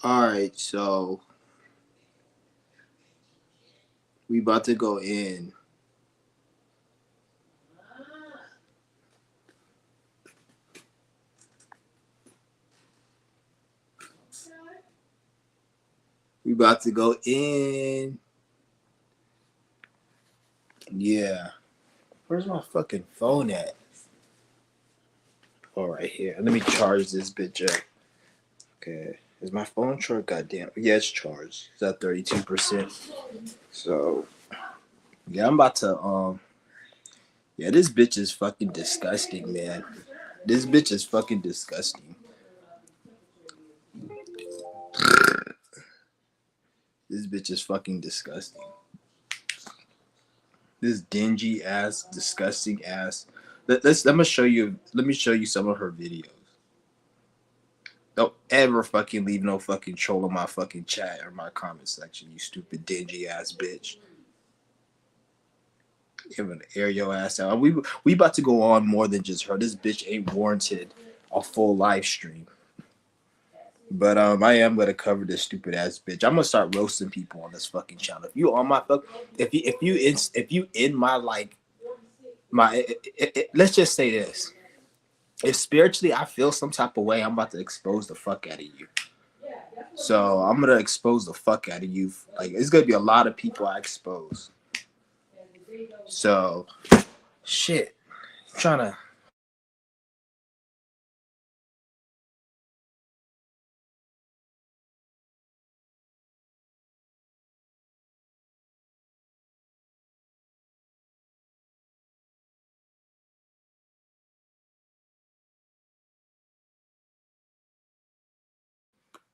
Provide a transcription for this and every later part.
Alright, so we about to go in. We about to go in. Yeah. Where's my fucking phone at? Oh, right here. Let me charge this bitch up. Okay. Is my phone charged? Goddamn. Yeah, it's charged. It's at 32%. So yeah, I'm about to yeah, this bitch is fucking disgusting, man. This bitch is fucking disgusting. This bitch is fucking disgusting. This dingy ass, disgusting ass. Let me show you. Let me show you some of her videos. Don't ever fucking leave no fucking troll in my fucking chat or my comment section, you stupid dingy ass bitch. Even air your ass out. We about to go on more than just her. This bitch ain't warranted a full live stream. But I am gonna cover this stupid ass bitch. I'm gonna start roasting people on this fucking channel. If you on my fuck, if you in my like my, let's just say this. If spiritually I feel some type of way, I'm about to expose the fuck out of you. So I'm gonna expose the fuck out of you. Like it's gonna be a lot of people I expose. So shit, I'm trying to.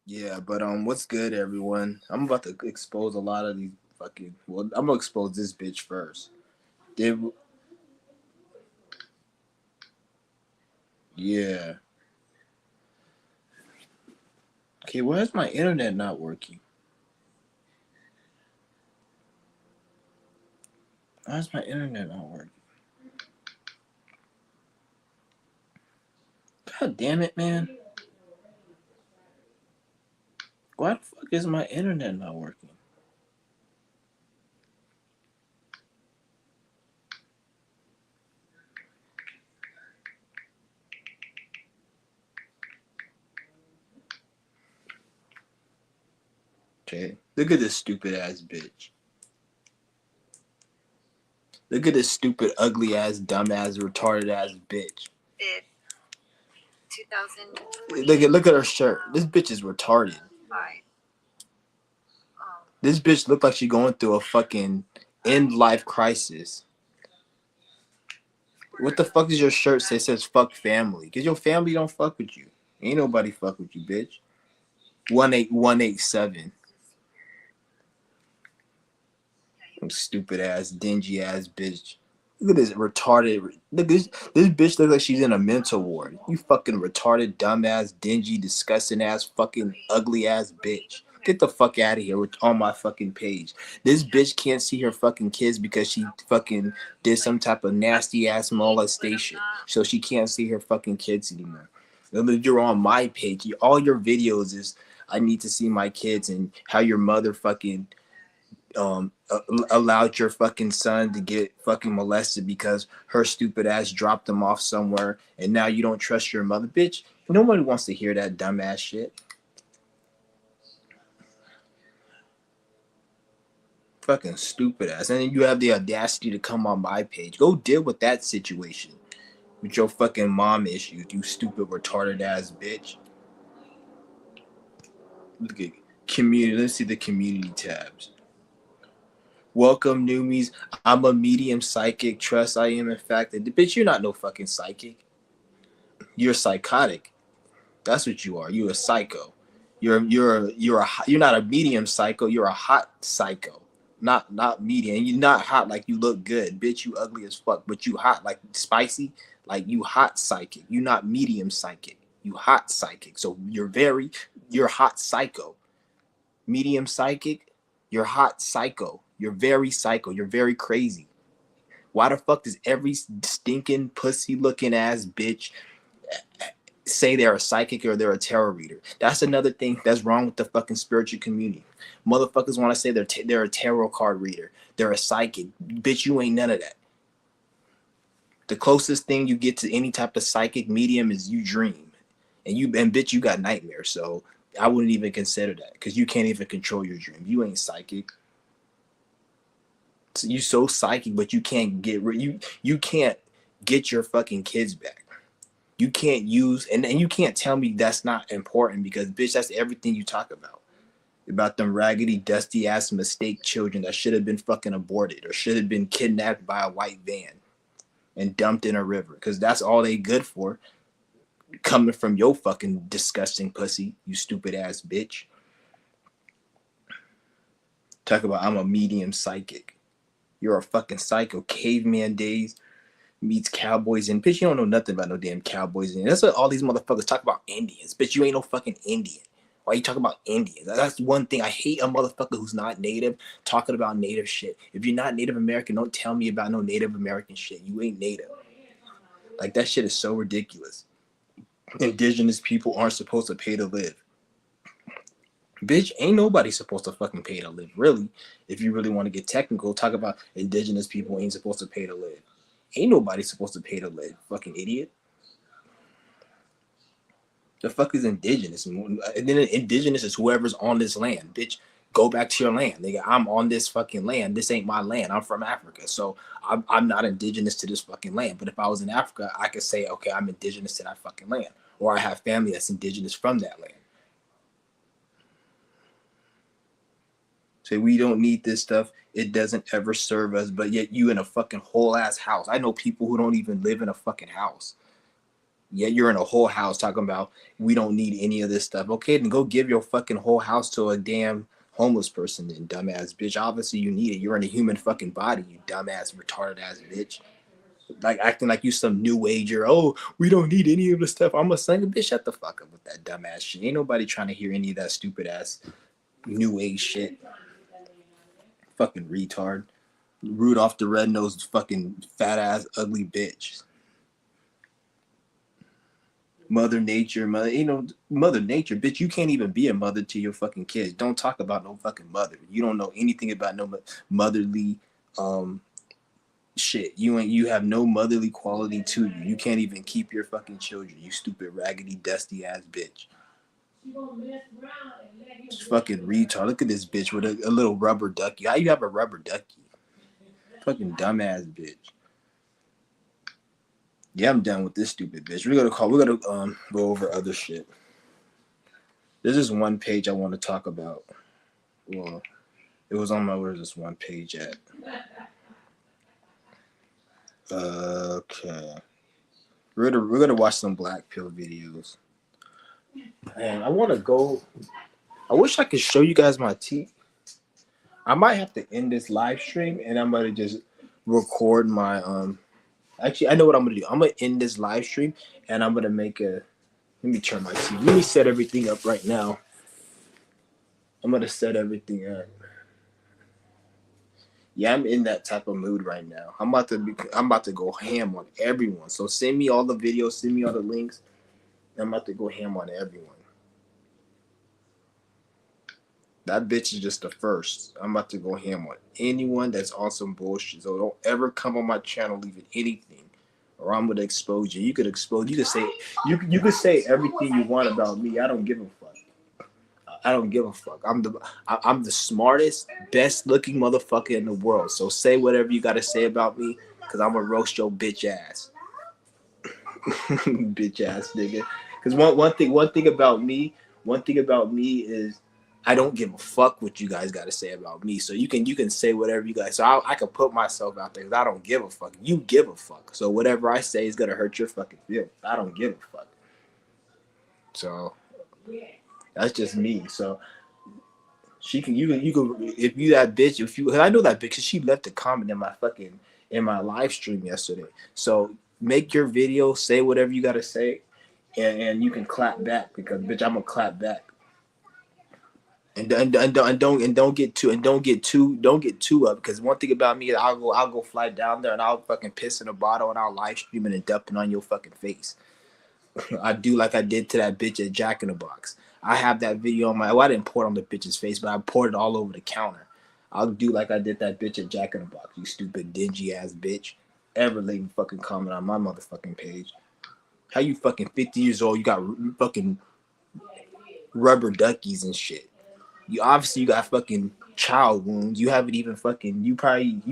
Yeah, but what's good, everyone? I'm about to expose a lot of these fucking. Well, I'm gonna expose this bitch first. Did yeah. Okay, why is my internet not working? Why is my internet not working? God damn it, man! Why the fuck is my internet not working? Okay, look at this stupid ass bitch. Look at this stupid, ugly ass, dumb ass, retarded ass bitch. 2000. Look at her shirt. This bitch is retarded. This bitch look like she going through a fucking end life crisis. What the fuck does your shirt say? It says fuck family. Cause your family don't fuck with you. Ain't nobody fuck with you, bitch. 18187. Stupid ass, dingy ass bitch. Look at this retarded. Look, this bitch looks like she's in a mental ward. You fucking retarded, dumbass, dingy, disgusting ass, fucking ugly ass bitch. Get the fuck out of here on my fucking page. This bitch can't see her fucking kids because she fucking did some type of nasty ass molestation. So she can't see her fucking kids anymore. You're on my page. All your videos is I need to see my kids and how your mother fucking allowed your fucking son to get fucking molested because her stupid ass dropped him off somewhere and now you don't trust your mother, bitch. Nobody wants to hear that dumbass shit. Fucking stupid ass. And then you have the audacity to come on my page. Go deal with that situation with your fucking mom issues, you stupid retarded ass bitch. Look at community. Let's see the community tabs. Welcome, newbies. I'm a medium psychic. Trust I am in fact. Bitch, you're not no fucking psychic. You're psychotic. That's what you are. You're a psycho. You're not a medium psycho. You're a hot psycho. Not medium. You're not hot like you look good, bitch. You ugly as fuck, but you hot like spicy, like you hot psychic. You not medium psychic. You hot psychic. So you're hot psycho. Medium psychic. You're hot psycho. You're very psycho. You're very crazy. Why the fuck does every stinking pussy looking ass bitch say they're a psychic or they're a tarot reader. That's another thing that's wrong with the fucking spiritual community. Motherfuckers want to say they're a tarot card reader. They're a psychic. Bitch, you ain't none of that. The closest thing you get to any type of psychic medium is you dream. And bitch, you got nightmares. So I wouldn't even consider that because you can't even control your dream. You ain't psychic. So you so psychic, but you can't you can't get your fucking kids back. You can't use and you can't tell me that's not important because bitch, that's everything you talk about them raggedy, dusty ass mistake children that should have been fucking aborted or should have been kidnapped by a white van and dumped in a river because that's all they good for. Coming from your fucking disgusting pussy, you stupid ass bitch. Talk about I'm a medium psychic. You're a fucking psycho. Caveman days meets cowboys and bitch, you don't know nothing about no damn cowboys. And that's what all these motherfuckers talk about Indians. Bitch, you ain't no fucking Indian. Why you talking about Indians? That's one thing. I hate a motherfucker who's not native talking about native shit. If you're not Native American, don't tell me about no Native American shit. You ain't native. Like that shit is so ridiculous. Indigenous people aren't supposed to pay to live. Bitch, ain't nobody supposed to fucking pay to live. Really, if you really want to get technical, talk about indigenous people ain't supposed to pay to live. Ain't nobody supposed to pay to live. Fucking idiot. The fuck is indigenous? And then indigenous is whoever's on this land. Bitch, go back to your land. Nigga, I'm on this fucking land. This ain't my land. I'm from Africa. So I'm not indigenous to this fucking land. But if I was in Africa, I could say, okay, I'm indigenous to that fucking land. Or I have family that's indigenous from that land. Say we don't need this stuff. It doesn't ever serve us. But yet you in a fucking whole ass house. I know people who don't even live in a fucking house. Yet you're in a whole house talking about we don't need any of this stuff. Okay, then go give your fucking whole house to a damn homeless person then, dumbass bitch. Obviously you need it. You're in a human fucking body, you dumbass, retarded ass bitch. Like acting like you some new ager. Oh, we don't need any of this stuff. I'm a son. Bitch, shut the fuck up with that dumbass shit. Ain't nobody trying to hear any of that stupid ass new age shit. Fucking retard. Rudolph the red-nosed fucking fat ass ugly bitch. Mother Nature, Mother Nature, bitch, you can't even be a mother to your fucking kids. Don't talk about no fucking mother. You don't know anything about no motherly shit. You have no motherly quality to you. You can't even keep your fucking children, you stupid raggedy dusty ass bitch. Just fucking retard. Look at this bitch with a little rubber ducky. How you have a rubber ducky? Fucking dumbass bitch. Yeah, I'm done with this stupid bitch. We're gonna go over other shit. There's this one page I want to talk about. Well, it was on my where's this one page at? Okay. We're gonna watch some Black Pill videos. And I wanna go. I wish I could show you guys my teeth. I might have to end this live stream and I'm gonna just record my actually I know what I'm gonna do. I'm gonna end this live stream and I'm gonna make a let me turn my TV. Let me set everything up right now. I'm gonna set everything up. Yeah, I'm in that type of mood right now. I'm about to go ham on everyone. So send me all the videos, send me all the links. I'm about to go ham on everyone. That bitch is just the first. I'm about to go ham on anyone that's on some bullshit. So don't ever come on my channel leaving anything, or I'm gonna expose you. You could expose. You could say you could say everything you want about me. I don't give a fuck. I don't give a fuck. I'm the smartest, best looking motherfucker in the world. So say whatever you gotta say about me, cause I'm gonna roast your bitch ass, bitch ass nigga. Cause one thing about me is I don't give a fuck what you guys gotta say about me. So you can say whatever you guys. So I can put myself out there. Cause I don't give a fuck. You give a fuck. So whatever I say is gonna hurt your fucking feelings. I don't give a fuck. So that's just me. So. You can if you that bitch if you I know that bitch because she left a comment in my live stream yesterday. So make your video, say whatever you gotta say, and you can clap back because bitch I'm gonna clap back. And don't get too up because one thing about me is I'll go fly down there and I'll fucking piss in a bottle and I'll live stream it and dump it on your fucking face. I do like I did to that bitch at Jack in the Box. I have that video on my. Well, I didn't pour it on the bitch's face, but I poured it all over the counter. I'll do like I did that bitch at Jack in the Box. You stupid dingy ass bitch. Ever leave a fucking comment on my motherfucking page? How you fucking 50 years old? You got fucking rubber duckies and shit. You obviously you got fucking child wounds. You haven't even fucking. You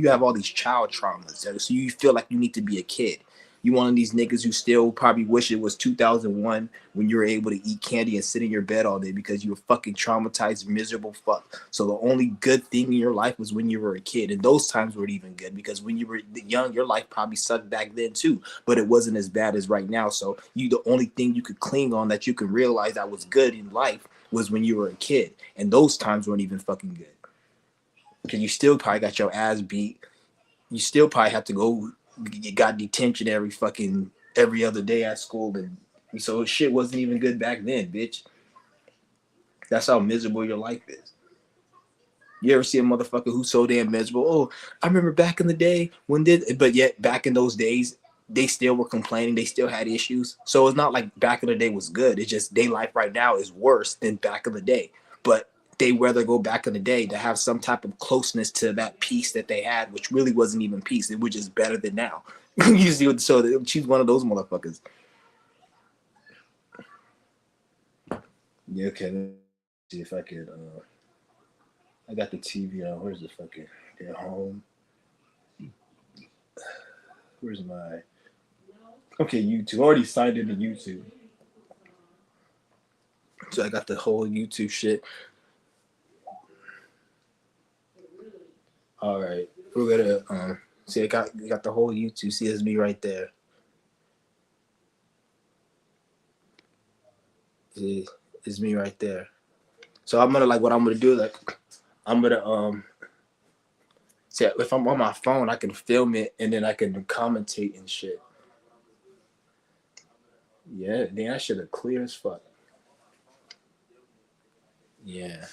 have all these child traumas. So you feel like you need to be a kid. You one of these niggas who still probably wish it was 2001 when you were able to eat candy and sit in your bed all day because you were fucking traumatized, miserable fuck. So the only good thing in your life was when you were a kid, and those times weren't even good because when you were young, your life probably sucked back then too, but it wasn't as bad as right now. So the only thing you could cling on that you could realize that was good in life was when you were a kid, and those times weren't even fucking good because you still probably got your ass beat. You still probably have to go. You got detention every other day at school, and so shit wasn't even good back then, bitch. That's how miserable your life is. You ever see a motherfucker who's so damn miserable? Oh, I remember back in the day but yet back in those days, they still were complaining. They still had issues. So it's not like back in the day was good. It's just their life right now is worse than back in the day. But they rather go back in the day to have some type of closeness to that peace that they had, which really wasn't even peace. It was just better than now. You see, so she's one of those motherfuckers. Yeah, okay. Let's see if I could. I got the TV on. Where's the fucking at home? Where's my okay YouTube? I already signed into YouTube, so I got the whole YouTube shit. All right, we're gonna see. I got the whole YouTube. See, it's me right there. See, it's me right there. So I'm gonna like what I'm gonna do. Like I'm gonna see if I'm on my phone, I can film it and then I can commentate and shit. Yeah, damn, that shit are clear as fuck. Yeah.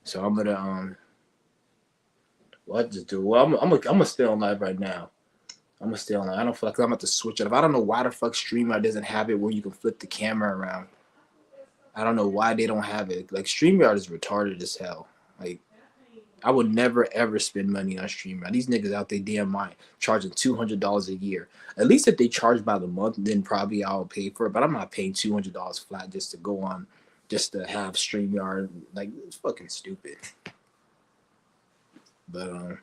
So I'm gonna what to do? Well, I'm gonna stay on live right now. I'm gonna stay on live. I don't feel like I'm gonna have to switch it up. I don't know why the fuck StreamYard doesn't have it where you can flip the camera around. I don't know why they don't have it. Like StreamYard is retarded as hell. Like I would never ever spend money on StreamYard. These niggas out there damn mind charging $200 a year. At least if they charge by the month, then probably I'll pay for it. But I'm not paying $200 flat just to go on, just to have StreamYard. Like it's fucking stupid. But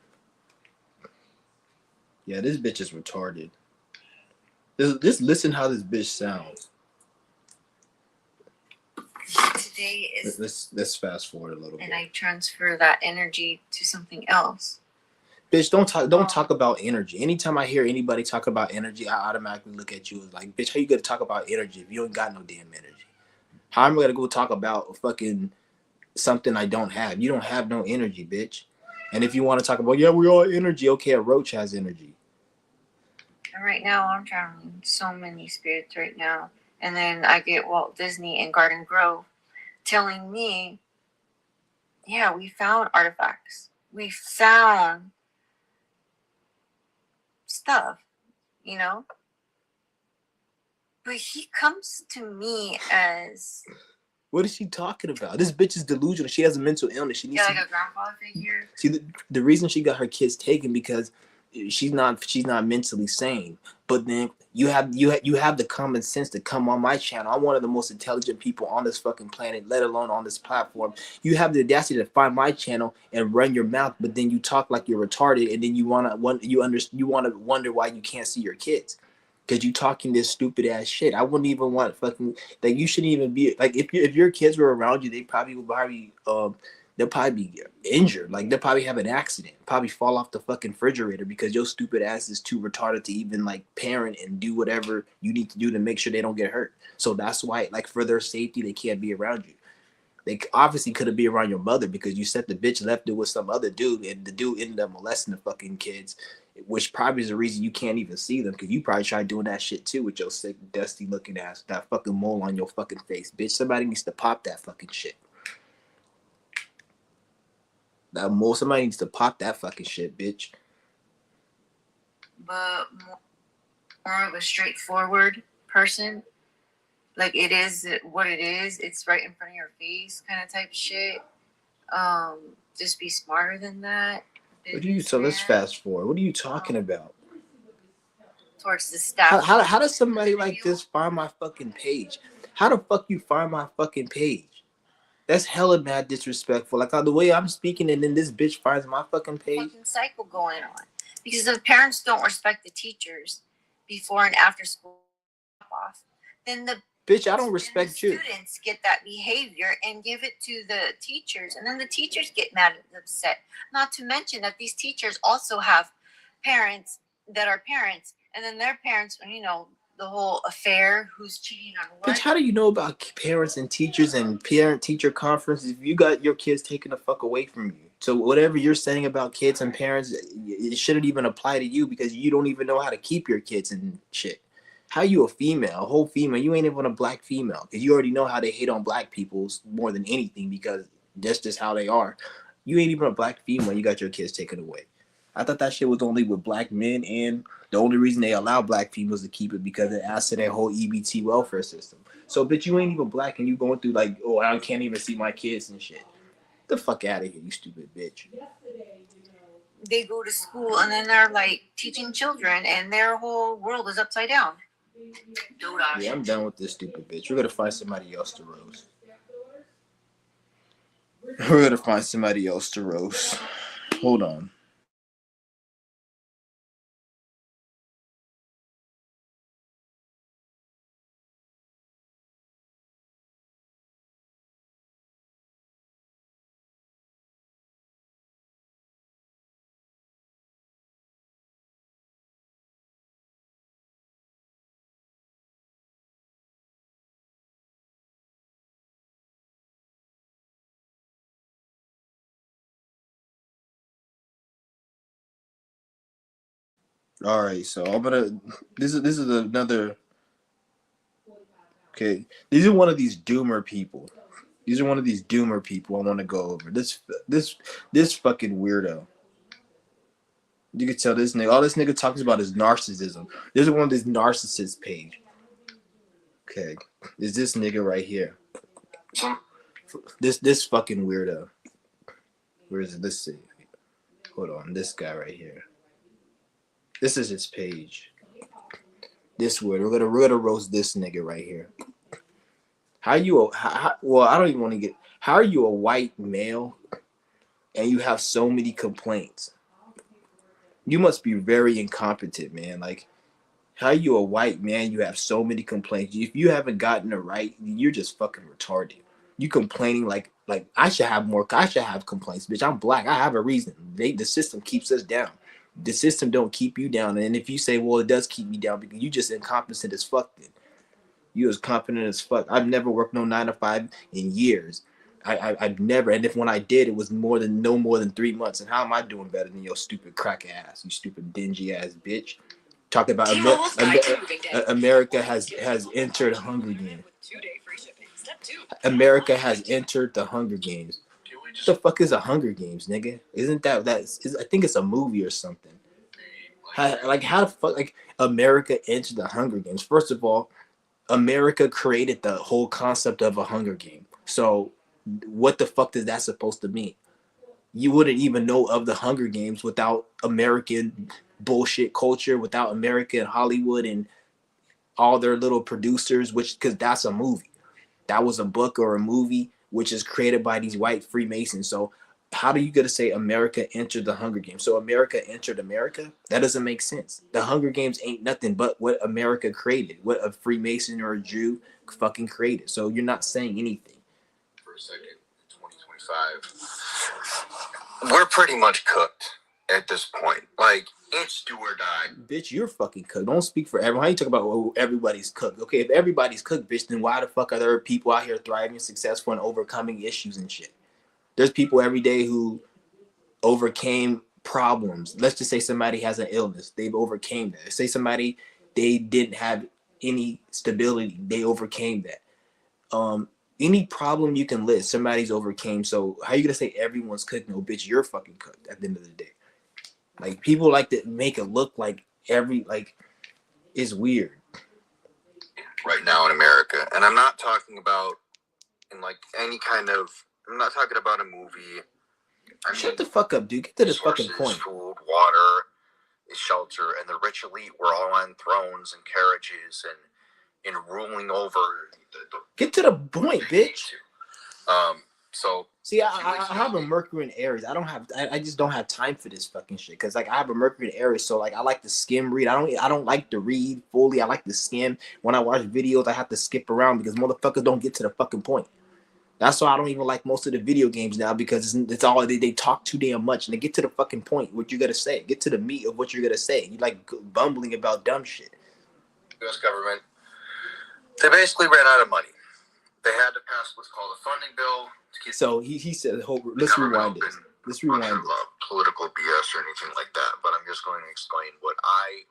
yeah, this bitch is retarded. Just listen how this bitch sounds. Today is let's fast forward a little bit. And I transfer that energy to something else. Bitch, don't talk about energy. Anytime I hear anybody talk about energy, I automatically look at you as like, bitch, how you gonna talk about energy if you ain't got no damn energy? How am I gonna go talk about fucking something I don't have? You don't have no energy, bitch. And if you want to talk about, yeah, we all energy, okay, a roach has energy. And right now I'm channeling so many spirits right now. And then I get Walt Disney and Garden Grove telling me, yeah, we found artifacts. We found stuff, you know? But he comes to me as... What is she talking about? This bitch is delusional. She has a mental illness. She needs like a grandfather figure. See, the reason she got her kids taken because she's not mentally sane. But then you have the common sense to come on my channel. I'm one of the most intelligent people on this fucking planet, let alone on this platform. You have the audacity to find my channel and run your mouth, but then you talk like you're retarded, and then you wanna wonder why you can't see your kids. Cause you talking this stupid ass shit. I wouldn't even want fucking like you shouldn't even be like if your kids were around you, they probably would they'll probably be injured. Like they'll probably have an accident, probably fall off the fucking refrigerator because your stupid ass is too retarded to even like parent and do whatever you need to do to make sure they don't get hurt. So that's why, like for their safety, they can't be around you. They obviously couldn't be around your mother because you said the bitch left it with some other dude, and the dude ended up molesting the fucking kids, which probably is the reason you can't even see them because you probably tried doing that shit too with your sick, dusty looking ass, that fucking mole on your fucking face, bitch. Somebody needs to pop that fucking shit. That mole, somebody needs to pop that fucking shit, bitch. But more of a straightforward person. Like it is what it is. It's right in front of your face, kind of type shit. Um, just be smarter than that. What do you? So let's fast forward. What are you talking about? Towards the staff. How does somebody like this find my fucking page? How the fuck you find my fucking page? That's hella mad disrespectful. Like the way I'm speaking, and then this bitch finds my fucking page. Fucking cycle going on because if parents don't respect the teachers before and after school off, then the bitch, I don't respect you. Students get that behavior and give it to the teachers, and then the teachers get mad and upset. Not to mention that these teachers also have parents that are parents, and then their parents, the whole affair, who's cheating on what. Bitch, how do you know about parents and teachers and parent-teacher conferences if you got your kids taken the fuck away from you? So whatever you're saying about kids and parents, it shouldn't even apply to you because you don't even know how to keep your kids and shit. How you a whole female? You ain't even a black female because you already know how they hate on black people more than anything because that's just how they are. You ain't even a black female. You got your kids taken away. I thought that shit was only with black men, and the only reason they allow black females to keep it because it adds to their whole EBT welfare system. So, bitch, you ain't even black, and you going through like, oh, I can't even see my kids and shit. Get the fuck out of here, you stupid bitch. They go to school and then they're like teaching children, and their whole world is upside down. Yeah, I'm done with this stupid bitch. We're gonna find somebody else to roast. We're gonna find somebody else to roast. Hold on. All right, so I'm gonna. This is another. Okay, these are one of these doomer people. These are one of these doomer people I want to go over. This fucking weirdo. You can tell this nigga. All this nigga talks about is narcissism. This is one of this narcissist page. Okay, is this nigga right here? This fucking weirdo. Where is it? Let's see. Hold on, this guy right here. This is his page. This word. We're gonna roast this nigga right here. How you? Well, I don't even want to get. How are you a white male and you have so many complaints? You must be very incompetent, man. Like, how you a white man? You have so many complaints. If you haven't gotten it right, you're just fucking retarded. You complaining like I should have more. I should have complaints, bitch. I'm black. I have a reason. The system keeps us down. The system don't keep you down. And if you say, well, it does keep me down because you just incompetent as fuck. Then you as competent as fuck. I've never worked no 9 to 5 in years. I've never, and if when I did, it was no more than 3 months. And how am I doing better than your stupid crack ass, you stupid dingy ass bitch? Talk about America has entered Hunger Games. America has entered the Hunger Games. What the fuck is a Hunger Games, nigga? Isn't I think it's a movie or something. How the fuck like America entered the Hunger Games? First of all, America created the whole concept of a Hunger Game. So what the fuck is that supposed to mean? You wouldn't even know of the Hunger Games without American bullshit culture, without American Hollywood and all their little producers, which because that's a movie. That was a book or a movie which is created by these white Freemasons. So how do you get to say America entered the Hunger Games? So America entered America? That doesn't make sense. The Hunger Games ain't nothing but what America created, what a Freemason or a Jew fucking created. So you're not saying anything. For a second, 2025. We're pretty much cooked at this point. Like, it's do or die. Bitch, you're fucking cooked. Don't speak for everyone. How you talk about everybody's cooked? Okay, if everybody's cooked, bitch, then why the fuck are there people out here thriving, successful, and overcoming issues and shit? There's people every day who overcame problems. Let's just say somebody has an illness. They've overcame that. Say somebody, they didn't have any stability. They overcame that. Any problem you can list, somebody's overcame. So how you gonna say everyone's cooked? No, bitch, you're fucking cooked at the end of the day. Like people like to make it look like It's weird. Right now in America. And I'm not talking about in like any kind of, I'm not talking about a movie. I Shut mean, the fuck up, dude. Get to the fucking point. Food, water, shelter, and the rich elite were all on thrones and carriages and ruling over. Get to the point, bitch. So see, I have a Mercury in Aries. I just don't have time for this fucking shit. Cause like I have a Mercury in Aries, so like I like to skim read. I don't like to read fully. I like to skim. When I watch videos, I have to skip around because motherfuckers don't get to the fucking point. That's why I don't even like most of the video games now because it's all they talk too damn much and they get to the fucking point. What you gotta say? Get to the meat of what you're gonna say. You like bumbling about dumb shit. U.S. government, they basically ran out of money. They had to pass what's called a funding bill. So he said, let's rewind this. Let's rewind this. Political BS or anything like that, but I'm just going to explain what I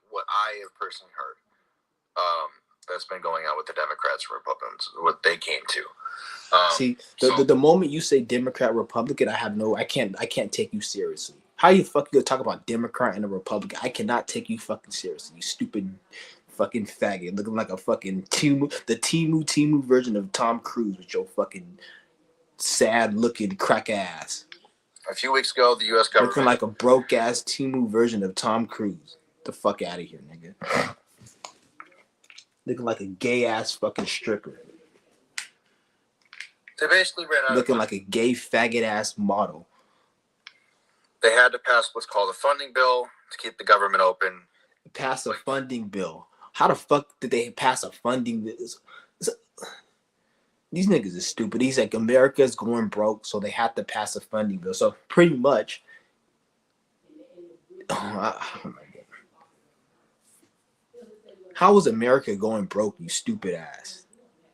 have personally heard. That's been going on with the Democrats and Republicans, what they came to. See, the moment you say Democrat, Republican, I can't take you seriously. How you fucking gonna talk about Democrat and a Republican? I cannot take you fucking seriously. You stupid fucking faggot, looking like a fucking Timu version of Tom Cruise with your fucking sad looking crack ass. A few weeks ago, the U.S. government looking like a broke ass Timu version of Tom Cruise. Get the fuck out of here, nigga. Looking like a gay ass fucking stripper. They basically ran out looking like a gay faggot ass model. They had to pass what's called a funding bill to keep the government open. Pass a funding bill. How the fuck did they pass a funding bill? These niggas is stupid. He's like, America's going broke, so they have to pass a funding bill. So pretty much, oh my God. How is America going broke, you stupid ass?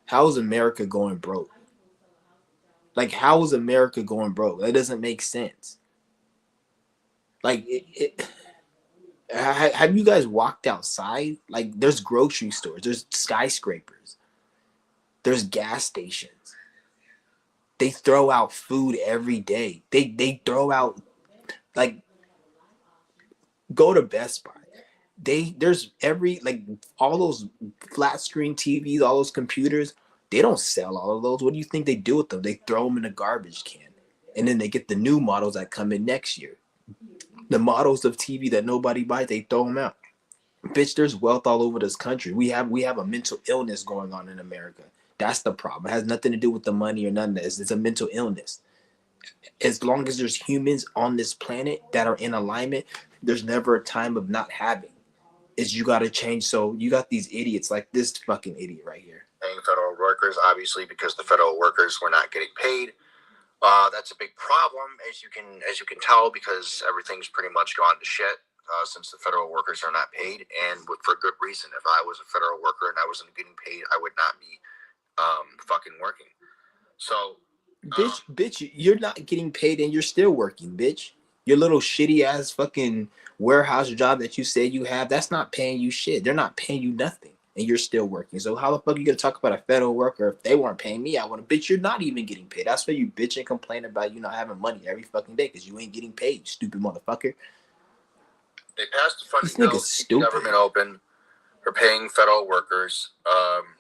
How is America going broke? Like, how is America going broke? That doesn't make sense. Like, have you guys walked outside? Like, there's grocery stores, there's skyscrapers, there's gas stations. They throw out food every day. They throw out, like, go to Best Buy. There's every, like, all those flat screen TVs, all those computers, they don't sell all of those. What do you think they do with them? They throw them in a garbage can. And then they get the new models that come in next year. The models of TV that nobody buys, they throw them out. Bitch, there's wealth all over this country. We have a mental illness going on in America. That's the problem. It has nothing to do with the money or none of this. It's a mental illness. As long as there's humans on this planet that are in alignment, there's never a time of not having. Is you got to change. So you got these idiots like this fucking idiot right here. Paying federal workers, obviously, because the federal workers were not getting paid. That's a big problem, as you can tell, because everything's pretty much gone to shit since the federal workers are not paid, and for good reason. If I was a federal worker and I wasn't getting paid, I would not be fucking working. So, bitch, you're not getting paid and you're still working, bitch. Your little shitty ass fucking warehouse job that you say you have, that's not paying you shit. They're not paying you nothing. And you're still working. So how the fuck are you gonna talk about a federal worker if they weren't paying me? I want to bitch. You're not even getting paid. That's why you bitch and complain about you not having money every fucking day because you ain't getting paid, you stupid motherfucker. They passed the funding bill to keep the government open for paying federal workers,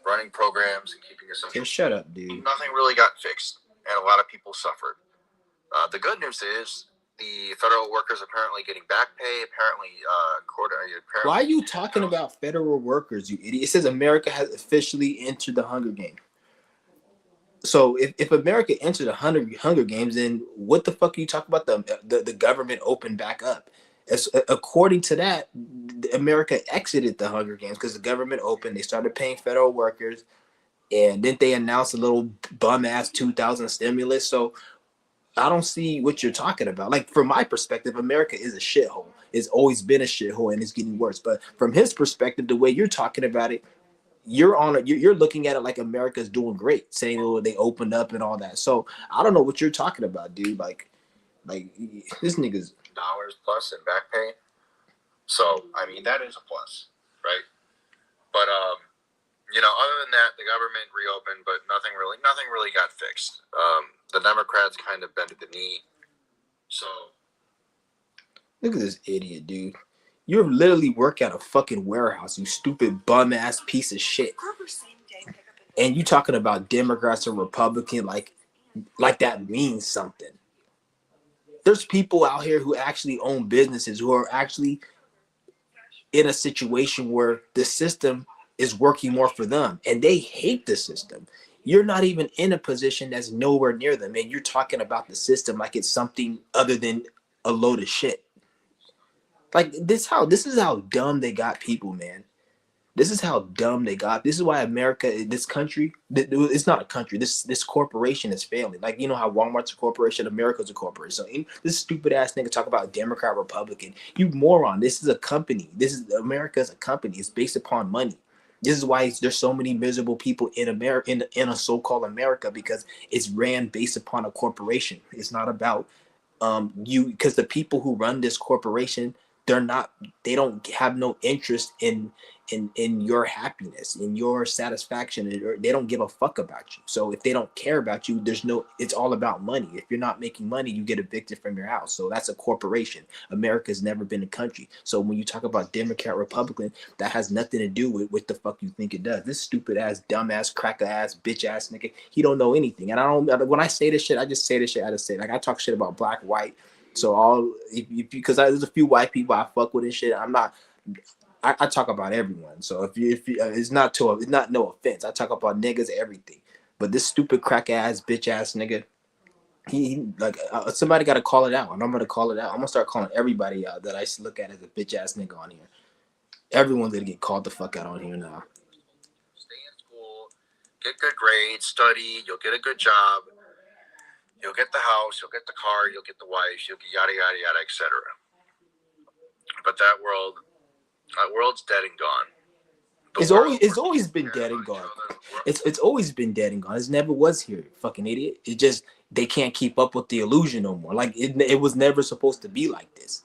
running programs and keeping us. Okay, shut up, dude. Nothing really got fixed, and a lot of people suffered. The good news is the federal workers apparently getting back pay. Apparently. Why are you talking about federal workers, you idiot? It says America has officially entered the Hunger Games. So if America entered the Hunger Games, then what the fuck are you talking about? The government opened back up. According to that, America exited the Hunger Games because the government opened. They started paying federal workers, and then they announced a little bum ass 2000 stimulus. So I don't see what you're talking about. Like, from my perspective, America is a shithole. It's always been a shithole, and it's getting worse. But from his perspective, the way you're talking about it, you're looking at it like America's doing great, saying, oh, they opened up and all that. So I don't know what you're talking about, dude. Like this nigga's dollars plus in back pay. So I mean that is a plus, right? But other than that, the government reopened, but nothing really got fixed. The Democrats kind of bended the knee. So look at this idiot, dude. You're literally work at a fucking warehouse, you stupid bum ass piece of shit. And you talking about Democrats or Republican like that means something. There's people out here who actually own businesses who are actually in a situation where the system is working more for them and they hate the system. You're not even in a position that's nowhere near them, and you're talking about the system like it's something other than a load of shit. Like this is how dumb they got people, man. This is how dumb they got. This is why America, this country, it's not a country. This corporation is failing. Like, you know how Walmart's a corporation, America's a corporation. So this stupid ass nigga talk about Democrat, Republican. You moron. This is a company. This is America's a company. It's based upon money. This is why there's so many miserable people in America, in a so-called America, because it's ran based upon a corporation. It's not about you, because the people who run this corporation, they're not, they don't have no interest in your happiness, in your satisfaction, or they don't give a fuck about you. So if they don't care about you, there's no, it's all about money. If you're not making money, you get evicted from your house. So that's a corporation. America's never been a country. So when you talk about Democrat, Republican, that has nothing to do with what the fuck you think it does. This stupid ass, dumb ass, cracker ass, bitch ass nigga, he don't know anything. And I don't, when I say this shit, I just say this shit. I just say, like, I talk shit about black, white. So all, if because there's a few white people I fuck with and shit. I'm not, I talk about everyone. So if you it's not no offense. I talk about niggas, everything. But this stupid crack ass, bitch ass nigga, he like, somebody got to call it out, and I'm gonna call it out. I'm gonna start calling everybody out that I look at as a bitch ass nigga on here. Everyone's gonna get called the fuck out on here now. Stay in school, get good grades, study. You'll get a good job. You'll get the house. You'll get the car. You'll get the wife. You'll get yada yada yada, etc. But that world's dead and gone. It's always been dead and gone. It's always been dead and gone. It never was here, fucking idiot. It just, they can't keep up with the illusion no more. Like it was never supposed to be like this.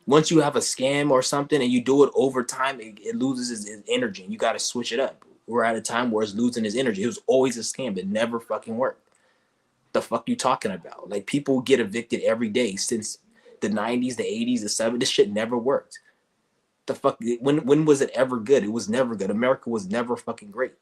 Once you have a scam or something and you do it over time, it loses its energy, and you got to switch it up. We're at a time where it's losing its energy. It was always a scam. It never fucking worked. The fuck you talking about? Like, people get evicted every day since the 90s, the 80s, the 70s. This shit never worked. The fuck, when was it ever good? It was never good. America was never fucking great.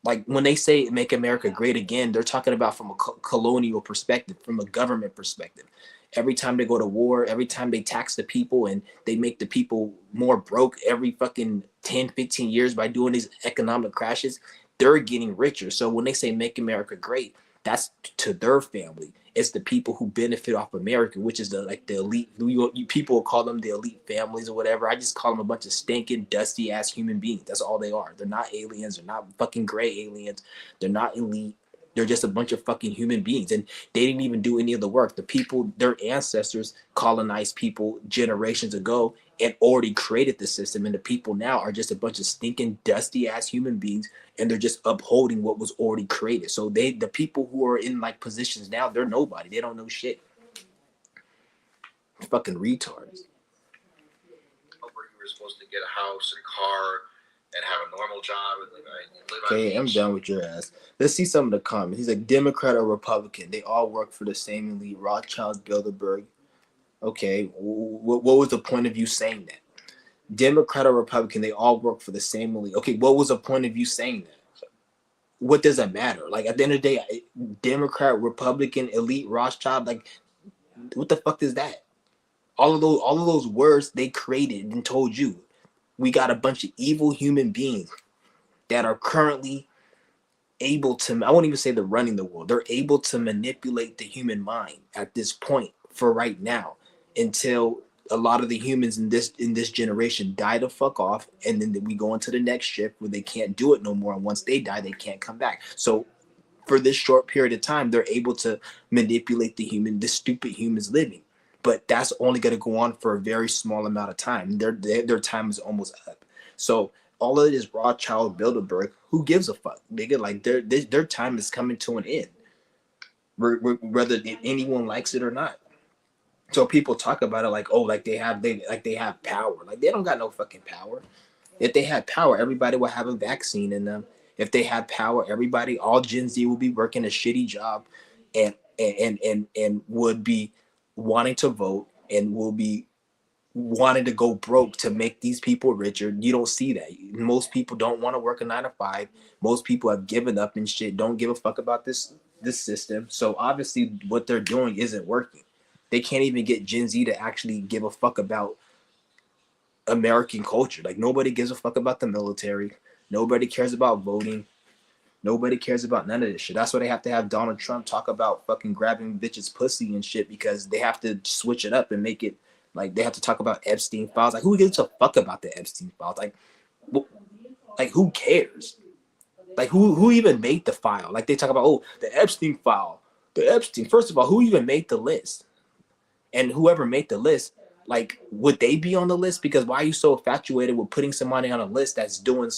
Like, when they say make America great again, they're talking about from a colonial perspective, from a government perspective. Every time they go to war, every time they tax the people and they make the people more broke every fucking 10, 15 years by doing these economic crashes, they're getting richer. So when they say make America great, that's to their family. It's the people who benefit off America, which is the, like, the elite. People will call them the elite families or whatever. I just call them a bunch of stinking, dusty ass human beings. That's all they are. They're not aliens. They're not fucking gray aliens. They're not elite. They're just a bunch of fucking human beings, and they didn't even do any of the work. The people, their ancestors, colonized people generations ago and already created the system, and the people now are just a bunch of stinking, dusty ass human beings, and they're just upholding what was already created. So the people who are in, like, positions now, they're nobody. They don't know shit. Fucking retards. Where you were supposed to get a house and a car and have a normal job and live Okay, I'm done with your ass. Let's see some of the comments. He's like, Democrat or Republican, they all work for the same elite. Rothschild, Bilderberg. Okay, what was the point of you saying that? Democrat or Republican, they all work for the same elite. Okay, what was the point of you saying that? What does that matter? Like, at the end of the day, Democrat, Republican, elite, Rothschild, like, what the fuck is that? All of those words they created and told you. We got a bunch of evil human beings that are currently able to, I won't even say they're running the world. They're able to manipulate the human mind at this point for right now, until a lot of the humans in this generation die the fuck off, and then we go into the next shift where they can't do it no more. And once they die, they can't come back. So for this short period of time, they're able to manipulate the stupid humans living. But that's only going to go on for a very small amount of time. Their time is almost up. So all of it is Rothschild, Bilderberg. Who gives a fuck? Nigga, like, their time is coming to an end, whether anyone likes it or not. So people talk about it like, oh, like they have power. Like, they don't got no fucking power. If they had power, everybody would have a vaccine in them. If they had power, all Gen Z will be working a shitty job, and would be wanting to vote, and will be wanted to go broke to make these people richer. You don't see that. Most people don't want to work a 9 to 5. Most people have given up and shit. Don't give a fuck about this system. So obviously, what they're doing isn't working. They can't even get Gen Z to actually give a fuck about American culture. Like nobody gives a fuck about the military. Nobody cares about voting. Nobody cares about none of this shit. That's why they have to have Donald Trump talk about fucking grabbing bitches' pussy and shit, because they have to switch it up and make it like they have to talk about Epstein files. Like who gives a fuck about the Epstein files? Like who cares? Like who even made the file? Like they talk about, oh, the Epstein file. The Epstein. First of all, who even made the list? And whoever made the list, like, would they be on the list? Because why are you so infatuated with putting somebody on a list that's doing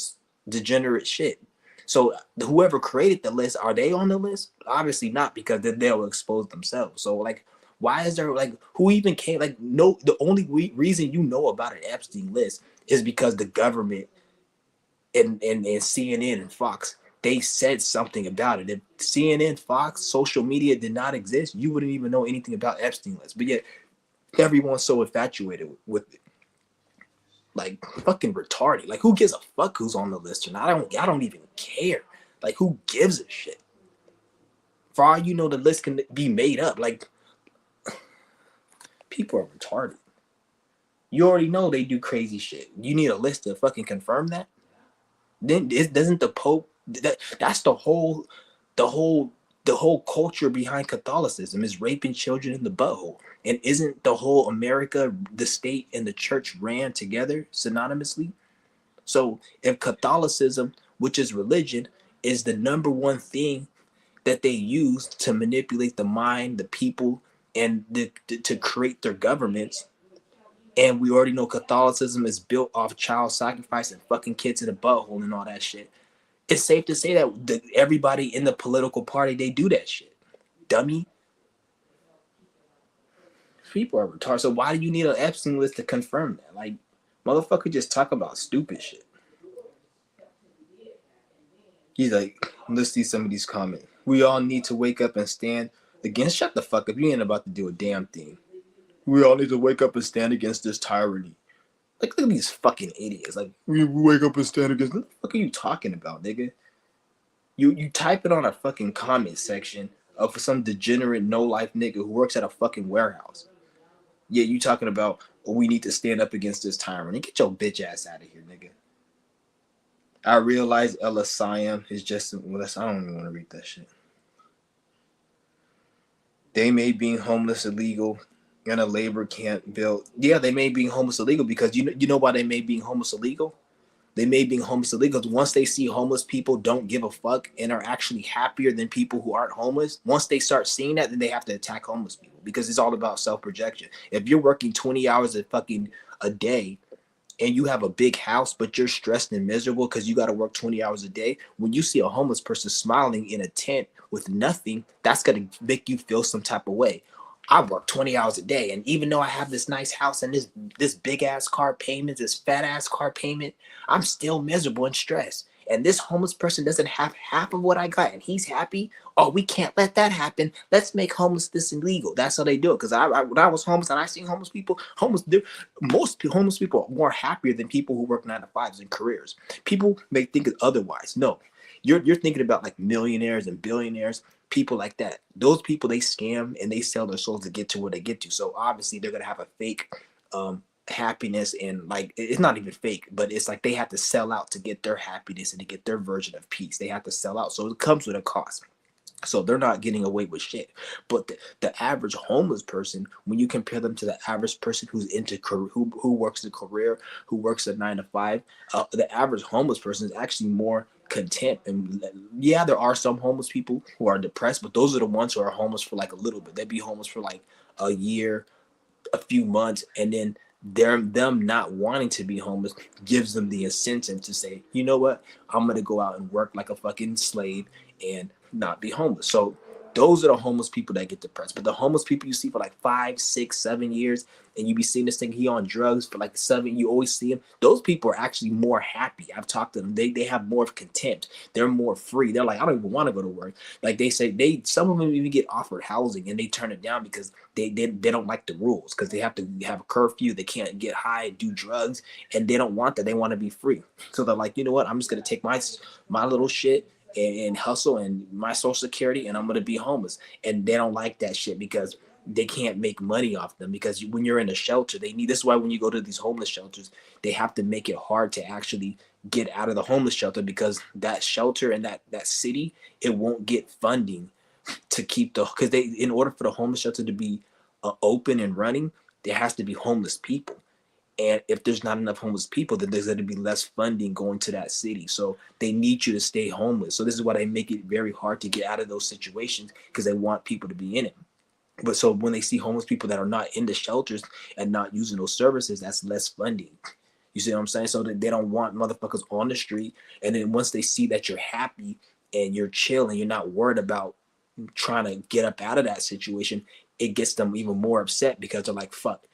degenerate shit? So whoever created the list, are they on the list? Obviously not, because then they'll expose themselves. So like, why is there like who even came? Like, no, the only reason you know about an Epstein list is because the government and CNN and Fox, they said something about it. If CNN, Fox, social media did not exist, you wouldn't even know anything about Epstein list. But yet everyone's so infatuated with it. Like fucking retarded. Like who gives a fuck who's on the list or not? I don't even care. Like who gives a shit? For all you know, the list can be made up. Like people are retarded. You already know they do crazy shit. You need a list to fucking confirm that. Then doesn't the Pope? That's the whole, the whole culture behind Catholicism is raping children in the butthole. And isn't the whole America, the state and the church ran together synonymously? So if Catholicism, which is religion, is the number one thing that they use to manipulate the mind, the people, and to create their governments, and we already know Catholicism is built off child sacrifice and fucking kids in the butthole and all that shit, it's safe to say that everybody in the political party, they do that shit. Dummy. People are retarded. So why do you need an Epstein list to confirm that? Like, motherfucker just talk about stupid shit. He's like, let's see some of these comments. We all need to wake up and stand against. Shut the fuck up. You ain't about to do a damn thing. We all need to wake up and stand against this tyranny. Like, look at these fucking idiots. Like, we wake up and stand against. What the fuck are you talking about, nigga? You type it on a fucking comment section of some degenerate no life nigga who works at a fucking warehouse. Yeah, you talking about, oh, we need to stand up against this tyranny. Get your bitch ass out of here, nigga. I realize Ella Siam is just. Well, I don't even want to read that shit. They made being homeless illegal and a labor camp built. Yeah, they made being homeless illegal because you know why they made being homeless illegal? They made being homeless illegal because once they see homeless people don't give a fuck and are actually happier than people who aren't homeless, once they start seeing that, then they have to attack homeless people because it's all about self-projection. If you're working 20 hours a day and you have a big house, but you're stressed and miserable because you got to work 20 hours a day, when you see a homeless person smiling in a tent with nothing, that's going to make you feel some type of way. I work 20 hours a day, and even though I have this nice house and this big ass car payment, this fat ass car payment, I'm still miserable and stressed. And this homeless person doesn't have half of what I got, and he's happy. Oh, we can't let that happen. Let's make homelessness illegal. That's how they do it. Because when I was homeless and I seen homeless people, most homeless people are more happier than people who work 9 to 5s in careers. People may think otherwise. No, you're thinking about like millionaires and billionaires, people like that. Those people, they scam and they sell their souls to get to where they get to. So obviously they're gonna have a fake happiness, and like it's not even fake, but it's like they have to sell out to get their happiness and to get their version of peace. They have to sell out, so it comes with a cost. So they're not getting away with shit. But the average homeless person, when you compare them to the average person who's into who works a career, who works a 9 to 5, the average homeless person is actually more content. And yeah, there are some homeless people who are depressed, but those are the ones who are homeless for like a little bit. They'd be homeless for like a year, a few months, and then them not wanting to be homeless gives them the incentive to say, you know what, I'm gonna go out and work like a fucking slave and not be homeless. So Those are the homeless people that get depressed. But the homeless people you see for like 5, 6, 7 years, and you be seeing this thing, he on drugs for like 7, you always see him. Those people are actually more happy. I've talked to them. They have more of contempt. They're more free. They're like, I don't even want to go to work. Like they say, some of them even get offered housing and they turn it down because they don't like the rules, because they have to have a curfew. They can't get high, do drugs, and they don't want that. They want to be free. So they're like, you know what? I'm just gonna take my little shit and hustle and my social security, and I'm gonna be homeless. And they don't like that shit because they can't make money off them, because when you're in a shelter, they need, this is why when you go to these homeless shelters, they have to make it hard to actually get out of the homeless shelter, because that shelter and that city, it won't get funding to keep the, because they, in order for the homeless shelter to be open and running, there has to be homeless people. And if there's not enough homeless people, then there's going to be less funding going to that city. So they need you to stay homeless. So this is why they make it very hard to get out of those situations, because they want people to be in it. But so when they see homeless people that are not in the shelters and not using those services, that's less funding. You see what I'm saying? So that they don't want motherfuckers on the street. And then once they see that you're happy and you're chill and you're not worried about trying to get up out of that situation, it gets them even more upset, because they're like, fuck,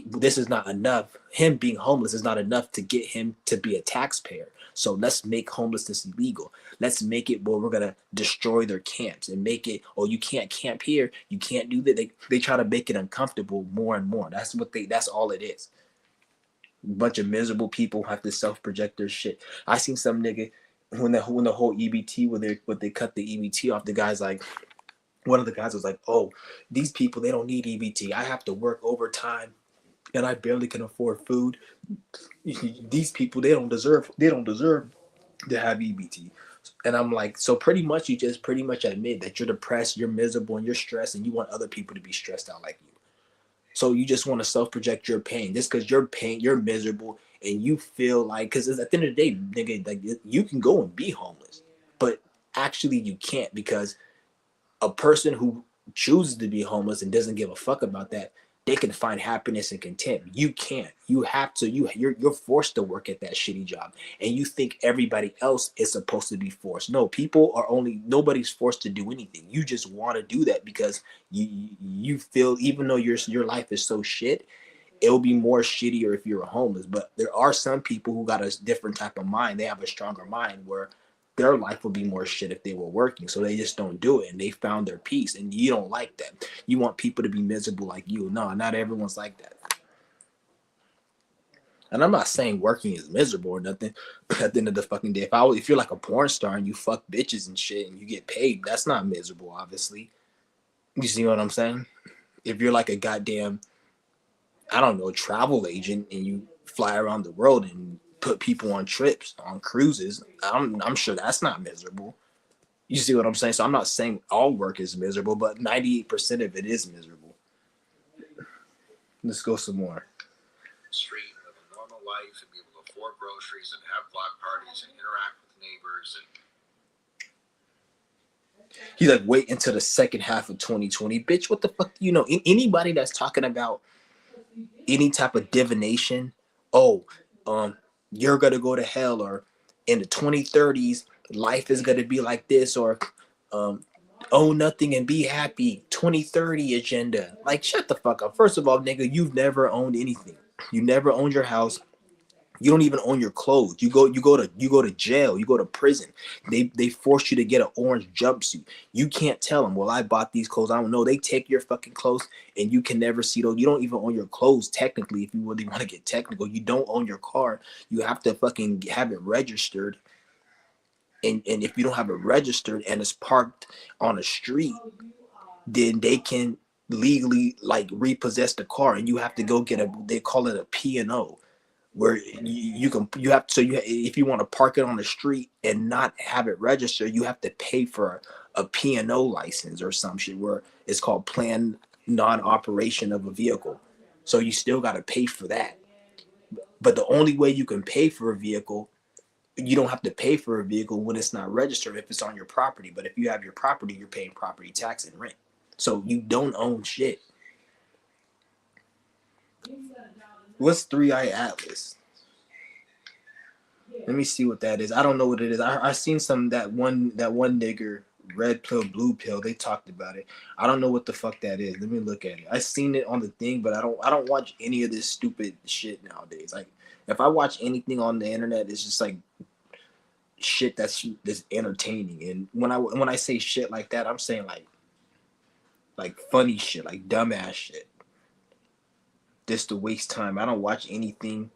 this is not enough. Him being homeless is not enough to get him to be a taxpayer. So let's make homelessness illegal. Let's make it where we're gonna destroy their camps and make it, oh, you can't camp here, you can't do that. They try to make it uncomfortable more and more. That's all it is. A bunch of miserable people have to self-project their shit. I seen some nigga when the whole EBT, when they cut the EBT off, the guy's like, one of the guys was like, oh, these people, they don't need EBT. I have to work overtime and I barely can afford food. These people, they don't deserve to have EBT. And I'm like, so pretty much you just pretty much admit that you're depressed, you're miserable, and you're stressed, and you want other people to be stressed out like you. So you just want to self-project your pain, just because you're pain, you're miserable, and you feel like, because at the end of the day, nigga, like, you can go and be homeless, but actually you can't, because a person who chooses to be homeless and doesn't give a fuck about that, they can find happiness and content. You can't. You have to. You're forced to work at that shitty job, and you think everybody else is supposed to be forced. No, nobody's forced to do anything. You just want to do that because you feel, even though your life is so shit, it'll be more shittier if you're homeless. But there are some people who got a different type of mind. They have a stronger mind where their life would be more shit if they were working. So they just don't do it, and they found their peace. And you don't like that. You want people to be miserable like you. No, not everyone's like that. And I'm not saying working is miserable or nothing. At the end of the fucking day, if you're like a porn star and you fuck bitches and shit and you get paid, that's not miserable, obviously. You see what I'm saying? If you're like a goddamn, I don't know, travel agent and you fly around the world and put people on trips, on cruises, I'm sure that's not miserable. You see what I'm saying? So I'm not saying all work is miserable, but 98% of it is miserable. Let's go some more. Street and live a normal life and be able to afford groceries and have block parties and interact with neighbors. And he's like, wait until the second half of 2020. Bitch, what the fuck do you know? Anybody that's talking about any type of divination, oh, you're gonna go to hell, or in the 2030s, life is gonna be like this, or own nothing and be happy, 2030 agenda. Like, shut the fuck up. First of all, nigga, you've never owned anything. You never owned your house. You don't even own your clothes. You go to jail. You go to prison. They force you to get an orange jumpsuit. You can't tell them, well, I bought these clothes. I don't know. They take your fucking clothes and you can never see those. You don't even own your clothes technically. If you really want to get technical, you don't own your car. You have to fucking have it registered. And if you don't have it registered and it's parked on a street, then they can legally like repossess the car, and you have to go get they call it a P&O, where if you want to park it on the street and not have it registered, you have to pay for a P&O license or some shit, where it's called planned non-operation of a vehicle. So you still got to pay for that. But the only way you can pay for a vehicle, you don't have to pay for a vehicle when it's not registered, if it's on your property. But if you have your property, you're paying property tax and rent. So you don't own shit. What's Three-Eye Atlas? Let me see what that is. I don't know what it is. I seen that one nigger red pill, blue pill. They talked about it. I don't know what the fuck that is. Let me look at it. I seen it on the thing, but I don't watch any of this stupid shit nowadays. Like if I watch anything on the internet, it's just like shit that's entertaining. And when I say shit like that, I'm saying like funny shit, like dumbass shit. Just to waste time. I don't watch anything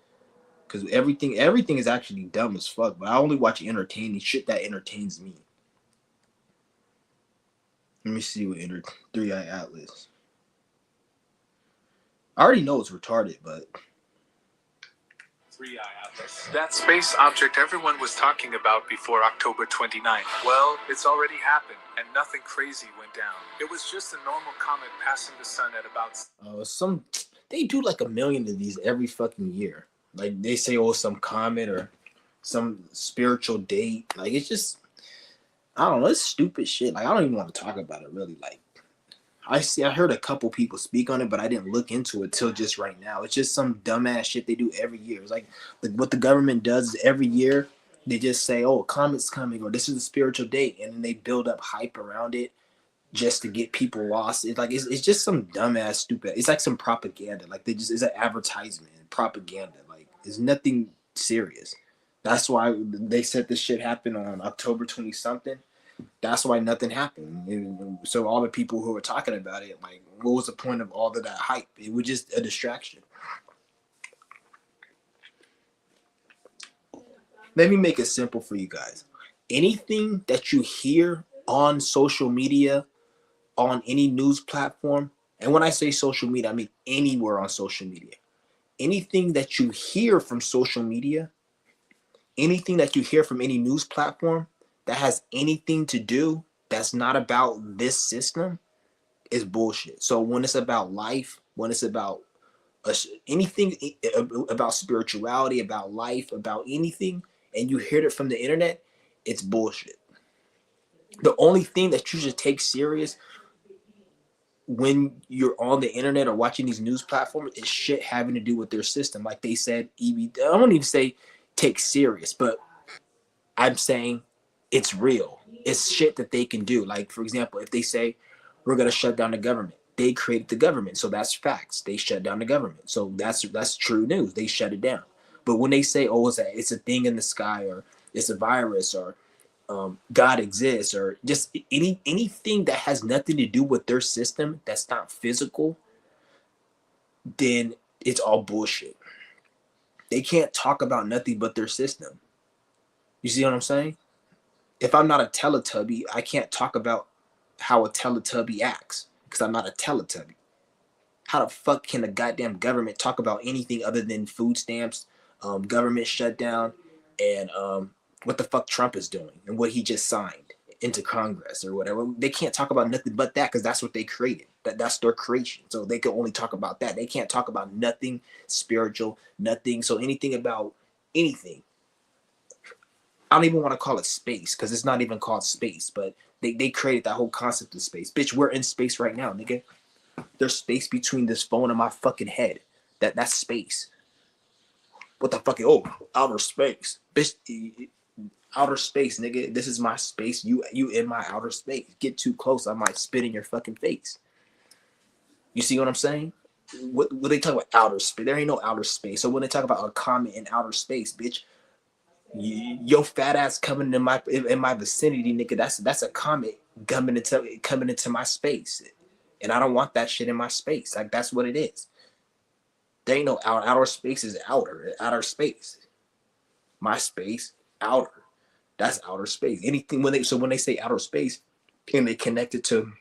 because everything is actually dumb as fuck. But I only watch entertaining shit that entertains me. Let me see what Three Eye Atlas. I already know it's retarded, but Three Eye Atlas. That space object everyone was talking about before October 29th. Well, it's already happened, and nothing crazy went down. It was just a normal comet passing the sun at about... they do like a million of these every fucking year. Like they say, oh, some comet or some spiritual date. Like it's just, I don't know, it's stupid shit. Like I don't even want to talk about it really. Like I heard a couple people speak on it, but I didn't look into it till just right now. It's just some dumbass shit they do every year. It's like what the government does is every year they just say, oh, a comet's coming or this is a spiritual date, and then they build up hype around it just to get people lost. It's just some dumbass stupid. It's like some propaganda. Like it's an advertisement and propaganda. Like it's nothing serious. That's why they said this shit happened on October 20 something. That's why nothing happened. And so all the people who were talking about it, like, what was the point of all of that hype? It was just a distraction. Let me make it simple for you guys. Anything that you hear on social media, on any news platform, and when I say social media, I mean anywhere on social media. Anything that you hear from social media, anything that you hear from any news platform that has anything to do that's not about this system is bullshit. So when it's about life, when it's about anything about spirituality, about life, about anything, and you hear it from the internet, it's bullshit. The only thing that you should take serious when you're on the internet or watching these news platforms is shit having to do with their system. Like they said, I don't even say take serious, but I'm saying it's real. It's shit that they can do. Like, for example, if they say we're gonna shut down the government, they created the government, so that's facts. They shut down the government, so that's true news. They shut it down. But when they say, oh, it's a thing in the sky, or it's a virus, or God exists, or just anything that has nothing to do with their system that's not physical, then it's all bullshit. They can't talk about nothing but their system. You see what I'm saying? If I'm not a Teletubby, I can't talk about how a Teletubby acts because I'm not a Teletubby. How the fuck can the goddamn government talk about anything other than food stamps, government shutdown, and what the fuck Trump is doing and what he just signed into Congress or whatever? They can't talk about nothing but that because that's what they created. That's their creation. So they can only talk about that. They can't talk about nothing spiritual, nothing. So anything about anything. I don't even want to call it space because it's not even called space, but they created that whole concept of space. Bitch, we're in space right now, nigga. There's space between this phone and my fucking head. That's space. What the fuck? Oh, outer space. Bitch, outer space, nigga. This is my space. You in my outer space. Get too close, I might spit in your fucking face. You see what I'm saying? What they talk about outer space? There ain't no outer space. So when they talk about a comet in outer space, bitch, your fat ass coming in my vicinity, nigga. That's a comet coming into my space, and I don't want that shit in my space. Like that's what it is. There ain't no outer space is outer space. My space, outer. That's outer space. Anything when they say outer space, and they connect it to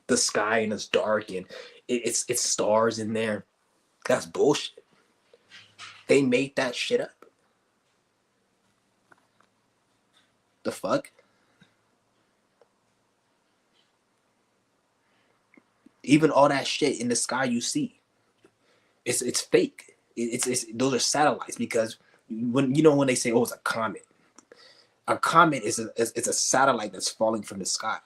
the sky and it's dark and it's stars in there. That's bullshit. They made that shit up. The fuck? Even all that shit in the sky you see, it's fake. It's those are satellites because when they say, oh, it's a comet is it's a satellite that's falling from the sky.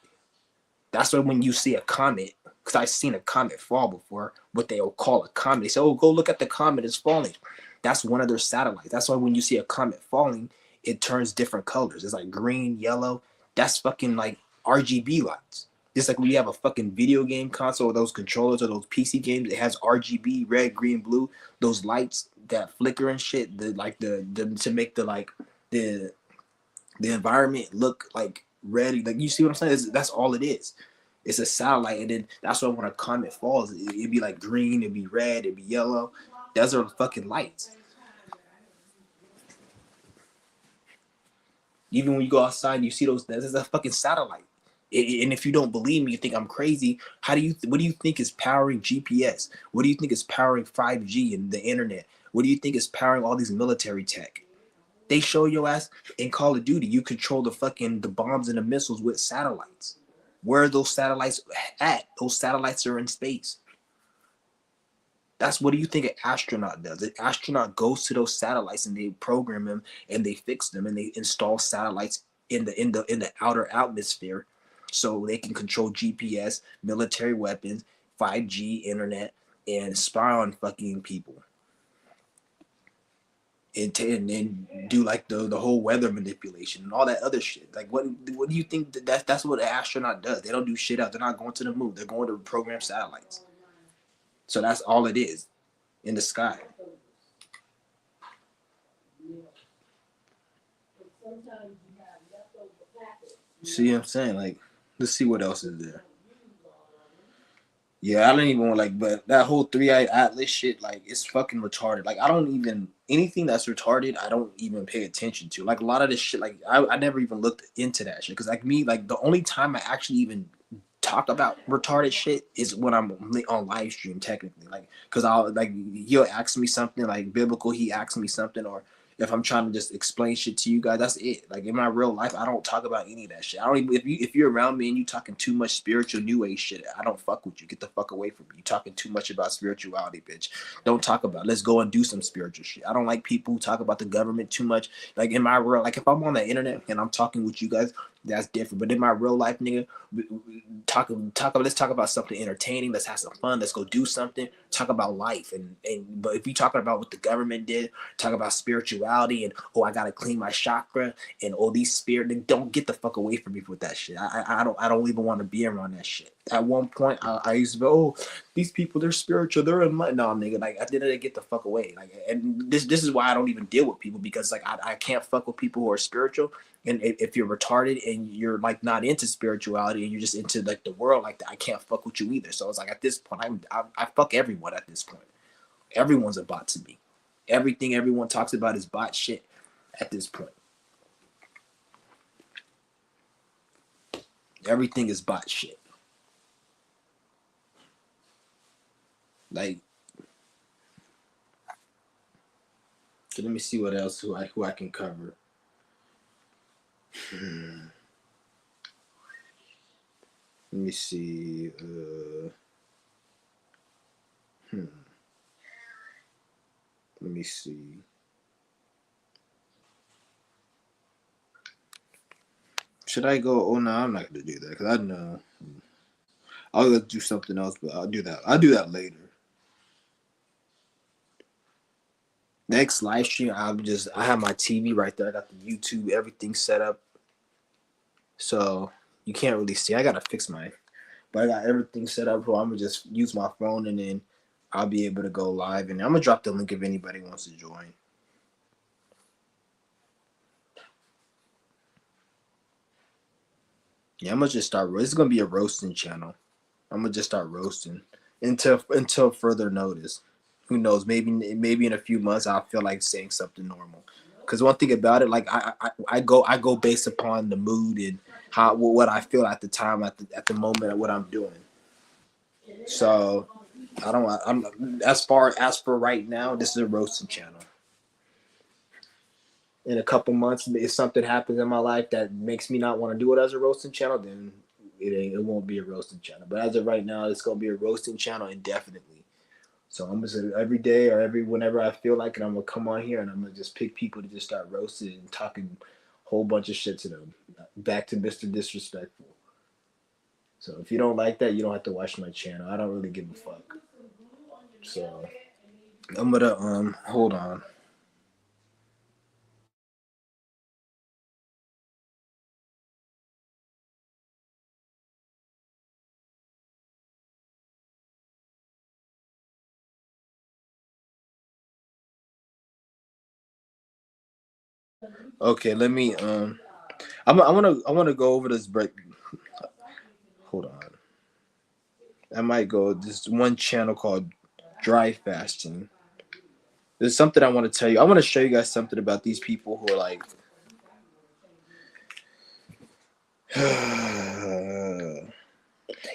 That's why when you see a comet, because I've seen a comet fall before, what they'll call a comet. They say, oh, go look at the comet, it's falling. That's one of their satellites. That's why when you see a comet falling, it turns different colors. It's like green, yellow. That's fucking like RGB lights. Just like when you have a fucking video game console or those controllers or those PC games, it has RGB, red, green, blue, those lights that flicker and shit, the to make the the environment look like red. Like, you see what I'm saying? That's all it is. It's a satellite, and then that's why when a comet falls, it'd be like green, it'd be red, it'd be yellow. Those are fucking lights. Even when you go outside, you see those. There's a fucking satellite. And if you don't believe me, you think I'm crazy. What do you think is powering GPS? What do you think is powering 5G and the internet? What do you think is powering all these military tech? They show your ass in Call of Duty. You control the bombs and the missiles with satellites. Where are those satellites at? Those satellites are in space. That's what do you think an astronaut does? An astronaut goes to those satellites and they program them and they fix them and they install satellites in the outer atmosphere so they can control GPS, military weapons, 5G, internet, and spy on fucking people. And do like the whole weather manipulation and all that other shit. Like what do you think that's what an astronaut does? They don't do shit else. They're not going to the moon. They're going to program satellites. So that's all it is in the sky. See what I'm saying? Like, let's see what else is there. Yeah, I don't even want but that whole three-eyed atlas shit, like, it's fucking retarded. Like, I don't even anything that's retarded, I don't even pay attention to. Like, a lot of this shit, like, I never even looked into that shit. Cause like me, like the only time I actually even talk about retarded shit is when I'm on live stream, technically. Like, cause he'll ask me something like biblical, he asks me something, or if I'm trying to just explain shit to you guys, that's it. Like in my real life, I don't talk about any of that shit. I don't even if you're around me and you talking too much spiritual new age shit, I don't fuck with you. Get the fuck away from me. You talking too much about spirituality, bitch. Don't talk about it. Let's go and do some spiritual shit. I don't like people who talk about the government too much. Like in my real, like if I'm on the internet and I'm talking with you guys, that's different. But in my real life, nigga, let's talk about something entertaining. Let's have some fun. Let's go do something. Talk about life. But if you talking about what the government did, talk about spirituality and I gotta clean my chakra and these spirit, then don't get the fuck away from me with that shit. I don't even want to be around that shit. At one point I used to go, these people, they're spiritual, they're in my no, nigga. Like, at the end of the day, get the fuck away. Like, and this is why I don't even deal with people, because like I can't fuck with people who are spiritual. And if you're retarded and you're like not into spirituality and you're just into like the world like that, I can't fuck with you either. So it's like at this point, I fuck everyone at this point. Everyone's a bot to me. Everything everyone talks about is bot shit at this point. Everything is bot shit. Like, so let me see what else who I can cover. Let me see. Let me see. Should I go? Oh no, I'm not gonna do that because I know I'll do something else, but I'll do that. I'll do that later. Next live stream, I have my TV right there. I got the YouTube, everything set up. So you can't really see. I gotta fix but I got everything set up. So I'm gonna just use my phone and then I'll be able to go live. And I'm gonna drop the link if anybody wants to join. Yeah, I'm gonna just start. This is gonna be a roasting channel. I'm gonna just start roasting until further notice. Who knows? Maybe in a few months I'll feel like saying something normal. Because one thing about it, like I go based upon the mood and what I feel at the time at the moment of what I'm doing. So I'm as for right now, this is a roasting channel. In a couple months, if something happens in my life that makes me not want to do it as a roasting channel, then it won't be a roasting channel. But as of right now, it's gonna be a roasting channel indefinitely. So I'm just every day or whenever I feel like it, I'm gonna come on here and I'm gonna just pick people to just start roasting and talking a whole bunch of shit to them. Back to Mr. Disrespectful. So if you don't like that, you don't have to watch my channel. I don't really give a fuck. So I'm gonna hold on. Okay, let me I wanna go over this break. Hold on. I might go this one channel called Dry Fasting. There's something I want to tell you. I want to show you guys something about these people who are like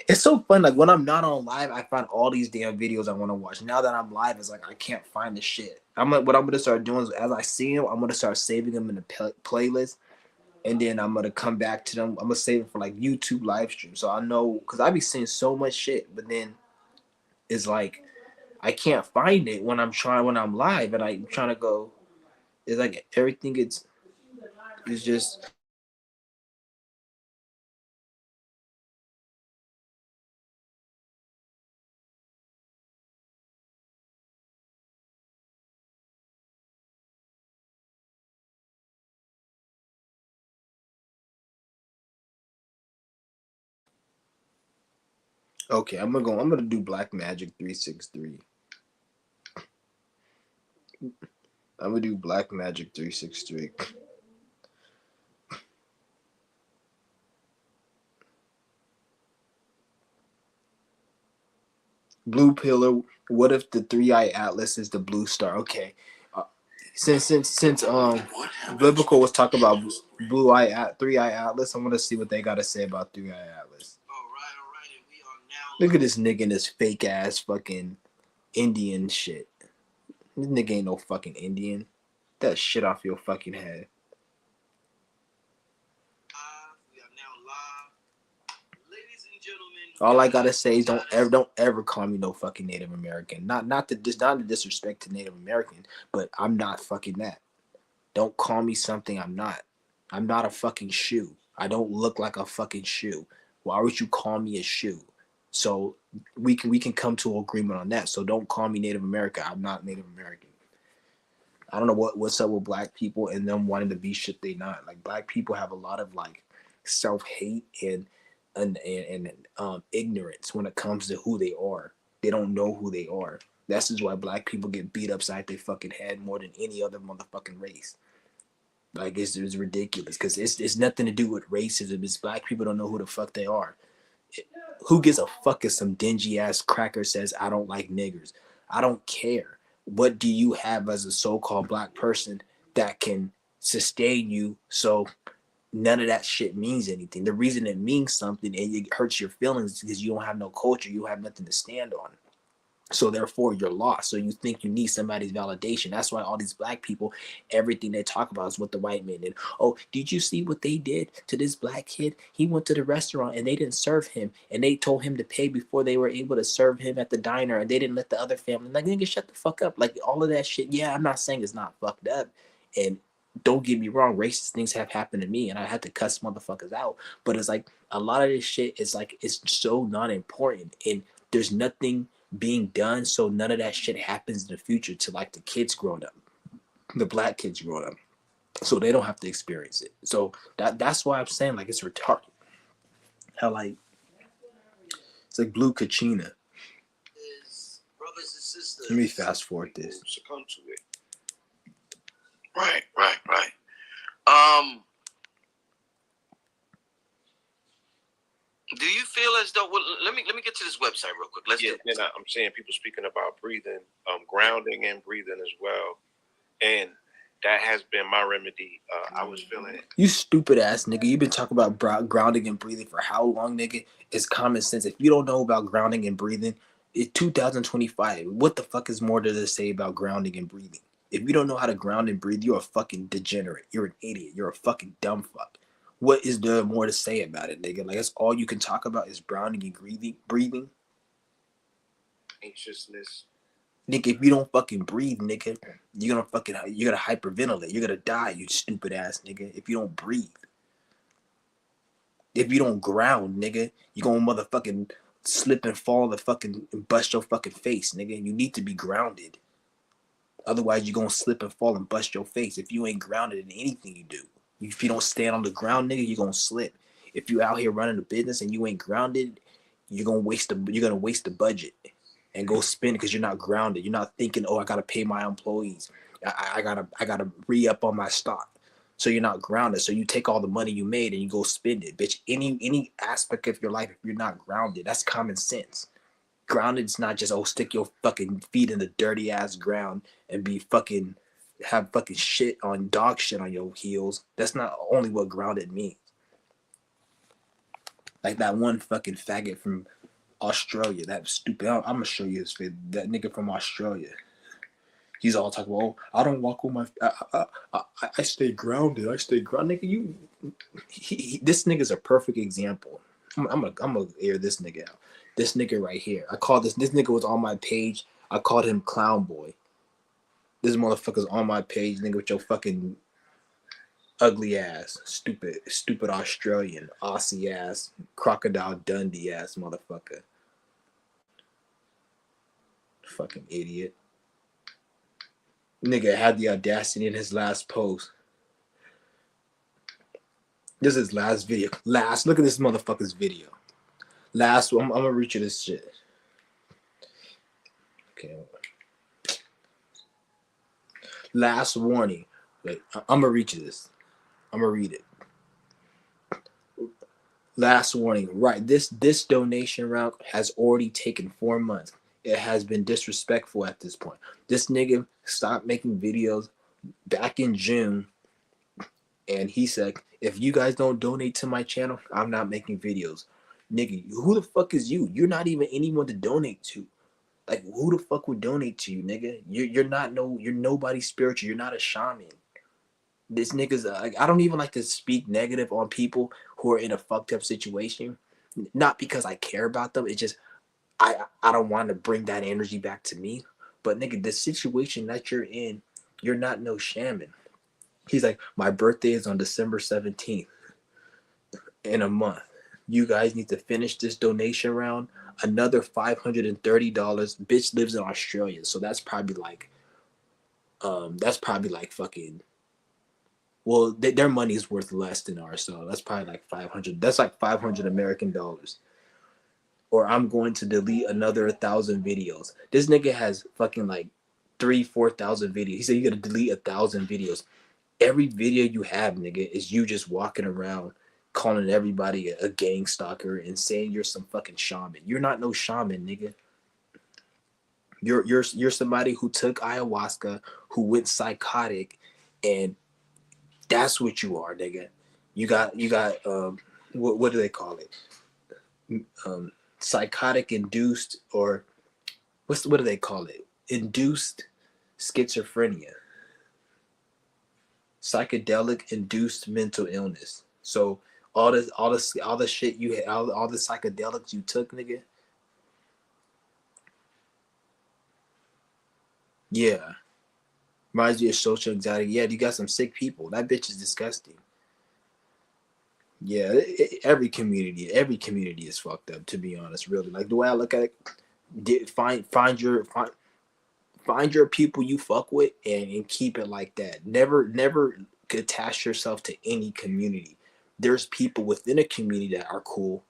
it's so fun. Like when I'm not on live, I find all these damn videos I want to watch. Now that I'm live, it's like I can't find the shit. What I'm gonna start doing is as I see them, I'm gonna start saving them in the playlist, and then I'm gonna come back to them. I'm gonna save it for like YouTube live stream, so I know because I be seeing so much shit, but then it's like I can't find it when I'm live, and I'm trying to go. It's like everything it's just okay. I'm gonna do Black Magic 363. I'm gonna do Black Magic 363. Blue Pillar. What if the Three Eye Atlas is the blue star? Okay. Uh, since Biblical was talking about Three Eye Atlas, I'm gonna see what they gotta say about Three Eye Atlas. Look at this nigga in this fake ass fucking Indian shit. This nigga ain't no fucking Indian. Get that shit off your fucking head. All I gotta say is don't ever call me no fucking Native American. Not to disrespect to Native American, but I'm not fucking that. Don't call me something I'm not. I'm not a fucking shoe. I don't look like a fucking shoe. Why would you call me a shoe? So we can come to an agreement on that. So don't call me Native American. I'm not Native American. I don't know what's up with black people and them wanting to be shit they not. Like black people have a lot of like self hate and ignorance when it comes to who they are. They don't know who they are. That's just why black people get beat upside their fucking head more than any other motherfucking race. Like it's ridiculous because it's nothing to do with racism. It's black people don't know who the fuck they are. Who gives a fuck if some dingy ass cracker says I don't like niggers? I don't care. What do you have as a so-called black person that can sustain you so none of that shit means anything? The reason it means something and it hurts your feelings is because you don't have no culture, you have nothing to stand on. So therefore you're lost. So you think you need somebody's validation. That's why all these black people, everything they talk about is what the white man did. Oh, did you see what they did to this black kid? He went to the restaurant and they didn't serve him. And they told him to pay before they were able to serve him at the diner. And they didn't let the other family, like, nigga, shut the fuck up. Like all of that shit. Yeah, I'm not saying it's not fucked up. And don't get me wrong, racist things have happened to me and I had to cuss motherfuckers out. But it's like a lot of this shit is like it's so not important. And there's nothing being done so none of that shit happens in the future to like the kids growing up, the black kids growing up, so they don't have to experience it. So that's why I'm saying like it's retarded how like it's like Blue Kachina. Let me fast forward this. Succumb to it. Right. Do you feel as though? Well, let me get to this website real quick. I'm saying people speaking about breathing, grounding and breathing as well, and that has been my remedy. I was feeling it. You stupid ass nigga. You've been talking about grounding and breathing for how long, nigga? It's common sense. If you don't know about grounding and breathing, it's 2025. What the fuck is more to say about grounding and breathing? If you don't know how to ground and breathe, you're a fucking degenerate. You're an idiot. You're a fucking dumb fuck. What is there more to say about it, nigga? Like that's all you can talk about is grounding and breathing. Anxiousness. Nigga, if you don't fucking breathe, nigga, you're gonna hyperventilate. You're gonna die, you stupid ass nigga. If you don't breathe, if you don't ground, nigga, you gonna motherfucking slip and fall and bust your fucking face, nigga. You need to be grounded. Otherwise, you're gonna slip and fall and bust your face. If you ain't grounded in anything you do, if you don't stand on the ground, nigga, you're gonna slip. If you out here running a business and you ain't grounded, you're gonna waste the budget and go spend because you're not grounded. You're not thinking, oh, I gotta pay my employees. I gotta re up on my stock. So you're not grounded. So you take all the money you made and you go spend it, bitch. Any aspect of your life, if you're not grounded, that's common sense. Grounded is not just, oh, stick your fucking feet in the dirty ass ground and be fucking have fucking shit on dog shit on your heels. That's not only what grounded means. Like that one fucking faggot from Australia, that stupid. I'm gonna show you his face. That nigga from Australia. He's all talking about, oh, I don't walk with my, I stay grounded. I stay grounded. Nigga, this nigga's a perfect example. I'm gonna air this nigga out. This nigga right here. I called this nigga was on my page. I called him Clown Boy. This motherfucker's on my page, nigga, with your fucking ugly ass, stupid Australian, Aussie ass, Crocodile Dundee ass motherfucker. Fucking idiot. Nigga had the audacity in his last post. This is his last video. Look at this motherfucker's video. I'm gonna read you this shit. Okay. Last warning. Wait, I'm gonna read you this. I'm gonna read it. Last warning. Right. This donation route has already taken 4 months. It has been disrespectful at this point. This nigga stopped making videos back in June, and he said, if you guys don't donate to my channel, I'm not making videos. Nigga, who the fuck is you? You're not even anyone to donate to. Like, who the fuck would donate to you, nigga? You're nobody spiritual. You're not a shaman. This nigga's like, I don't even like to speak negative on people who are in a fucked up situation. Not because I care about them. It's just I don't want to bring that energy back to me. But nigga, the situation that you're in, you're not no shaman. He's like, my birthday is on December 17th in a month. You guys need to finish this donation round. Another $530. Bitch lives in Australia, so that's probably like fucking, well, their money is worth less than ours, so that's probably like 500. That's like 500 American dollars. Or I'm going to delete another 1,000 videos. This nigga has fucking like 4,000 videos. He said you gotta delete 1,000 videos. Every video you have, nigga, is you just walking around calling everybody a gang stalker and saying you're some fucking shaman. You're not no shaman, nigga. You're somebody who took ayahuasca, who went psychotic, and that's what you are, nigga. You got what do they call it? Psychotic induced, or what do they call it? Induced schizophrenia. Psychedelic induced mental illness. So all the shit you had, all the psychedelics you took, nigga. Yeah. Reminds you of social anxiety. Yeah, you got some sick people. That bitch is disgusting. Yeah, every community is fucked up, to be honest, really. Like the way I look at it, find your people you fuck with and keep it like that. Never attach yourself to any community. There's people within a community that are cool.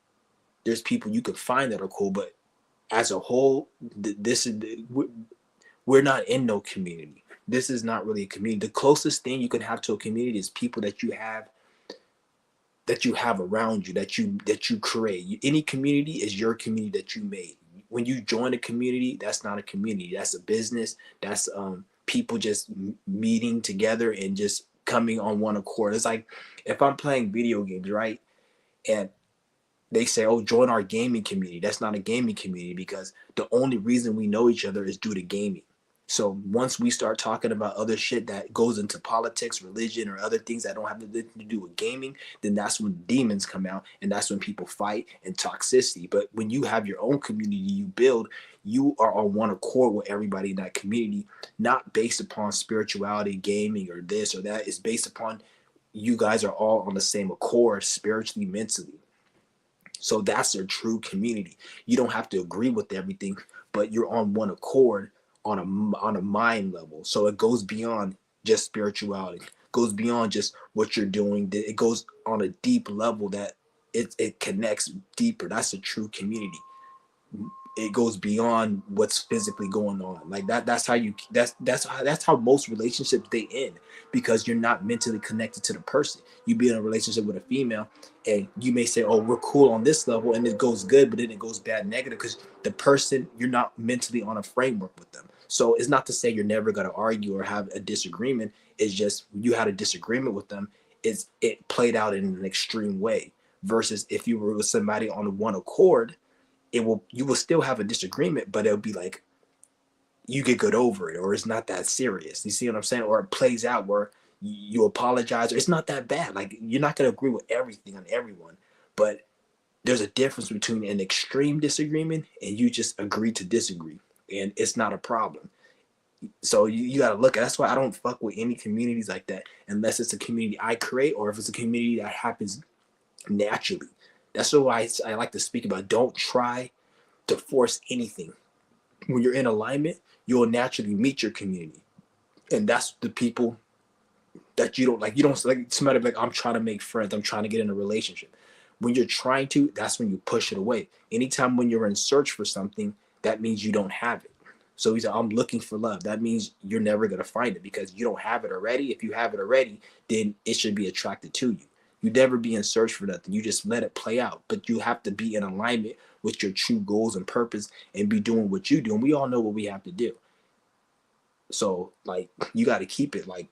There's people you can find that are cool, but as a whole, we're not in no community. This is not really a community. The closest thing you can have to a community is people that you have around you, that you create. Any community is your community that you made. When you join a community, that's not a community. That's a business. That's people just meeting together and just coming on one accord. It's like if I'm playing video games, right? And they say, oh, join our gaming community. That's not a gaming community, because the only reason we know each other is due to gaming. So once we start talking about other shit that goes into politics, religion, or other things that don't have anything to do with gaming, then that's when demons come out, and that's when people fight and toxicity. But when you have your own community you build, you are on one accord with everybody in that community, not based upon spirituality, gaming, or this or that. It's based upon you guys are all on the same accord, spiritually, mentally. So that's a true community. You don't have to agree with everything, but you're on one accord on a mind level. So it goes beyond just spirituality. It goes beyond just what you're doing. It goes on a deep level that it connects deeper. That's a true community. it goes beyond what's physically going on. Like that's how most relationships they end, because you're not mentally connected to the person. You be in a relationship with a female and you may say, oh, we're cool on this level, and it goes good, but then it goes bad negative because the person, you're not mentally on a framework with them. So it's not to say you're never going to argue or have a disagreement. It's just you had a disagreement with them, it played out in an extreme way, versus if you were with somebody on one accord, you will still have a disagreement, but it'll be like you get good over it, or it's not that serious. You see what I'm saying? Or it plays out where you apologize, or it's not that bad. Like, you're not going to agree with everything on everyone, but there's a difference between an extreme disagreement and you just agree to disagree, and it's not a problem. So you got to look at, that's why I don't fuck with any communities like that unless it's a community I create, or if it's a community that happens naturally. That's why I like to speak about, don't try to force anything. When you're in alignment, you'll naturally meet your community, and that's the people that you don't like. You don't like somebody like, I'm trying to make friends, I'm trying to get in a relationship. When you're trying to, that's when you push it away. Anytime when you're in search for something, that means you don't have it. So he said, I'm looking for love. That means you're never going to find it because you don't have it already. If you have it already, then it should be attracted to you. You never be in search for nothing. You just let it play out. But you have to be in alignment with your true goals and purpose and be doing what you do. And we all know what we have to do. So, like, you got to keep it like.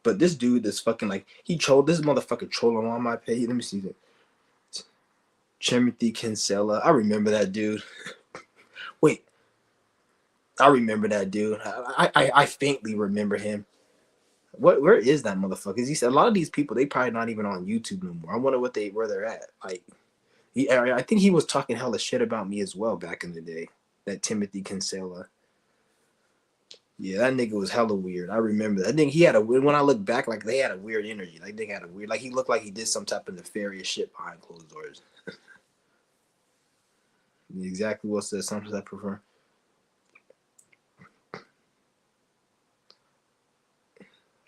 But this dude that's fucking like, this motherfucker trolling on my page. Let me see that. Timothy Kinsella. I remember that dude. Wait. I remember that dude. I faintly remember him. Where is that motherfucker? He said a lot of these people, they probably not even on YouTube no more. I wonder where they're at. Like, I think he was talking hella shit about me as well back in the day. That Timothy Kinsella. Yeah, that nigga was hella weird. I remember that. I think he had when I look back, like, they had a weird energy. Like, they had a weird, like, he looked like he did some type of nefarious shit behind closed doors. Exactly what's the assumptions I prefer.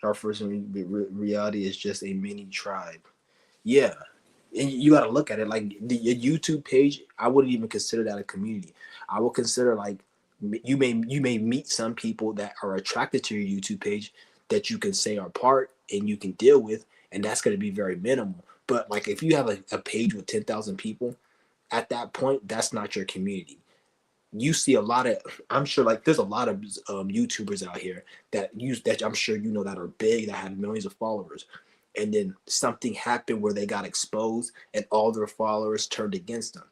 Our first reality is just a mini tribe. Yeah. And you got to look at it like the YouTube page. I wouldn't even consider that a community. I would consider, like, you may meet some people that are attracted to your YouTube page that you can say are part and you can deal with, and that's going to be very minimal. But like, if you have a page with 10,000 people, at that point, that's not your community. You see a lot of, I'm sure, like, there's a lot of YouTubers out here that I'm sure you know, that are big, that have millions of followers, and then something happened where they got exposed and all their followers turned against them.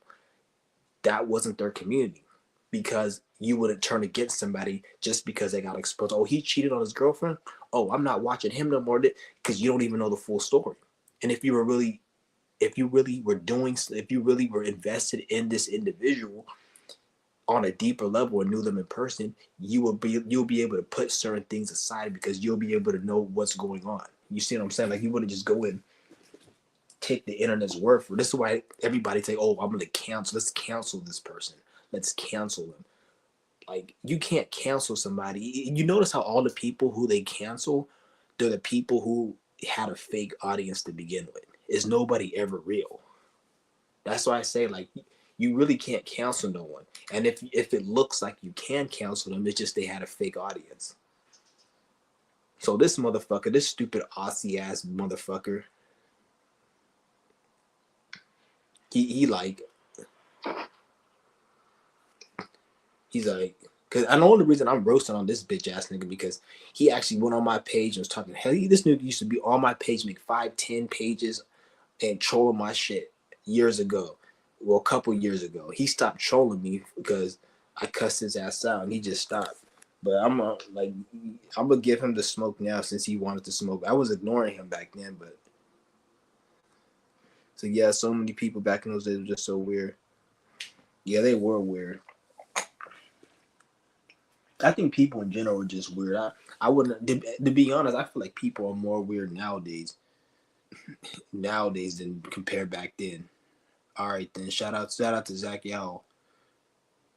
That wasn't their community, because you wouldn't turn against somebody just because they got exposed. Oh, he cheated on his girlfriend. Oh, I'm not watching him no more, because you don't even know the full story. And if you really were invested in this individual on a deeper level and knew them in person, you'll be able to put certain things aside because you'll be able to know what's going on. You see what I'm saying? Like, you wouldn't just go and take the internet's word for it. This is why everybody say, oh, I'm going to cancel. Let's cancel this person. Let's cancel them. Like, you can't cancel somebody. You notice how all the people who they cancel, they're the people who had a fake audience to begin with. Is nobody ever real? That's why I say, like, you really can't cancel no one. And if it looks like you can cancel them, it's just they had a fake audience. So this motherfucker, this stupid Aussie ass motherfucker, he's like, because I know the reason I'm roasting on this bitch ass nigga, because he actually went on my page and was talking, hell, this nigga used to be on my page, make 5-10 pages and trolling my shit years ago. Well, a couple years ago. He stopped trolling me because I cussed his ass out, and he just stopped. But I'm gonna give him the smoke now since he wanted to smoke. I was ignoring him back then, but so yeah, so many people back in those days were just so weird. Yeah, they were weird. I think people in general are just weird. I wouldn't, to be honest, I feel like people are more weird nowadays than compared back then. All right, then. Shout out to Zach Yao.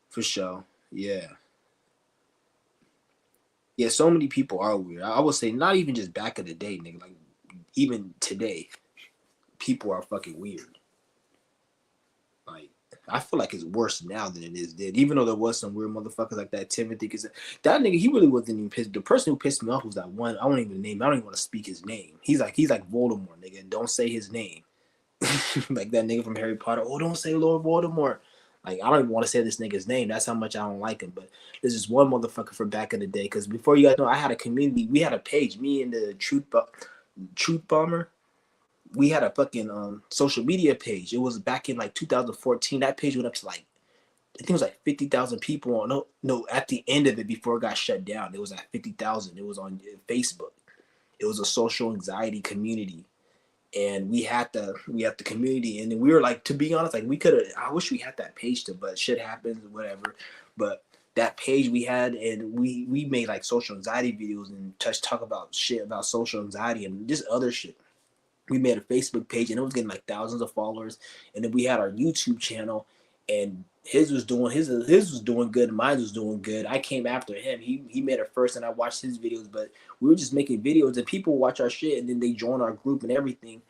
For sure. Yeah. Yeah, so many people are weird. I would say not even just back in the day, nigga. Like, even today, people are fucking weird. Like, I feel like it's worse now than it is then. Even though there was some weird motherfuckers like that Timothy, because that nigga, he really wasn't even pissed. The person who pissed me off was that one. I don't even name. I don't even want to speak his name. He's like Voldemort, nigga. Don't say his name. Like that nigga from Harry Potter. Oh, don't say Lord Voldemort. Like, I don't even want to say this nigga's name. That's how much I don't like him. But there's just one motherfucker from back in the day. Because before you guys know, I had a community. We had a page. Me and the Truth Bomber. We had a fucking social media page. It was back in like 2014. That page went up to like, I think it was like 50,000 people on. No, at the end of it, before it got shut down, it was at 50,000. It was on Facebook. It was a social anxiety community, and we had the community, and then we were like, to be honest, like we could have. I wish we had that page too, but shit happens, whatever. But that page we had, and we made like social anxiety videos and talk about shit about social anxiety and just other shit. We made a Facebook page, and it was getting like thousands of followers. And then we had our YouTube channel, and his was doing good, and mine was doing good. I came after him. He made it first, and I watched his videos. But we were just making videos, and people watch our shit, and then they join our group and everything.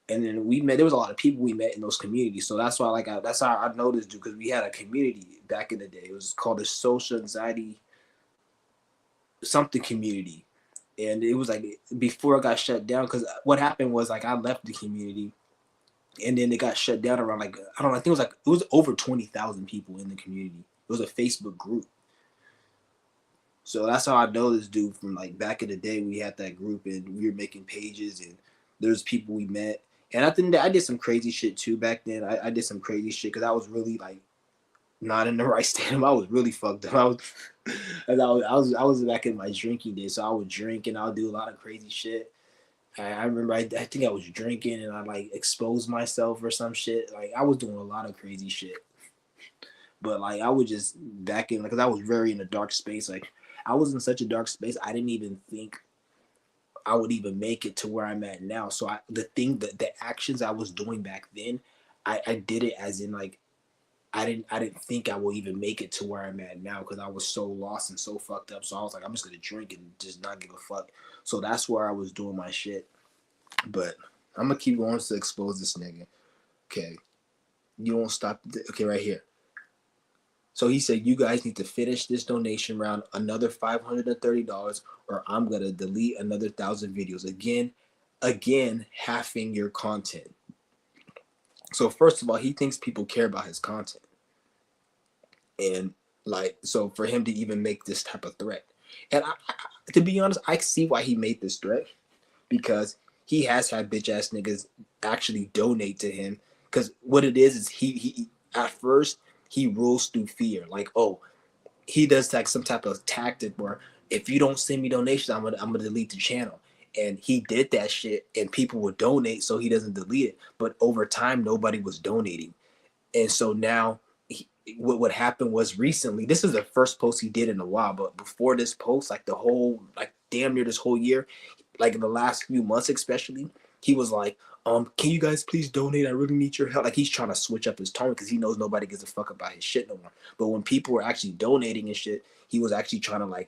And then we met. There was a lot of people we met in those communities. So that's why, like, that's how I know this dude, because we had a community back in the day. It was called the Social Anxiety something community, and it was like before it got shut down. Because what happened was, like, I left the community, and then it got shut down around, like, I don't know. I think it was over 20,000 people in the community. It was a Facebook group. So that's how I know this dude from, like, back in the day. We had that group, and we were making pages, and there's people we met. And I think that I did some crazy shit too back then. I did some crazy shit because I was really, like, not in the right state. I was really fucked up. I was back in my drinking days, so I would drink and I would do a lot of crazy shit. I remember I think I was drinking and I like exposed myself or some shit. Like, I was doing a lot of crazy shit. But like, I would just back in, because I was very in a dark space. Like, I was in such a dark space, I didn't even think I would even make it to where I'm at now. So the actions I was doing back then, I did it as in, like, I didn't think I will even make it to where I'm at now, because I was so lost and so fucked up. So I was like, I'm just gonna drink and just not give a fuck. So that's where I was doing my shit. But I'm gonna keep going to expose this nigga. Okay, you won't stop. Okay, right here. So he said, you guys need to finish this donation round, another $530, or I'm gonna delete another 1,000 videos. Again, halving your content. So first of all, he thinks people care about his content. And, like, so for him to even make this type of threat. And to be honest, I see why he made this threat, because he has had bitch ass niggas actually donate to him. Because what it is he at first he rules through fear. Like, oh, he does like some type of tactic where, if you don't send me donations, I'm gonna delete the channel. And he did that shit, and people would donate, so he doesn't delete it. But over time, nobody was donating, and so now what happened was, recently, this is the first post he did in a while, but before this post, like the whole, like damn near this whole year, like in the last few months especially, he was like, can you guys please donate? I really need your help. Like, he's trying to switch up his tone because he knows nobody gives a fuck about his shit no more. But when people were actually donating and shit, he was actually trying to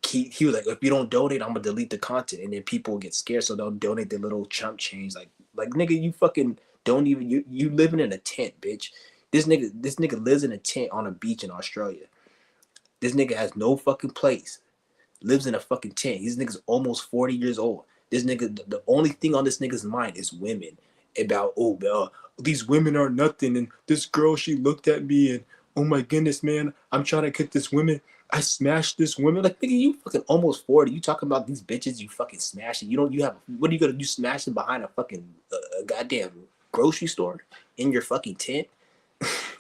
he was like, if you don't donate, I'm gonna delete the content. And then people get scared, so they'll donate their little chump change. Like nigga, you fucking don't even, you living in a tent, bitch. This nigga lives in a tent on a beach in Australia. This nigga has no fucking place. Lives in a fucking tent. This nigga's almost 40 years old. This nigga, the only thing on this nigga's mind is women. About, these women are nothing, and this girl, she looked at me, and oh my goodness, man, I'm trying to get this woman. I smashed this woman. Like, nigga, you fucking almost 40. You talking about these bitches you fucking smashing. What are you gonna do, smashing behind a fucking goddamn grocery store in your fucking tent?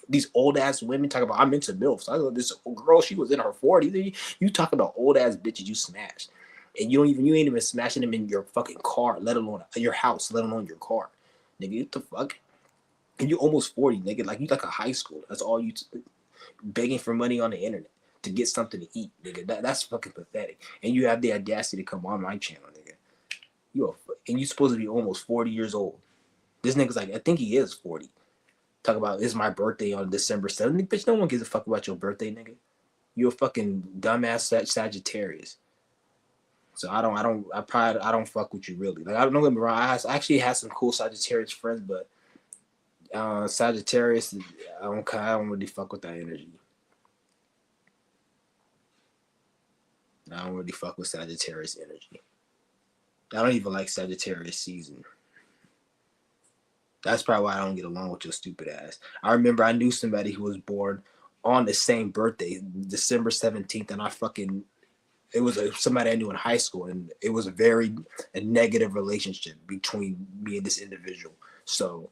These old ass women talk about, I'm into MILFs. I know this girl, she was in her 40s. You talk about old ass bitches you smashed. And you ain't even smashing them in your fucking car, let alone your house, let alone your car. Nigga, what the fuck? And you almost 40, nigga. Like, you like a high school. That's all you begging for money on the internet to get something to eat, nigga. That's fucking pathetic. And you have the audacity to come on my channel, nigga. And you supposed to be almost 40 years old. This nigga's like, I think he is 40. Talk about, it's my birthday on December 7th. Bitch, no one gives a fuck about your birthday, nigga. You're a fucking dumbass Sagittarius. So I don't fuck with you, really. Like, I don't get me wrong. I actually had some cool Sagittarius friends, but Sagittarius, I don't really fuck with that energy. I don't really fuck with Sagittarius energy. I don't even like Sagittarius season. That's probably why I don't get along with your stupid ass. I remember I knew somebody who was born on the same birthday, December 17th, and it was somebody I knew in high school, and it was a negative relationship between me and this individual. So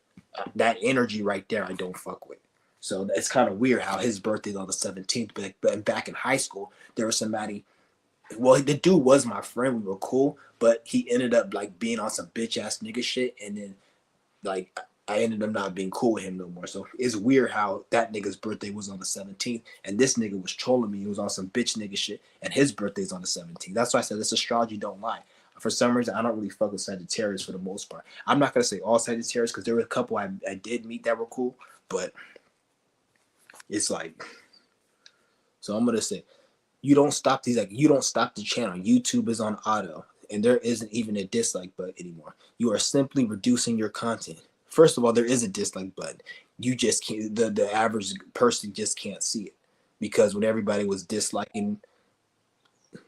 that energy right there, I don't fuck with. So it's kind of weird how his birthday's on the 17th, but back in high school, there was somebody. Well, the dude was my friend. We were cool, but he ended up like being on some bitch ass nigga shit, and then like I ended up not being cool with him no more. So it's weird how that nigga's birthday was on the 17th, and this nigga was trolling me. He was on some bitch nigga shit, and his birthday's on the 17th. That's why I said this astrology don't lie. For some reason, I don't really fuck with Sagittarius for the most part. I'm not gonna say all Sagittarius because there were a couple I did meet that were cool, but it's like, so I'm gonna say you don't stop the channel. YouTube is on auto, and there isn't even a dislike button anymore. You are simply reducing your content. First of all, there is a dislike button. You just can't. The average person just can't see it because when everybody was disliking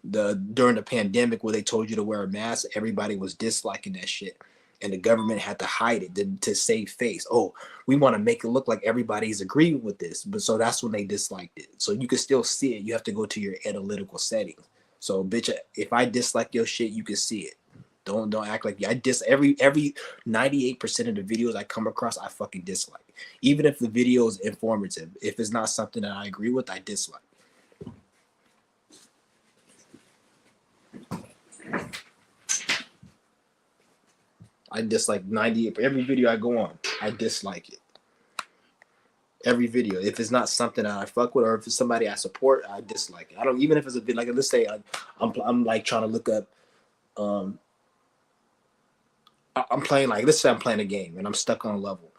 during the pandemic where they told you to wear a mask, everybody was disliking that shit. And the government had to hide it to save face. Oh, we want to make it look like everybody's agreeing with this. But so that's when they disliked it. So you can still see it. You have to go to your analytical settings. So bitch, if I dislike your shit, you can see it. Don't act like I every 98% of the videos I come across, I fucking dislike. Even if the video is informative. If it's not something that I agree with, I dislike. I dislike 90 every video I go on. I dislike it. Every video. If it's not something that I fuck with, or if it's somebody I support, I dislike it. I don't even if it's a bit like let's say I'm like trying to look up. Um, I'm playing like let's say I'm playing a game and I'm stuck on a level,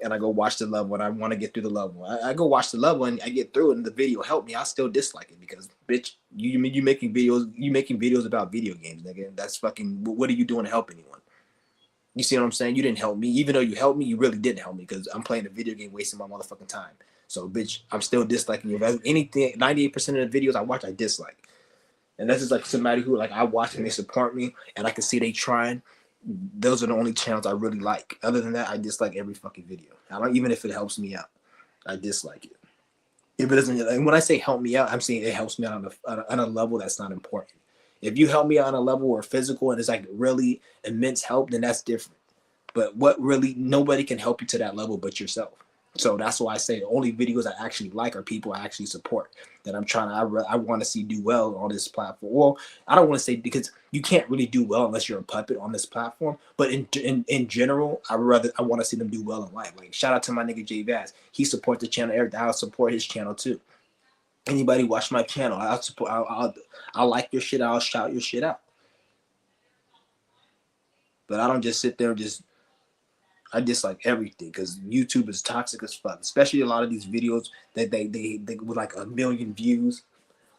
and I go watch the level and I want to get through the level. I go watch the level and I get through it and the video helped me. I still dislike it because bitch, you making videos about video games, nigga. That's fucking. What are you doing to help anyone? You see what I'm saying? You didn't help me. Even though you helped me, you really didn't help me because I'm playing a video game wasting my motherfucking time. So, bitch, I'm still disliking you. Anything, 98% of the videos I watch, I dislike. And this is like somebody who, like, I watch and they support me and I can see they trying. Those are the only channels I really like. Other than that, I dislike every fucking video. I don't, even if it helps me out, I dislike it. If it doesn't, and when I say help me out, I'm saying it helps me out on a level that's not important. If you help me out on a level where physical and it's like really immense help, then that's different. But what really nobody can help you to that level but yourself. So that's why I say the only videos I actually like are people I actually support. That I'm trying to I want to see do well on this platform. Well, I don't want to say because you can't really do well unless you're a puppet on this platform. But in general, I want to see them do well in life. Like shout out to my nigga J Vaz. He supports the channel. Eric, I'll support his channel too. Anybody watch my channel, I'll support. I'll like your shit. I'll shout your shit out. But I don't just sit there and just I dislike everything because YouTube is toxic as fuck. Especially a lot of these videos that they with like 1 million views,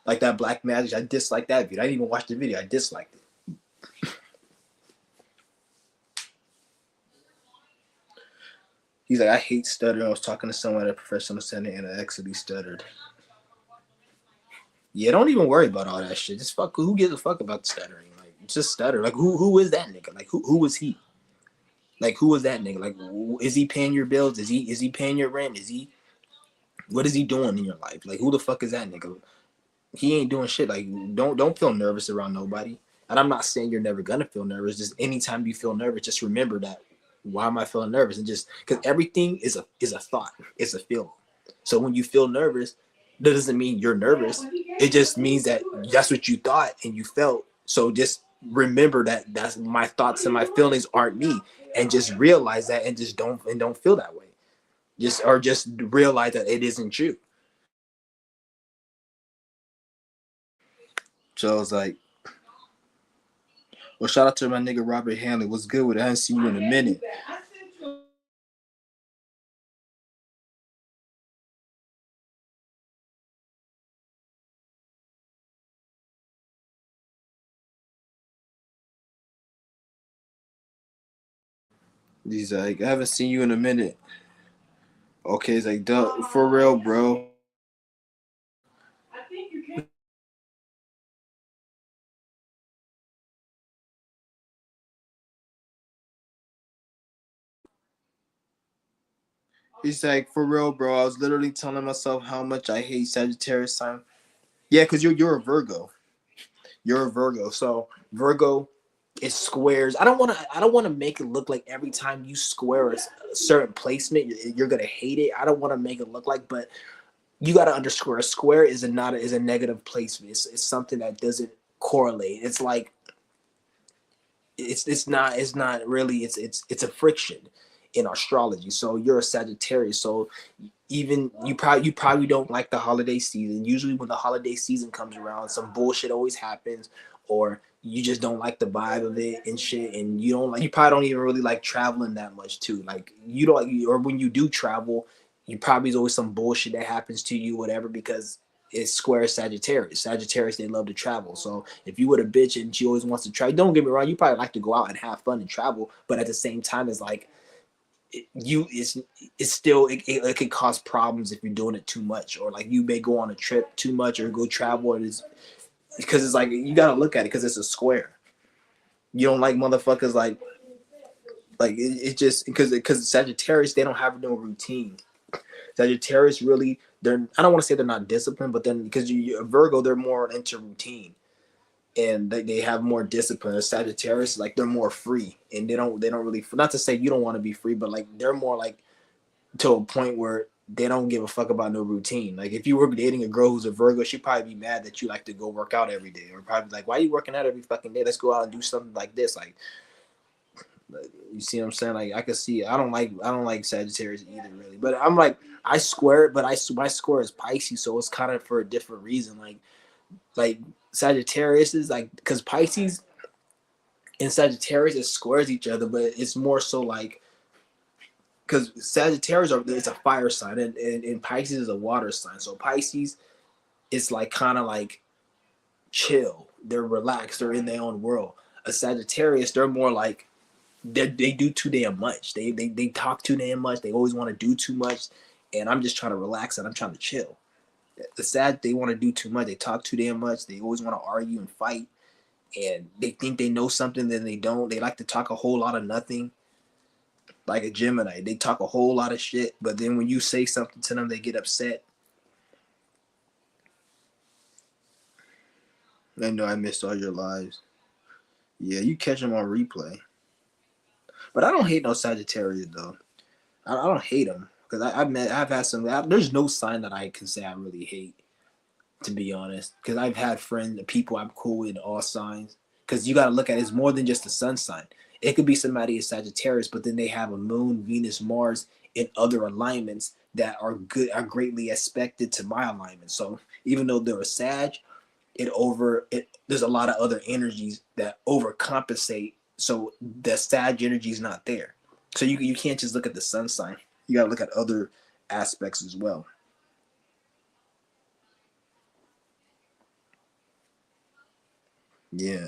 like that Black Magic. I dislike that video. I didn't even watch the video. I disliked it. He's like, I hate stuttering. I was talking to someone at a professional center and I actually stuttered. Yeah, don't even worry about all that shit. Just fuck. Who gives a fuck about stuttering? Like, just stutter. Like, who is that nigga? Like, who was he? Like, who was that nigga? Like, is he paying your bills? Is he paying your rent? What is he doing in your life? Like, who the fuck is that nigga? He ain't doing shit. Like, don't feel nervous around nobody. And I'm not saying you're never gonna feel nervous. Just anytime you feel nervous, just remember that. Why am I feeling nervous? And just because everything is a thought, it's a feeling. So when you feel nervous, that doesn't mean you're nervous. It just means that that's what you thought and you felt. So just remember that that's my thoughts and my feelings aren't me, and just realize that and just don't feel that way. Just realize that it isn't you. So I was like, well, shout out to my nigga Robert Hanley. What's good with it? I haven't seen you in a minute. He's like, I haven't seen you in a minute. Okay, it's like, duh, for real, bro. He's like, for real, bro. I was literally telling myself how much I hate Sagittarius time. Yeah, because you're a Virgo. You're a Virgo. So Virgo is squares. I don't wanna make it look like every time you square a certain placement, you're gonna hate it. I don't wanna make it look like, but you gotta underscore a square is a not a, is a negative placement. It's something that doesn't correlate. It's like it's not really it's a friction in astrology. So you're a Sagittarius. So even you probably don't like the holiday season. Usually when the holiday season comes around, some bullshit always happens, or you just don't like the vibe of it and shit, and you probably don't even really like traveling that much too. Like you don't, or when you do travel, you probably there's always some bullshit that happens to you, whatever, because it's square Sagittarius. Sagittarius, they love to travel. So if you were a bitch and she always wants to try, don't get me wrong, you probably like to go out and have fun and travel, but at the same time, it's like you it's still it can cause problems if you're doing it too much, or like you may go on a trip too much or go travel, and it's because it's like you gotta look at it because it's a square. You don't like motherfuckers like it just because Sagittarius, they don't have no routine. Sagittarius really, they're, I don't want to say they're not disciplined, but then because you Virgo, they're more into routine and they have more discipline. Sagittarius, like they're more free and they don't really, not to say you don't want to be free, but like they're more like to a point where they don't give a fuck about no routine. Like if you were dating a girl who's a Virgo, she'd probably be mad that you like to go work out every day, or probably like, why are you working out every fucking day? Let's go out and do something like this. Like you see what I'm saying? Like I can see. I don't like Sagittarius either, really. But I'm like I square it, but my square is Pisces, so it's kind of for a different reason. Like Sagittarius is like because Pisces and Sagittarius it squares each other, but it's more so like because Sagittarius it's a fire sign and Pisces is a water sign. So Pisces is like kind of like chill. They're relaxed. They're in their own world. A Sagittarius, they're more like they do too damn much. They talk too damn much. They always want to do too much, and I'm just trying to relax and I'm trying to chill. The Sag, they want to do too much. They talk too damn much. They always want to argue and fight, and they think they know something, then they don't. They like to talk a whole lot of nothing. Like a Gemini, they talk a whole lot of shit, but then when you say something to them, they get upset. I know I missed all your lives. Yeah, you catch them on replay. But I don't hate no Sagittarius though. I don't hate them because I've had some. There's no sign that I can say I really hate, to be honest. Because I've had friends, people I'm cool with in all signs. Because you got to look at it, it's more than just a sun sign. It could be somebody in Sagittarius, but then they have a Moon, Venus, Mars, and other alignments that are greatly expected to my alignment. So even though they're a Sag, there's a lot of other energies that overcompensate. So the Sag energy is not there. So you can't just look at the sun sign. You got to look at other aspects as well. Yeah.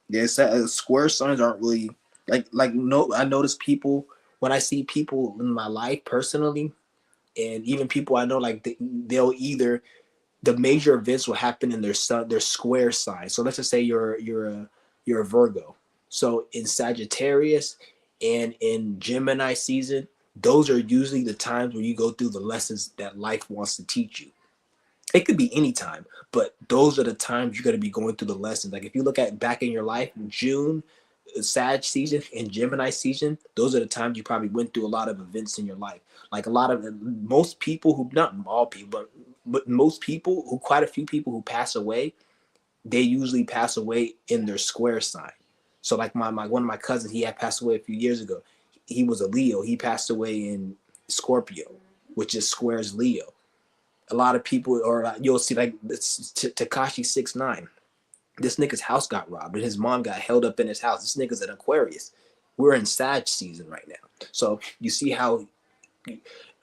Yeah, square signs aren't really like no. I notice people when I see people in my life personally, and even people I know, like they'll either the major events will happen in their square sign. So let's just say you're a Virgo. So in Sagittarius and in Gemini season, those are usually the times where you go through the lessons that life wants to teach you. It could be any time, but those are the times you're going to be going through the lessons. Like if you look at back in your life, June, Sag season, and Gemini season, those are the times you probably went through a lot of events in your life. Like a lot of most people who, not all people, but most people who, quite a few people who pass away, they usually pass away in their square sign. So like my one of my cousins, he had passed away a few years ago. He was a Leo. He passed away in Scorpio, which is squares Leo. A lot of people, or you'll see like Takashi 6ix9ine. This nigga's house got robbed and his mom got held up in his house. This nigga's an Aquarius. We're in Sag season right now. So you see how,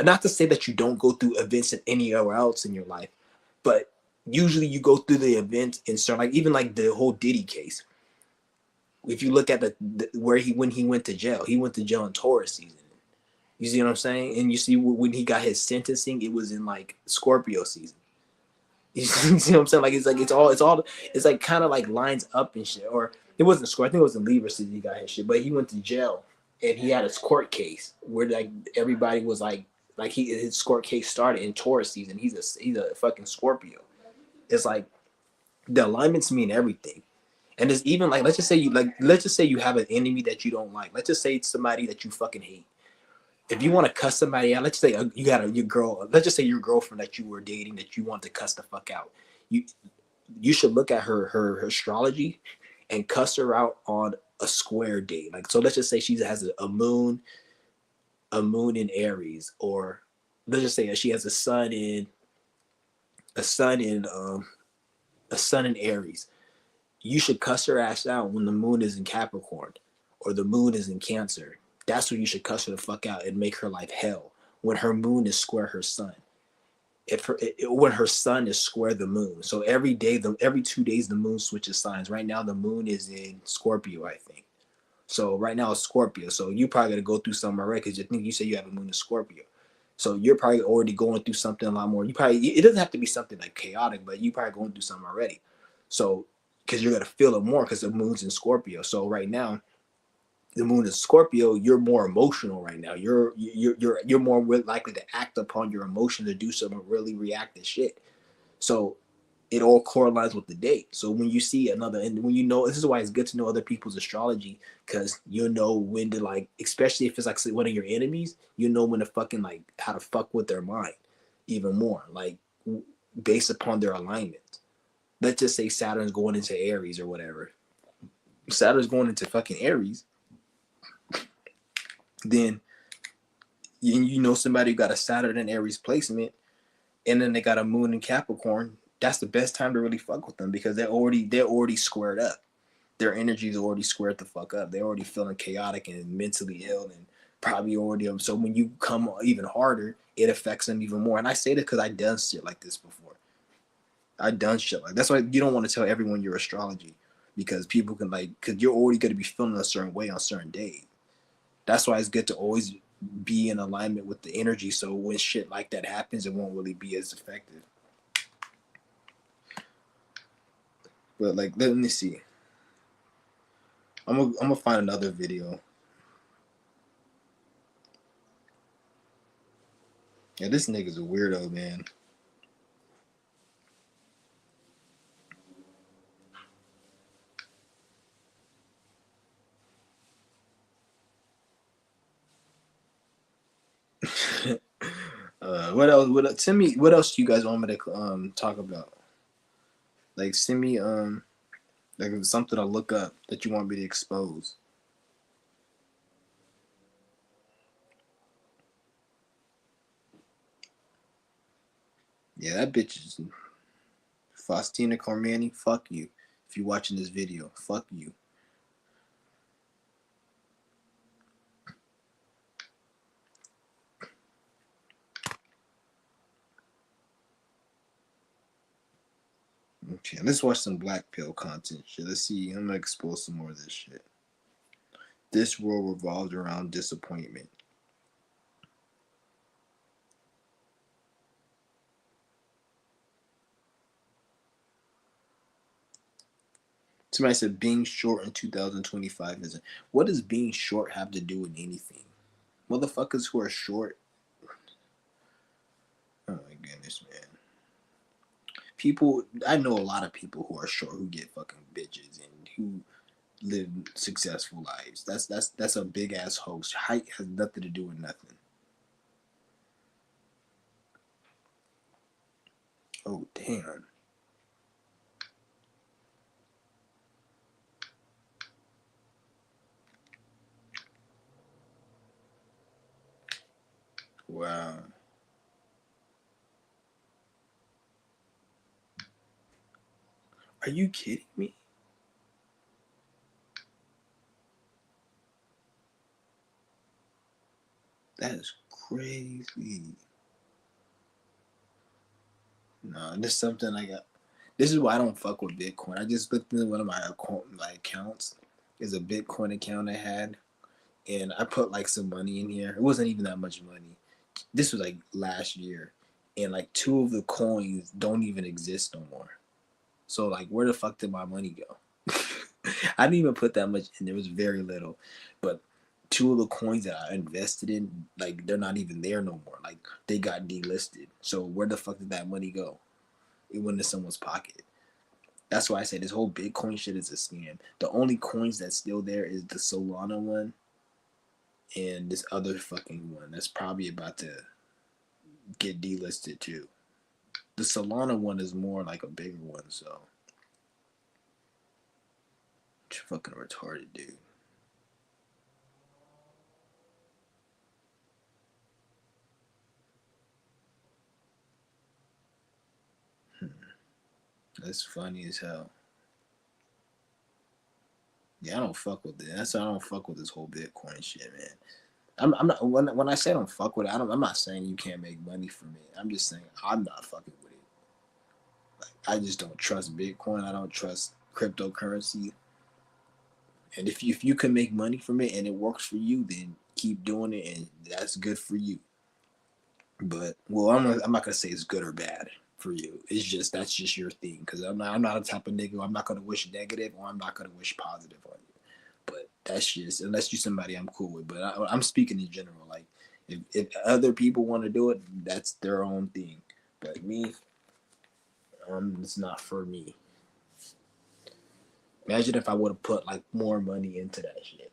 not to say that you don't go through events in anywhere else in your life, but usually you go through the event in certain, like even like the whole Diddy case. If you look at the where when he went to jail in Taurus season. You see what I'm saying? And you see when he got his sentencing, it was in like Scorpio season. You see what I'm saying? Like it's like kind of like lines up and shit. Or it wasn't Scorpio. I think it was in Libra season he got his shit. But he went to jail and he had his court case where like everybody was like his court case started in Taurus season. He's a fucking Scorpio. It's like the alignments mean everything. And it's even like let's just say you have an enemy that you don't like. Let's just say it's somebody that you fucking hate. If you want to cuss somebody out, let's say you got your girl. Let's just say your girlfriend that you were dating that you want to cuss the fuck out. You should look at her astrology and cuss her out on a square date. Like so, let's just say she has a moon in Aries, or let's just say she has a sun in Aries. You should cuss her ass out when the moon is in Capricorn or the moon is in Cancer. That's when you should cuss her the fuck out and make her life hell. When her moon is square her sun. When her sun is square the moon. So every 2 days the moon switches signs. Right now the moon is in Scorpio, I think. So right now it's Scorpio. So you probably gotta go through something already because I think you say you have a moon in Scorpio. So you're probably already going through something a lot more. It doesn't have to be something like chaotic, but you probably going through something already. So because you're gonna feel it more because the moon's in Scorpio. So right now the moon is Scorpio, you're more emotional right now. You're more likely to act upon your emotion to do some really reactive shit. So it all correlates with the date. So when you see another, and when you know, this is why it's good to know other people's astrology because you'll know when to like, especially if it's like one of your enemies, you know when to fucking like how to fuck with their mind even more, like based upon their alignment. Let's just say Saturn's going into Aries or whatever. Saturn's going into fucking Aries. Then you know somebody who got a Saturn and Aries placement, and then they got a moon in Capricorn. That's the best time to really fuck with them because they're already squared up. Their energy's already squared the fuck up. They're already feeling chaotic and mentally ill and probably already. So when you come even harder, it affects them even more. And I say that because I done shit like this before. I done shit like that's why you don't want to tell everyone your astrology because people can because you're already going to be feeling a certain way on certain days. That's why it's good to always be in alignment with the energy so when shit like that happens it won't really be as effective. But like let me see. I'm gonna find another video. Yeah, this nigga's a weirdo, man. What else? Send me. What else do you guys want me to talk about? Like, send me like something to look up that you want me to expose. Yeah, that bitch is Faustina Cormany. Fuck you. If you're watching this video, fuck you. Okay, let's watch some black pill content shit. Let's see. I'm gonna expose some more of this shit. This world revolves around disappointment. Somebody said being short in 2025 isn't. What does being short have to do with anything? Motherfuckers who are short. Oh my goodness, man. People, I know a lot of people who are short who get fucking bitches and who live successful lives. That's a big ass hoax. Height has nothing to do with nothing. Oh damn. Wow. Are you kidding me? That is crazy. No, this is something I got. This is why I don't fuck with Bitcoin. I just looked into one of my accounts. is a Bitcoin account I had, and I put like some money in here. It wasn't even that much money. This was like last year, and like 2 of the coins don't even exist no more. So like, where the fuck did my money go? I didn't even put that much in. There was very little, but 2 of the coins that I invested in, like they're not even there no more. Like they got delisted. So where the fuck did that money go? It went into someone's pocket. That's why I say this whole Bitcoin shit is a scam. The only coins that's still there is the Solana one and this other fucking one that's probably about to get delisted too. The Solana one is more like a bigger one, so it's fucking retarded, dude. That's funny as hell. Yeah, I don't fuck with it. That's why I don't fuck with this whole Bitcoin shit, man. I'm not when I say I don't fuck with it. I'm not saying you can't make money from it. I'm just saying I'm not fucking with it. Like, I just don't trust Bitcoin. I don't trust cryptocurrency. And if you can make money from it and it works for you, then keep doing it, and that's good for you. But well, I'm not gonna say it's good or bad for you. It's just that's just your thing. Because I'm not a type of nigga. I'm not gonna wish negative or I'm not gonna wish positive on you. But that's just unless you're somebody I'm cool with. But I'm speaking in general. Like if other people want to do it, that's their own thing. But me, it's not for me. Imagine if I would have put like more money into that shit.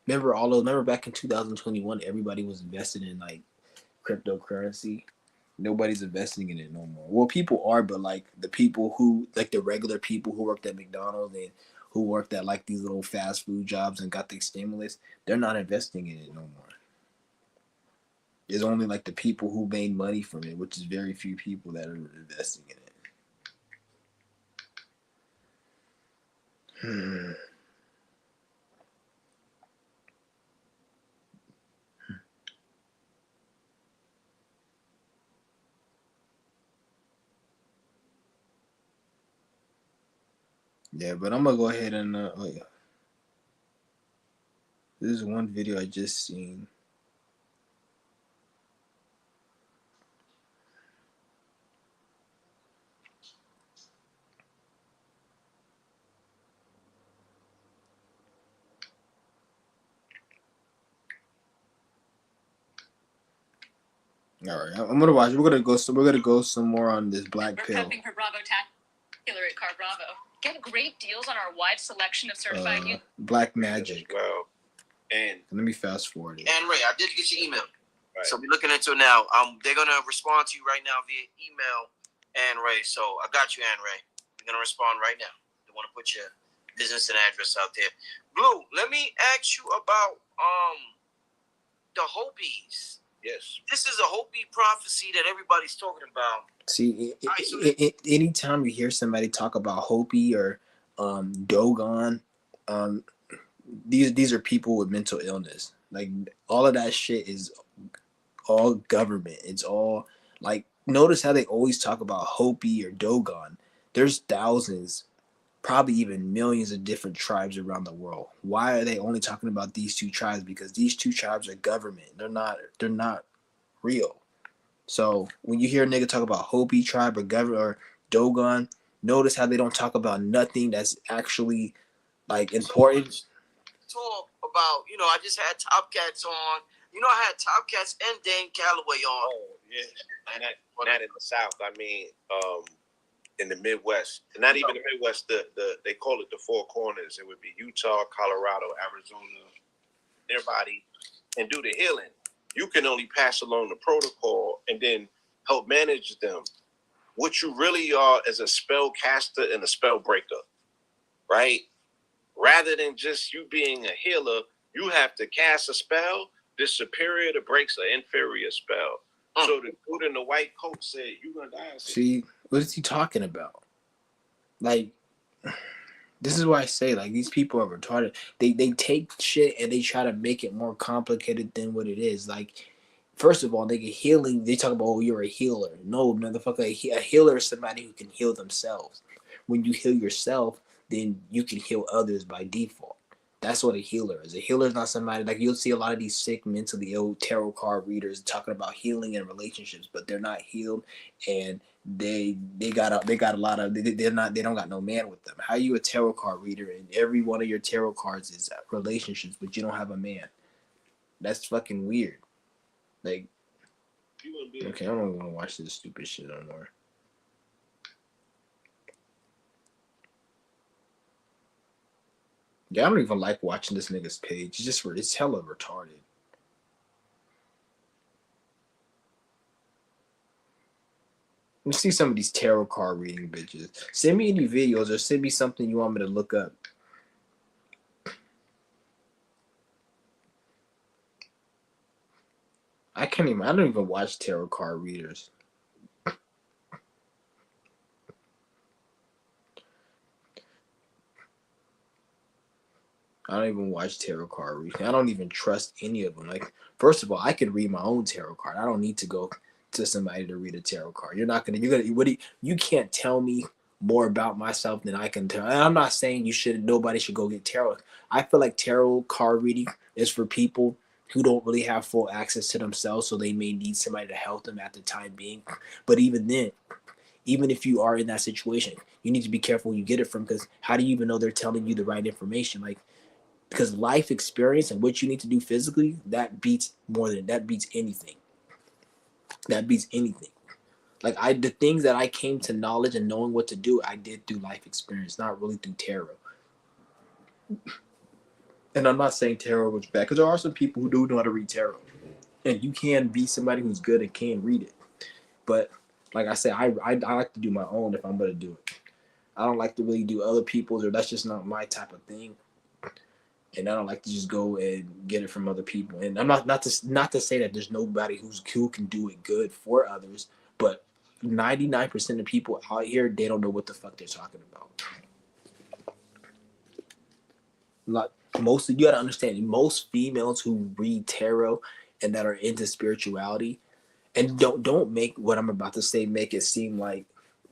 Remember back in 2021, everybody was investing in like cryptocurrency. Nobody's investing in it no more. Well, people are, but like the people who, like the regular people who worked at McDonald's and who worked at like these little fast food jobs and got the stimulus, they're not investing in it no more. There's only like the people who made money from it, which is very few people that are investing in it. Yeah, but I'm gonna go ahead and oh yeah, this is one video I just seen. All right, I'm gonna watch. We're gonna go some more on this black We're pill. prepping for Bravo Tacular at Car Bravo. Get great deals on our wide selection of certified Black Magic. Well, and let me fast forward it. And Ray, I did get your email. Right. So we're looking into it now. They're gonna respond to you right now via email, Ann Ray. So I got you, Ann Ray. They're gonna respond right now. They want to put your business and address out there. Blue, let me ask you about the Hopis. yes, This is a Hopi prophecy that everybody's talking about. See, anytime you hear somebody talk about Hopi or Dogon, these are people with mental illness. Like all of that shit is all government. It's all like notice how they always talk about Hopi or Dogon. There's thousands, probably even millions of different tribes around the world. Why are they only talking about these 2 tribes? Because these 2 tribes are government. They're not real. So when you hear a nigga talk about Hopi tribe or government or Dogon, notice how they don't talk about nothing that's actually like important. Talk about, I just had Top Cats on. I had Top Cats and Dane Calloway on. oh yeah, not in the South. I mean, in the Midwest, not even the Midwest. They call it the 4 corners. It would be Utah, Colorado, Arizona, their body, and do the healing. You can only pass along the protocol and then help manage them. What you really are is a spell caster and a spell breaker, right? Rather than just you being a healer, you have to cast a spell. The superior that breaks an inferior spell. So the dude in the white coat said, "You're gonna die." See, what is he talking about? Like, this is why I say, like, these people are retarded. They take shit and they try to make it more complicated than what it is. Like, first of all, they get healing. They talk about, oh, you're a healer. No, motherfucker, a healer is somebody who can heal themselves. When you heal yourself, then you can heal others by default. That's what a healer is. A healer is not somebody like you'll see a lot of these sick, mentally ill tarot card readers talking about healing and relationships, but they're not healed, and they got a lot of they don't got no man with them. How are you a tarot card reader and every one of your tarot cards is relationships, but you don't have a man? That's fucking weird. Like, okay, I don't want to watch this stupid shit no more. Yeah, I don't even like watching this nigga's page. It's hella retarded. Let me see some of these tarot card reading bitches. Send me any videos or send me something you want me to look up. I don't even watch tarot card readers. I don't even watch tarot card reading. I don't even trust any of them. Like, first of all, I can read my own tarot card. I don't need to go to somebody to read a tarot card. You can't tell me more about myself than I can tell. And I'm not saying nobody should go get tarot. I feel like tarot card reading is for people who don't really have full access to themselves, so they may need somebody to help them at the time being. But even then, even if you are in that situation, you need to be careful who you get it from, because how do you even know they're telling you the right information? Like, because life experience and what you need to do physically, that beats anything. That beats anything. Like, the things that I came to knowledge and knowing what to do, I did through life experience, not really through tarot. And I'm not saying tarot was bad, because there are some people who do know how to read tarot, and you can be somebody who's good and can read it. But like I said, I like to do my own if I'm gonna do it. I don't like to really do other people's, or that's just not my type of thing. And I don't like to just go and get it from other people. And I'm not to say that there's nobody who can do it good for others, but 99% of people out here, they don't know what the fuck they're talking about. You gotta understand, most females who read tarot and that are into spirituality, and don't make what I'm about to say make it seem like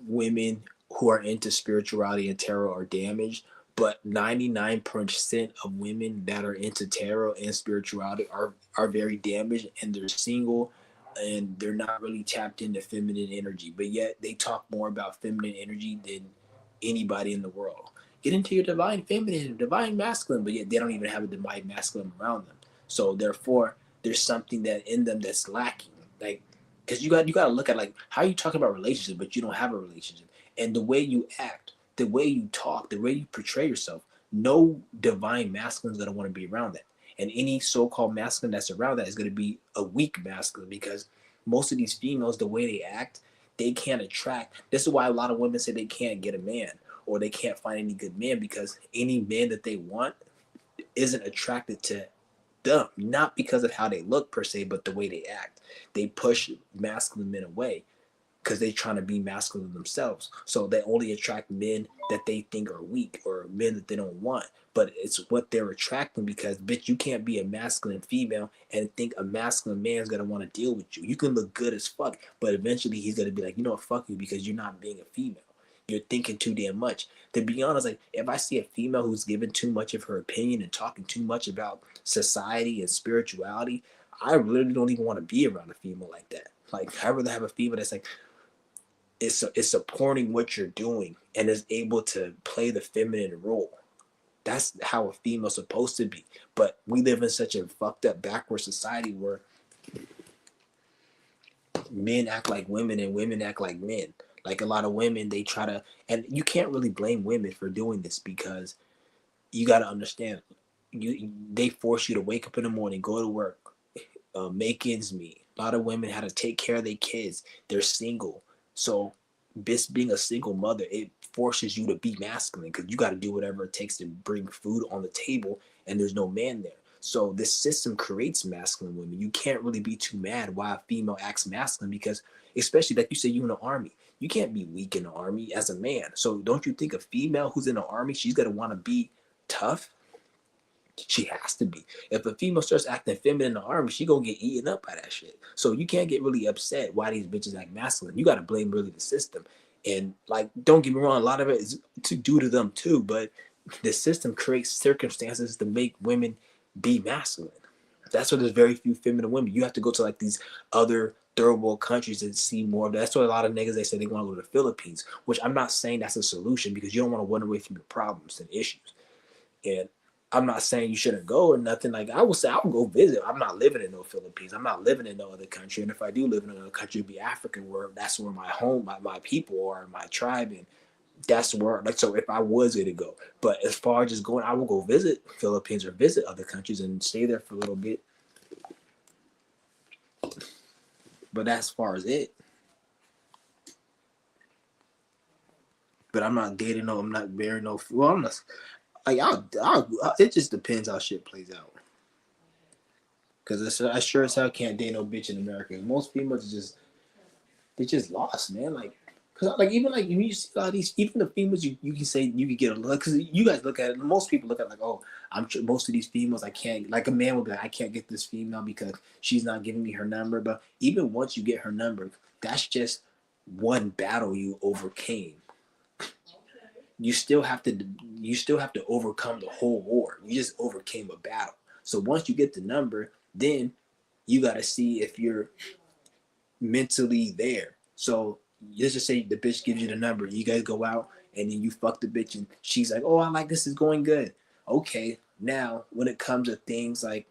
women who are into spirituality and tarot are damaged. But 99% of women that are into tarot and spirituality are very damaged, and they're single, and they're not really tapped into feminine energy. But yet they talk more about feminine energy than anybody in the world. Get into your divine feminine, divine masculine, but yet they don't even have a divine masculine around them. So therefore, there's something that in them that's lacking. Like, because you got to look at, like, how you talk about relationship, but you don't have a relationship, and the way you act, the way you talk, the way you portray yourself. No divine masculine is gonna want to be around that, and any so-called masculine that's around that is gonna be a weak masculine, because most of these females, the way they act, they can't attract. This is why a lot of women say they can't get a man, or they can't find any good man, because any man that they want isn't attracted to them, not because of how they look per se, but the way they act. They push masculine men away because they're trying to be masculine themselves. So they only attract men that they think are weak, or men that they don't want. But it's what they're attracting, because, bitch, you can't be a masculine female and think a masculine man's gonna want to deal with you. You can look good as fuck, but eventually he's gonna be like, you know what, fuck you, because you're not being a female. You're thinking too damn much. To be honest, like, if I see a female who's giving too much of her opinion and talking too much about society and spirituality, I really don't even want to be around a female like that. Like, I'd rather have a female that's like, is supporting what you're doing and is able to play the feminine role. That's how a female's supposed to be. But we live in such a fucked up, backward society where men act like women and women act like men. Like, a lot of women, they try to, and you can't really blame women for doing this, because you got to understand, they force you to wake up in the morning, go to work, make ends meet. A lot of women had to take care of their kids. They're single. So this being a single mother, it forces you to be masculine, because you got to do whatever it takes to bring food on the table, and there's no man there. So this system creates masculine women. You can't really be too mad why a female acts masculine, because, especially like you say, you in the army, you can't be weak in the army as a man. So don't you think a female who's in the army, she's gonna want to be tough? She has to be. If a female starts acting feminine in the army, she gonna get eaten up by that shit. So you can't get really upset why these bitches act masculine. You gotta blame really the system. And like, don't get me wrong, a lot of it is to due to them too, but the system creates circumstances to make women be masculine. That's why there's very few feminine women. You have to go to like these other third world countries to see more of that. That's why a lot of niggas, they say they want to go to the Philippines, which I'm not saying that's a solution, because you don't want to run away from your problems and issues. And I'm not saying you shouldn't go or nothing. Like, I would say I'll go visit. I'm not living in no Philippines. I'm not living in no other country. And if I do live in another country, it'd be African, where that's where my home, my people are, my tribe, and that's where, like, so if I was going to go. But as far as just going, I will go visit Philippines or visit other countries and stay there for a little bit. But that's as far as it. But I'm not dating no, I'm not marrying no. Well, I'm not. Like, it just depends how shit plays out. Because I sure as hell can't date no bitch in America. Most females they just lost, man. Like, cause like, even like you see a lot of these, even the females you can say you can get a look, because you guys look at it. Most people look at it like, oh, most of these females I can't, like, a man would be like, I can't get this female because she's not giving me her number. But even once you get her number, that's just one battle you overcame. You still have to overcome the whole war. You just overcame a battle. So once you get the number, then you got to see if you're mentally there. So let's just say the bitch gives you the number. You guys go out and then you fuck the bitch and she's like, oh, I like this, is going good. Okay, now when it comes to things like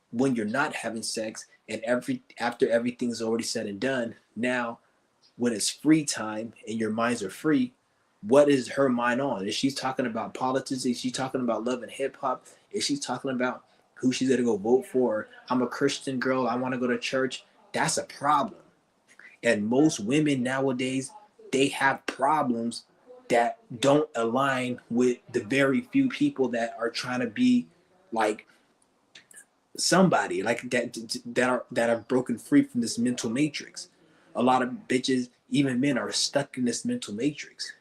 when you're not having sex and after everything's already said and done, now when it's free time and your minds are free, what is her mind on? Is she talking about politics? Is she talking about love and hip hop? Is she talking about who she's gonna go vote for? I'm a Christian girl, I want to go to church. That's a problem. And most women nowadays, they have problems that don't align with the very few people that are trying to be like somebody, like that are broken free from this mental matrix. A lot of bitches, even men, are stuck in this mental matrix.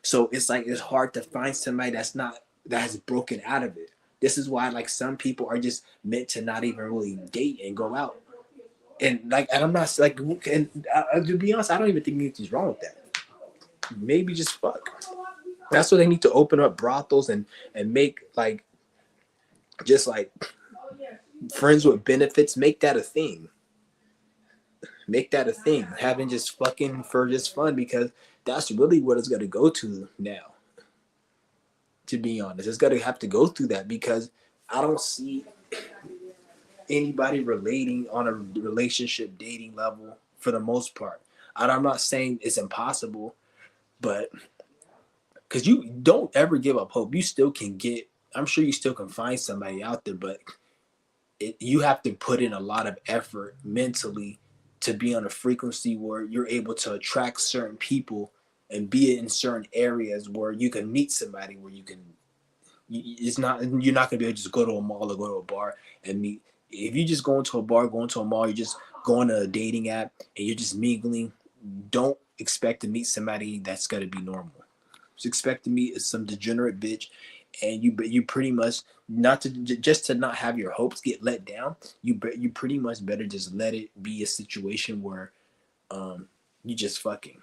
So it's like it's hard to find somebody that has broken out of it. This is why like some people are just meant to not even really date and go out. And I'm not like, and to be honest, I don't even think anything's wrong with that. Maybe just fuck. That's what they need to open up brothels and make like just like friends with benefits. Make that a thing. Make that a thing. Having just fucking for just fun, because that's really what it's gonna go to now. To be honest, it's gonna have to go through that, because I don't see anybody relating on a relationship dating level for the most part. And I'm not saying it's impossible, but because you don't ever give up hope. You still can get, I'm sure you still can find somebody out there, but you have to put in a lot of effort mentally to be on a frequency where you're able to attract certain people and be in certain areas where you can meet somebody where you can, it's not, you're not going to be able to just go to a mall or go to a bar and meet. If you just go into a bar, going to a mall, you're just going to a dating app and you're just mingling, don't expect to meet somebody that's going to be normal. Just expect to meet some degenerate bitch, and you pretty much, not to just to not have your hopes get let down. You pretty much better just let it be a situation where you just fucking.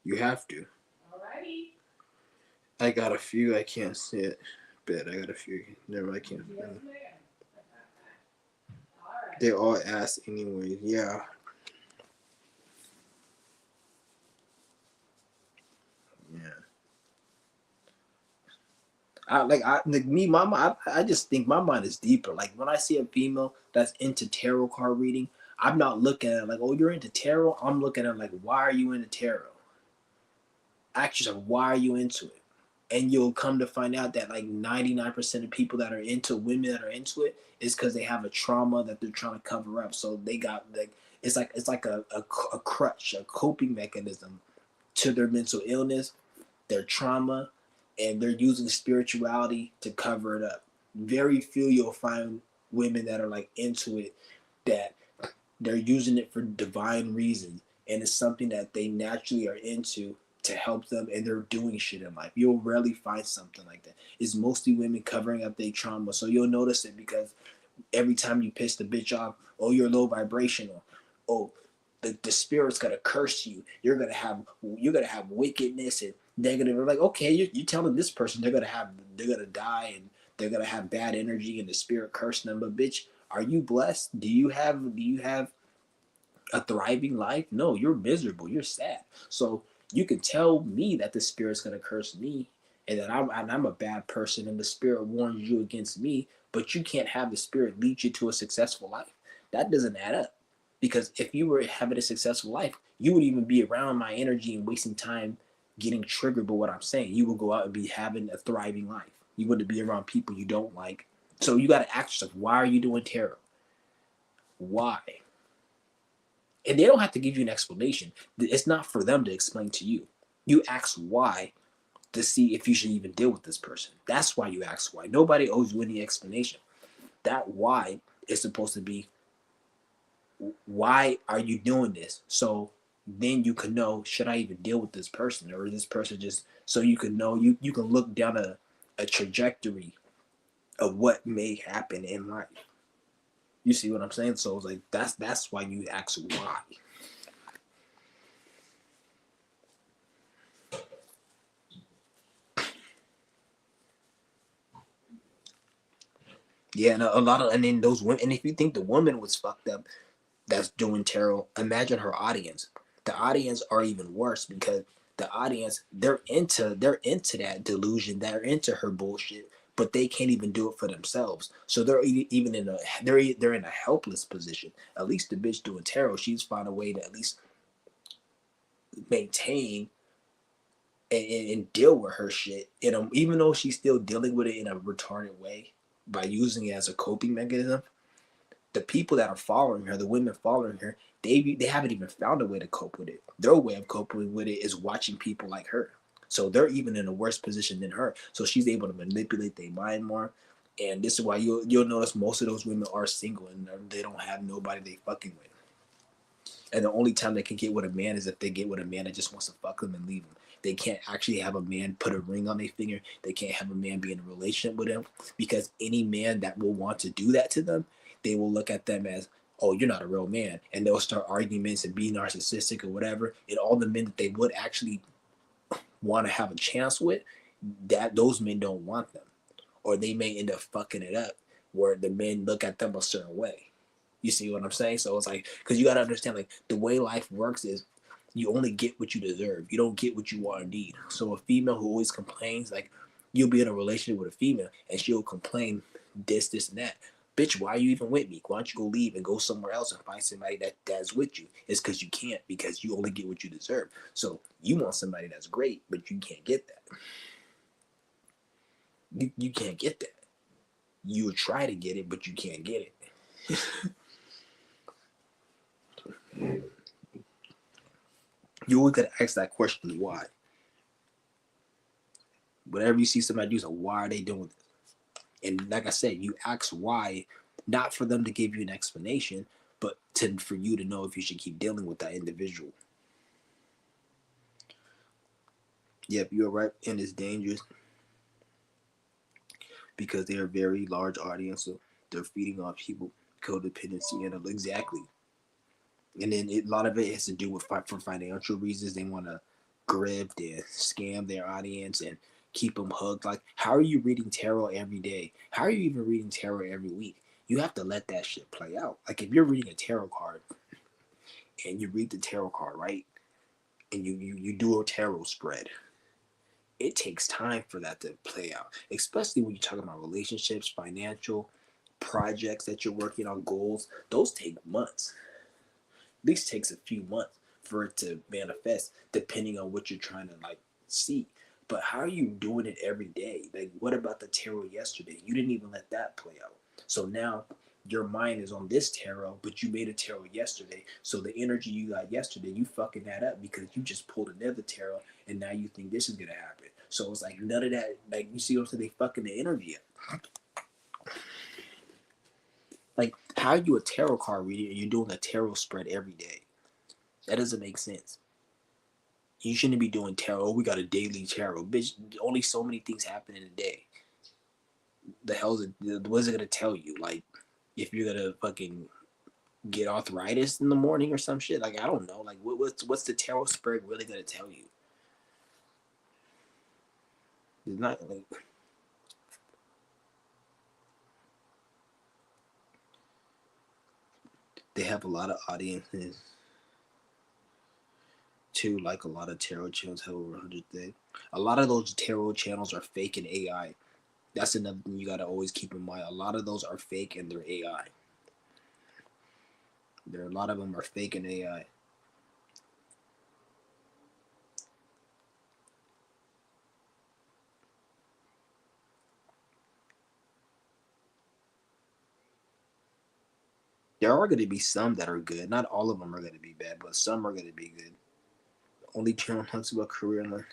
You have to. I got a few. I can't see it. Bet I got a few. Never. I can't. They all ask anyway. Yeah. Yeah. I just think my mind is deeper. Like when I see a female that's into tarot card reading, I'm not looking at it like, oh, you're into tarot. I'm looking at it like, why are you into tarot? Actually, like, why are you into it? And you'll come to find out that like 99% of people that are into women that are into it is because they have a trauma that they're trying to cover up. So they got like, it's like a crutch, a coping mechanism to their mental illness, their trauma, and they're using spirituality to cover it up. Very few you'll find women that are like into it, that they're using it for divine reasons, and it's something that they naturally are into to help them, and they're doing shit in life. You'll rarely find something like that. It's mostly women covering up their trauma. So you'll notice it because Every time you piss the bitch off, oh, you're low vibrational. Oh, the spirit's gonna curse you. You're gonna have wickedness and negative. We're like, okay, you're telling this person they're gonna die and they're gonna have bad energy and the spirit cursing them. But bitch, are you blessed? Do you have a thriving life? No, you're miserable. You're sad. So you can tell me that the spirit's gonna curse me and that I'm a bad person and the spirit warns you against me, but you can't have the spirit lead you to a successful life. That doesn't add up. Because if you were having a successful life, you would even be around my energy and wasting time getting triggered by what I'm saying. You would go out and be having a thriving life. You wouldn't be around people you don't like. So you got to ask yourself, why are you doing tarot? Why? And they don't have to give you an explanation. It's not for them to explain to you. You ask why to see if you should even deal with this person. That's why you ask why. Nobody owes you any explanation. That why is supposed to be, why are you doing this? So then you can know, should I even deal with this person, or is this person just, so you can know, you can look down a trajectory of what may happen in life. You see what I'm saying? So it's like that's why you ask why. Yeah, and a lot of, and then those women, and if you think the woman was fucked up that's doing tarot, imagine her audience. The audience are even worse because the audience, they're into that delusion, they're into her bullshit, but they can't even do it for themselves. So they're even in a they're in a helpless position. At least the bitch doing tarot, she's found a way to at least maintain and deal with her shit. And even though she's still dealing with it in a retarded way by using it as a coping mechanism, the people that are following her, the women following her, they haven't even found a way to cope with it. Their way of coping with it is watching people like her. So they're even in a worse position than her. So she's able to manipulate their mind more. And this is why you'll notice most of those women are single and they don't have nobody they fucking with. And the only time they can get with a man is if they get with a man that just wants to fuck them and leave them. They can't actually have a man put a ring on their finger. They can't have a man be in a relationship with them, because any man that will want to do that to them, they will look at them as, oh, you're not a real man. And they'll start arguments and be narcissistic or whatever. And all the men that they would actually want to have a chance with, that those men don't want them. Or they may end up fucking it up where the men look at them a certain way. You see what I'm saying? So it's like, because you got to understand, like, the way life works is you only get what you deserve. You don't get what you want or need. So a female who always complains, like, you'll be in a relationship with a female and she'll complain this, and that. Bitch, why are you even with me? Why don't you go leave and go somewhere else and find somebody that's with you? It's because you can't, because you only get what you deserve. So you want somebody that's great, but you can't get that. You can't get that. You would try to get it, but you can't get it. You always gotta ask that question, why? Whenever you see somebody do something, why are they doing this? And like I said, you ask why, not for them to give you an explanation, but for you to know if you should keep dealing with that individual. Yep, you're right, and it's dangerous because they're a very large audience, so they're feeding off people codependency and exactly. And then a lot of it has to do with for financial reasons. They want to grift and scam their audience and keep them hooked. Like, how are you reading tarot every day? How are you even reading tarot every week? You have to let that shit play out. Like, if you're reading a tarot card and you read the tarot card, right, and you do a tarot spread, it takes time for that to play out, especially when you're talking about relationships, financial projects that you're working on, goals. Those take months. At least takes a few months for it to manifest, depending on what you're trying to, like, see. But how are you doing it every day? Like, what about the tarot yesterday? You didn't even let that play out. So now your mind is on this tarot, but you made a tarot yesterday. So the energy you got yesterday, you fucking that up because you just pulled another tarot and now you think this is gonna happen. So it's like none of that, like, you see what I'm saying? They fucking the energy up. Like, how are you a tarot card reader and you're doing a tarot spread every day? That doesn't make sense. You shouldn't be doing tarot. Oh, we got a daily tarot. Bitch, only so many things happen in a day. The hell's it, what is it gonna tell you? Like, if you're gonna fucking get arthritis in the morning or some shit. Like I don't know. Like what's the tarot spirit really gonna tell you? It's not like they have a lot of audiences too. Like a lot of tarot channels have over 100 things. A lot of those tarot channels are fake and AI. That's another thing you gotta always keep in mind. A lot of those are fake and they're AI. A lot of them are fake and AI. There are going to be some that are good. Not all of them are going to be bad, but some are going to be good. Only channel talks about career and life.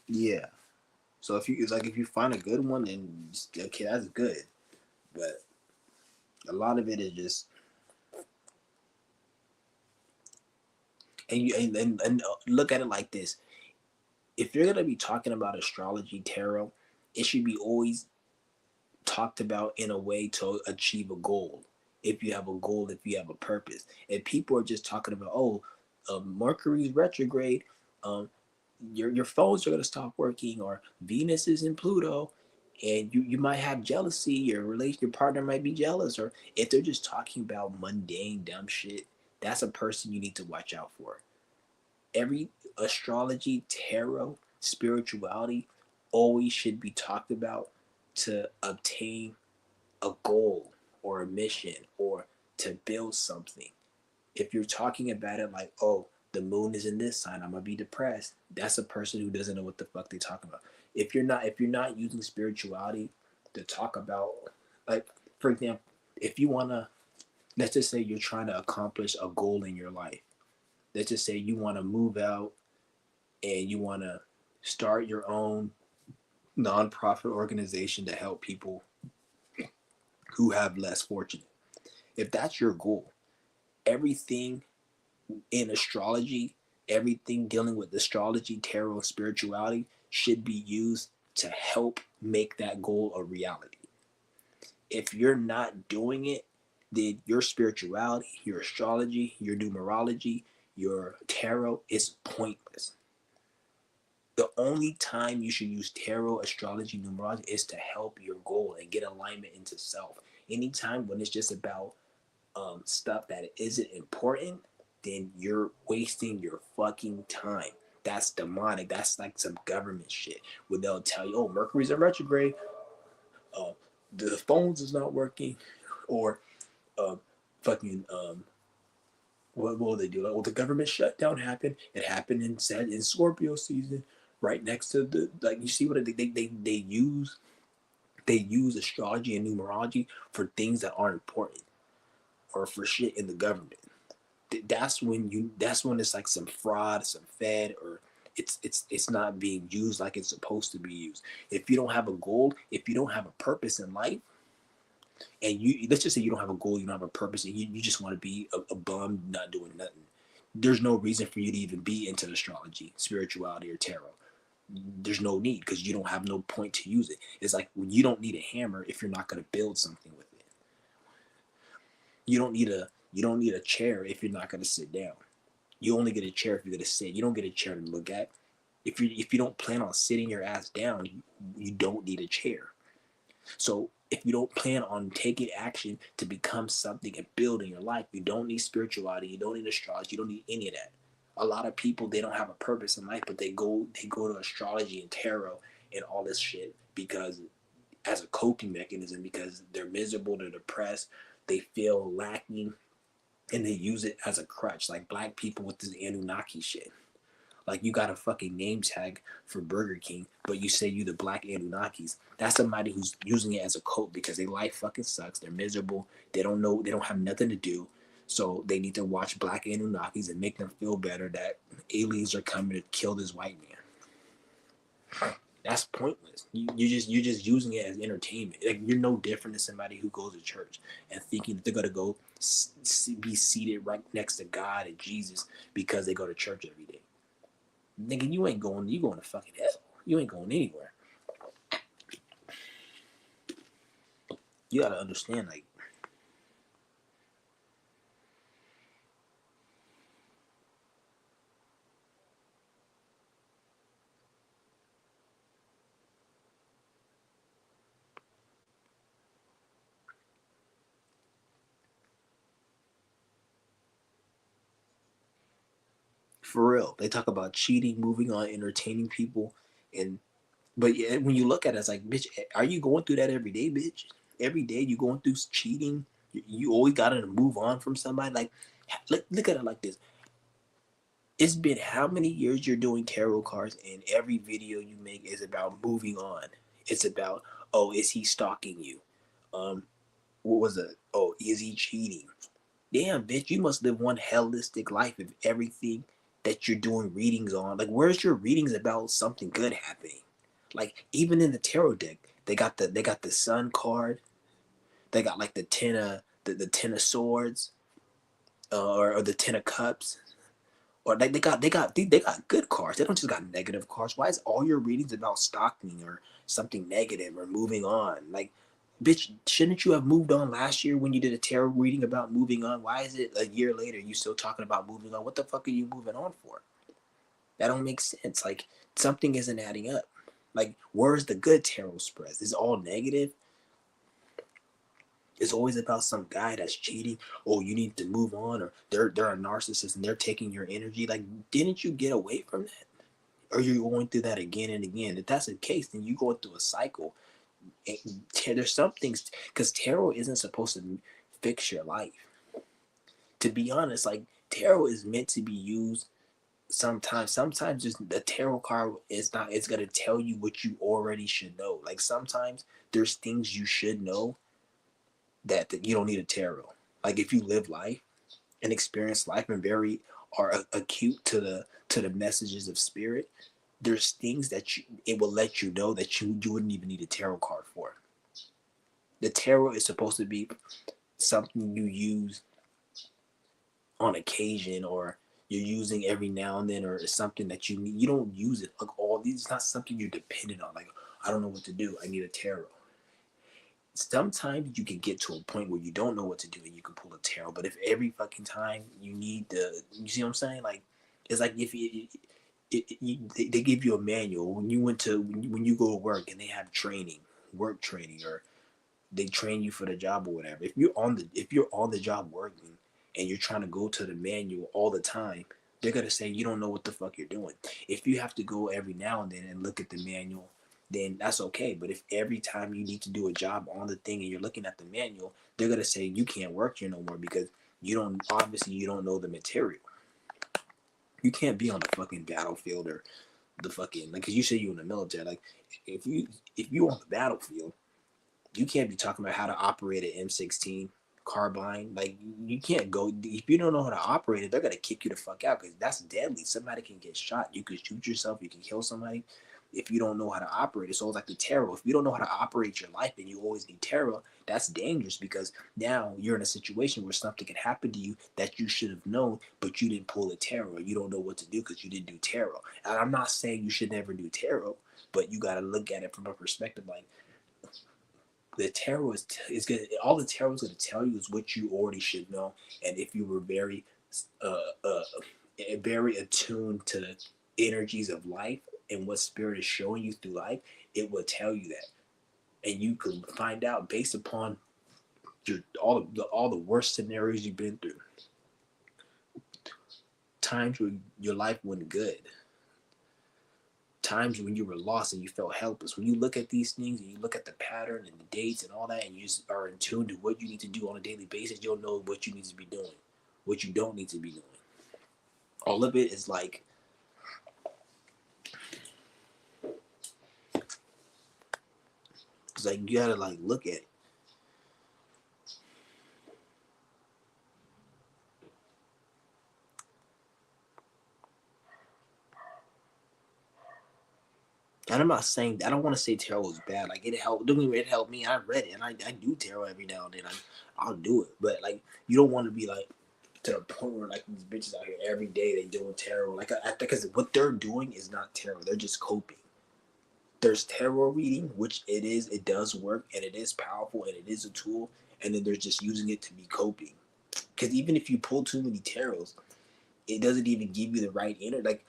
Yeah. So if you find a good one, then okay, that's good. But a lot of it is just and look at it like this. If you're gonna be talking about astrology, tarot, it should be always talked about in a way to achieve a goal. If you have a goal, if you have a purpose, if people are just talking about Mercury's retrograde, um, your phones are gonna stop working, or Venus is in Pluto, and you might have jealousy. Your partner might be jealous, or if they're just talking about mundane dumb shit, that's a person you need to watch out for. Every astrology, tarot, spirituality always should be talked about to obtain a goal or a mission or to build something. If you're talking about it like, oh, the moon is in this sign, I'm gonna be depressed. That's a person who doesn't know what the fuck they talking about. If you're not using spirituality to talk about, like, for example, if you wanna, let's just say you're trying to accomplish a goal in your life. Let's just say you want to move out and you want to start your own nonprofit organization to help people who have less fortune. If that's your goal, everything in astrology, everything dealing with astrology, tarot, and spirituality should be used to help make that goal a reality. If you're not doing it, then your spirituality, your astrology, your numerology, your tarot is pointless. The only time you should use tarot, astrology, numerology is to help your goal and get alignment into self. Anytime when it's just about stuff that isn't important, then you're wasting your fucking time. That's demonic. That's like some government shit where they'll tell you, oh, Mercury's in retrograde, uh, the phones is not working, or fucking what will they do? Like, well, the government shutdown happened. It happened in Scorpio season, right next to the, like, you see what they use astrology and numerology for things that aren't important or for shit in the government. That's when it's like some fraud, some fed, or it's not being used like it's supposed to be used. If you don't have a goal, if you don't have a purpose in life, and you, let's just say you don't have a goal, you don't have a purpose, and you just want to be a bum not doing nothing, there's no reason for you to even be into astrology, spirituality, or tarot. There's no need because you don't have no point to use it. It's like you don't need a hammer if you're not going to build something with it. You don't need a chair if you're not going to sit down. You only get a chair if you're going to sit. You don't get a chair to look at. If you don't plan on sitting your ass down, you don't need a chair. So if you don't plan on taking action to become something and build in your life, you don't need spirituality, you don't need astrology, you don't need any of that. A lot of people, they don't have a purpose in life, but they go to astrology and tarot and all this shit because as a coping mechanism, because they're miserable, they're depressed, they feel lacking, and they use it as a crutch. Like black people with this Anunnaki shit. Like you got a fucking name tag for Burger King, but you say you the black Anunnakis. That's somebody who's using it as a coat because their life fucking sucks. They're miserable. They don't know. They don't have nothing to do. So they need to watch black Anunnakis and make them feel better that aliens are coming to kill this white man. That's pointless. You're just using it as entertainment. Like you're no different than somebody who goes to church and thinking that they're gonna go be seated right next to God and Jesus because they go to church every day. Nigga, you going to fucking hell. You ain't going anywhere. you gotta understand, like, for real, they talk about cheating, moving on, entertaining people, and but yeah, when you look at it, it's like, bitch, are you going through that every day, bitch? Every day you going through cheating. You always gotta move on from somebody. Like, look at it like this. It's been how many years you're doing tarot cards, and every video you make is about moving on. It's about, oh, is he stalking you? Um, what was it? Oh, is he cheating? Damn, bitch, you must live one hellistic life if everything that you're doing readings on. Like, where's your readings about something good happening? Like, even in the tarot deck, they got the Sun card. They got like the ten of swords, or the 10 of cups. Or like they got good cards. They don't just got negative cards. Why is all your readings about stalking or something negative or moving on? Like, bitch, shouldn't you have moved on last year when you did a tarot reading about moving on? Why is it a year later you still talking about moving on? What the fuck are you moving on for? That don't make sense. Like, something isn't adding up. Like, where's the good tarot spreads? Is it all negative? It's always about some guy that's cheating. Oh, you need to move on, or they're a narcissist and they're taking your energy. Like, didn't you get away from that? Or you're going through that again and again? If that's the case, then you're going through a cycle. There's some things, because tarot isn't supposed to fix your life. To be honest, like, tarot is meant to be used sometimes. Sometimes just the tarot card is not. It's gonna tell you what you already should know. Like, sometimes there's things you should know that you don't need a tarot. Like, if you live life and experience life and very are acute to the messages of spirit, there's things that it will let you know that you wouldn't even need a tarot card for. The tarot is supposed to be something you use on occasion, or you're using every now and then, or it's something that you need. You don't use it like all these. It's not something you're dependent on. Like, I don't know what to do, I need a tarot. Sometimes you can get to a point where you don't know what to do and you can pull a tarot. But if every fucking time you need you see what I'm saying? Like, it's like if they give you a manual when you when you go to work and they have training, work training, or they train you for the job or whatever. If you're on the job working and you're trying to go to the manual all the time, they're gonna say you don't know what the fuck you're doing. If you have to go every now and then and look at the manual, then that's okay. But if every time you need to do a job on the thing and you're looking at the manual, they're gonna say you can't work here no more because you don't know the material. You can't be on the fucking battlefield or the fucking, like, cause you say you're in the military. Like, if you on the battlefield, you can't be talking about how to operate an M16 carbine. Like, you can't go if you don't know how to operate it. They're gonna kick you the fuck out because that's deadly. Somebody can get shot. You could shoot yourself. You can kill somebody if you don't know how to operate it. So it's like the tarot. If you don't know how to operate your life and you always need tarot, that's dangerous because now you're in a situation where something can happen to you that you should have known, but you didn't pull a tarot. You don't know what to do because you didn't do tarot. And I'm not saying you should never do tarot, but you got to look at it from a perspective like, the tarot is gonna, all the tarot is gonna tell you is what you already should know, and if you were uh, uh, very attuned to the energies of life and what spirit is showing you through life, it will tell you that, and you can find out based upon all the worst scenarios you've been through, times where your life went good, times when you were lost and you felt helpless. When you look at these things and you look at the pattern and the dates and all that, and you just are in tune to what you need to do on a daily basis, you'll know what you need to be doing, what you don't need to be doing. All of it is like, it's like you gotta like look at it. And I'm not saying, I don't want to say tarot is bad. Like, it helped. Don't it helped me. I read it, and I do tarot every now and then. I'll do it, but like, you don't want to be like to the point where like these bitches out here every day they doing tarot. Like, because what they're doing is not tarot. They're just coping. There's tarot reading, which it does work, and it is powerful, and it is a tool, and then there's just using it to be coping. Because even if you pull too many tarots, it doesn't even give you the right energy. Like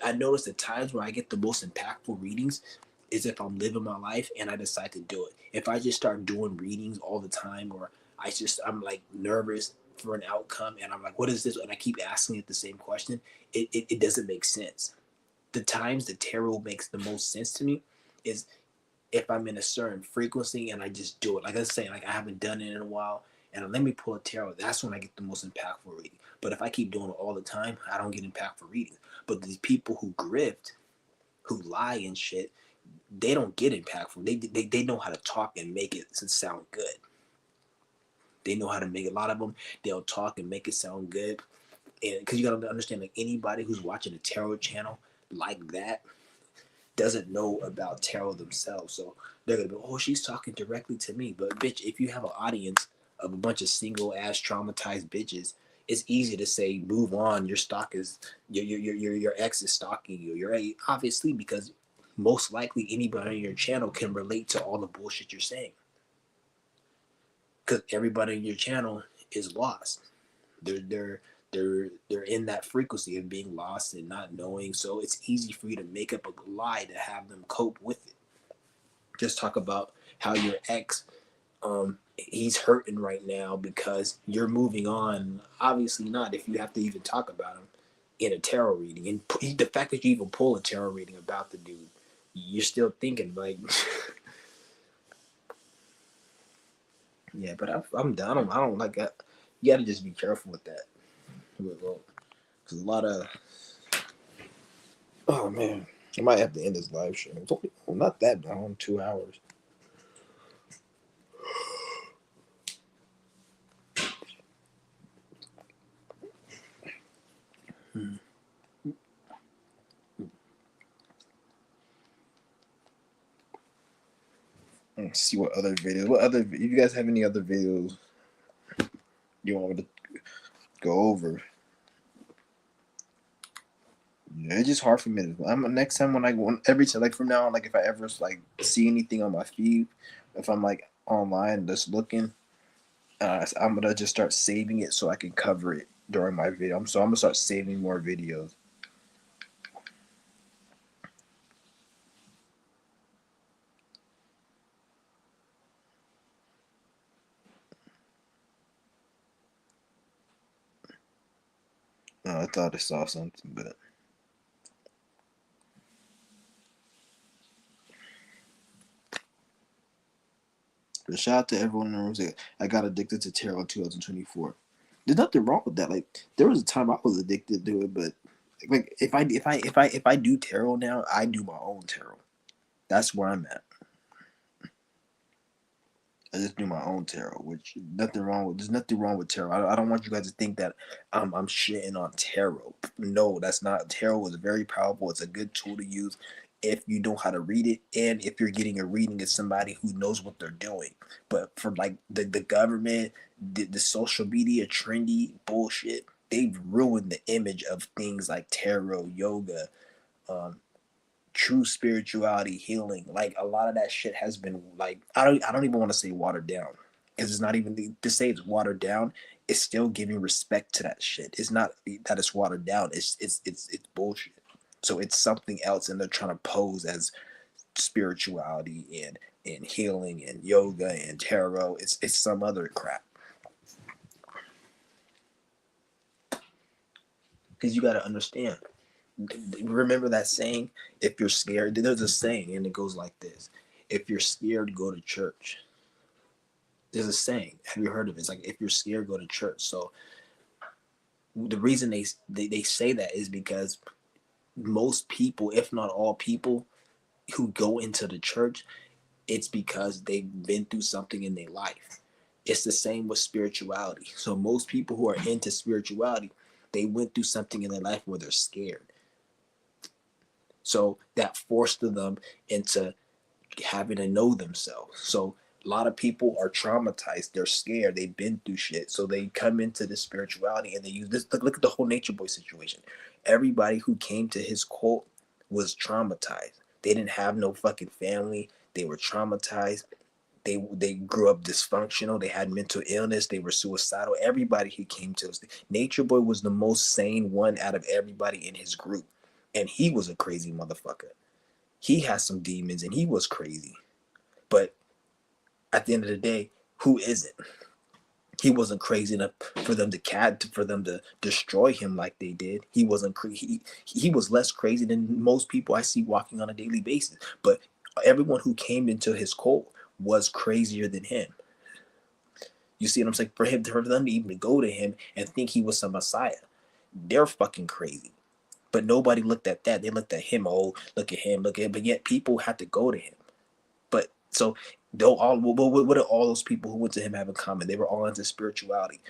I notice the times where I get the most impactful readings is if I'm living my life and I decide to do it. If I just start doing readings all the time, or I'm like nervous for an outcome, and I'm like, what is this? And I keep asking it the same question. It doesn't make sense. The times the tarot makes the most sense to me is if I'm in a certain frequency and I just do it. Like I was saying, like I haven't done it in a while, and let me pull a tarot. That's when I get the most impactful reading. But if I keep doing it all the time, I don't get impactful readings. But these people who grift, who lie and shit, they don't get impactful. They know how to talk and make it sound good. They know how to make a lot of them. They'll talk and make it sound good. And because you gotta understand, like anybody who's watching a tarot channel like that doesn't know about tarot themselves. So they're gonna be, oh, she's talking directly to me. But bitch, if you have an audience of a bunch of single ass traumatized bitches, it's easy to say move on. Your stock is your ex is stalking you. You're obviously, because most likely anybody on your channel can relate to all the bullshit you're saying. Because everybody on your channel is lost. They're in that frequency of being lost and not knowing. So it's easy for you to make up a lie to have them cope with it. Just talk about how your ex, he's hurting right now because you're moving on. Obviously not if you have to even talk about him in a tarot reading. And the fact that you even pull a tarot reading about the dude, you're still thinking like, yeah. But I'm done. I don't like that. You got to just be careful with that. Because a lot of, oh man, I might have to end this live show. It's only not that long, 2 hours. Let's see what other videos. If you guys have any other videos you want me to go over? Yeah, it's just hard for me to. Next time every time, like from now on, like if I ever like see anything on my feed, if I'm like online just looking, I'm gonna just start saving it so I can cover it during my video. I'm gonna start saving more videos. I thought I saw something, but. But shout out to everyone in the room. I got addicted to tarot in 2024. There's nothing wrong with that. Like there was a time I was addicted to it, but like if I do tarot now, I do my own tarot. That's where I'm at. I just do my own tarot, which nothing wrong with. There's nothing wrong with tarot. I don't want you guys to think that I'm shitting on tarot. No, that's not. Tarot is very powerful. It's a good tool to use if you know how to read it, and if you're getting a reading as somebody who knows what they're doing. But for like the government, the social media trendy bullshit, they've ruined the image of things like tarot, yoga, um, true spirituality, healing. Like a lot of that shit has been like I don't even want to say watered down, because it's not even to say it's watered down. It's still giving respect to that shit. It's not that it's watered down. It's bullshit. So it's something else, and they're trying to pose as spirituality and healing and yoga and tarot. It's some other crap. Because you got to understand. Remember that saying, if you're scared, there's a saying and it goes like this: if you're scared, go to church. There's a saying, have you heard of it? It's like, if you're scared, go to church. So the reason they say that is because most people, if not all people who go into the church, it's because they've been through something in their life. It's the same with spirituality. So most people who are into spirituality, they went through something in their life where they're scared. So that forced them into having to know themselves. So a lot of people are traumatized. They're scared. They've been through shit. So they come into this spirituality and they use this. Look at the whole Nature Boy situation. Everybody who came to his cult was traumatized. They didn't have no fucking family. They were traumatized. They grew up dysfunctional. They had mental illness. They were suicidal. Everybody he came to us. Nature Boy was the most sane one out of everybody in his group. And he was a crazy motherfucker. He had some demons and he was crazy. But at the end of the day, who isn't? He wasn't crazy enough for them to destroy him like they did. He wasn't he was less crazy than most people I see walking on a daily basis. But everyone who came into his cult was crazier than him. You see what I'm saying? For them to even go to him and think he was some messiah, they're fucking crazy. But nobody looked at that. They looked at him. Oh, look at him. Look at him. But yet people had to go to him. But so what do all those people who went to him have in common? They were all into spirituality.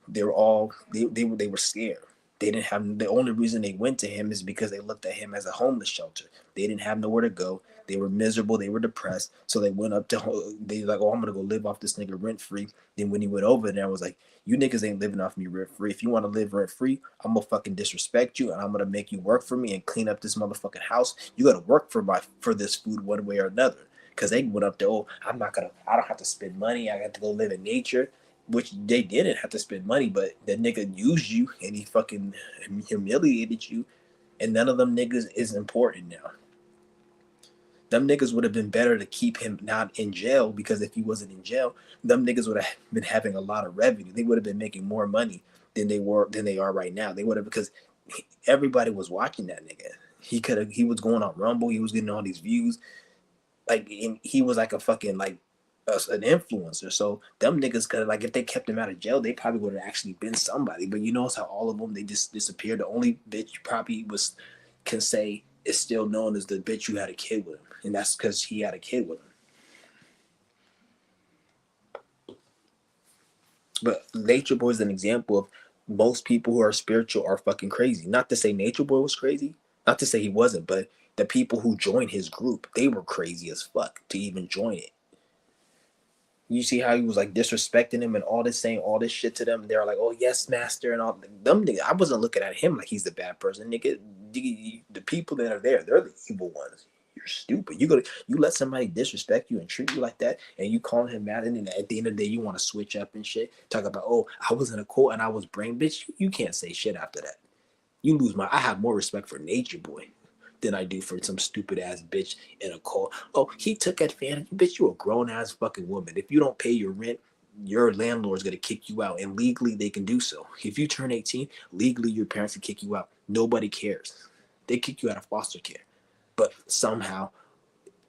They were all they were scared. They didn't have the only reason they went to him is because they looked at him as a homeless shelter. They didn't have nowhere to go. They were miserable. They were depressed. So they went up to they like, oh, I'm gonna go live off this nigga rent free. Then when he went over there, I was like, you niggas ain't living off me rent free. If you want to live rent free, I'm gonna fucking disrespect you and I'm gonna make you work for me and clean up this motherfucking house. You gotta work for this food one way or another. Cause they went up there, oh, I don't have to spend money. I got to go live in nature. Which they didn't have to spend money, but that nigga used you and he fucking humiliated you, and none of them niggas is important now. Them niggas would have been better to keep him not in jail, because if he wasn't in jail, them niggas would have been having a lot of revenue. They would have been making more money than they are right now. They would have, because everybody was watching that nigga. He was going on Rumble. He was getting all these views. Like he was like a fucking like an influencer. So them niggas could, like, if they kept him out of jail, they probably would have actually been somebody. But you notice how all of them, they just disappeared. The only bitch probably can say is still known as the bitch who had a kid with him, and that's because he had a kid with him. But Nature Boy is an example of most people who are spiritual are fucking crazy. Not to say Nature Boy was crazy, not to say he wasn't, but the people who joined his group, they were crazy as fuck to even join it. You see how he was like disrespecting him and all this, saying all this shit to them. They're like, "Oh yes, master," and all them niggas. I wasn't looking at him like he's the bad person, nigga. The people that are there, they're the evil ones. You're stupid. You let somebody disrespect you and treat you like that, and you calling him mad, and then at the end of the day, you want to switch up and shit. Talk about, oh, I was in a court and I was brain, bitch. You can't say shit after that. I have more respect for Nature Boy than I do for some stupid ass bitch in a call. Oh, he took advantage. Bitch, you a grown ass fucking woman. If you don't pay your rent, your landlord's gonna kick you out, and legally they can do so. If you turn 18, legally your parents can kick you out. Nobody cares. They kick you out of foster care. But somehow,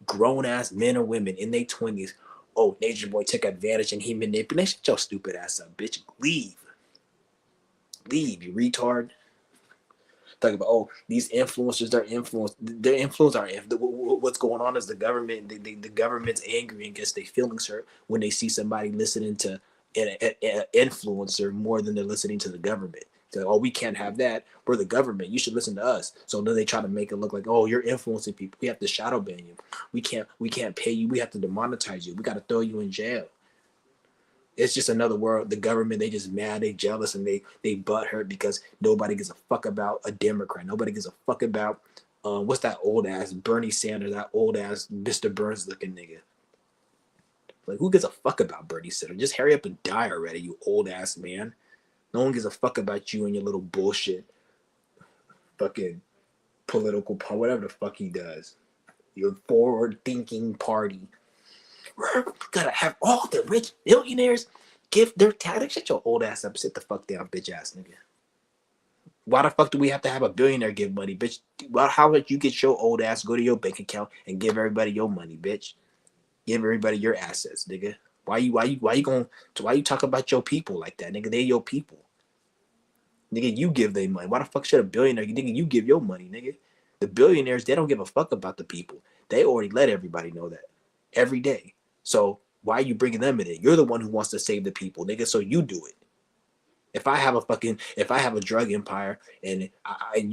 grown ass men or women in their 20s, oh, Nature Boy took advantage and he manipulated. Shut your stupid ass up, bitch. Leave, you retard. Talking about, oh, these influencers, their influence are what's going on is the government. The government's angry and gets their feelings hurt when they see somebody listening to an influencer more than they're listening to the government. So, oh, we can't have that. We're the government. You should listen to us. So then they try to make it look like, oh, you're influencing people. We have to shadow ban you. We can't pay you. We have to demonetize you. We got to throw you in jail. It's just another world. The government, they just mad, they jealous, and they butt hurt because nobody gives a fuck about a Democrat. Nobody gives a fuck about what's that old ass Bernie Sanders, that old ass Mr. Burns looking nigga. Like, who gives a fuck about Bernie Sanders? Just hurry up and die already, you old ass man. No one gives a fuck about you and your little bullshit fucking political, whatever the fuck he does. Your forward thinking party. We're gonna have all the rich billionaires give their tax. Shut your old ass up. Sit the fuck down, bitch ass nigga. Why the fuck do we have to have a billionaire give money, bitch? How about you get your old ass, go to your bank account and give everybody your money, bitch? Give everybody your assets, nigga. Why you talk about your people like that, nigga? They your people. Nigga, you give them money. Why the fuck should a billionaire, nigga, you give your money, nigga? The billionaires, they don't give a fuck about the people. They already let everybody know that every day. So why are you bringing them in it? You're the one who wants to save the people, nigga. So you do it. If I have a drug empire and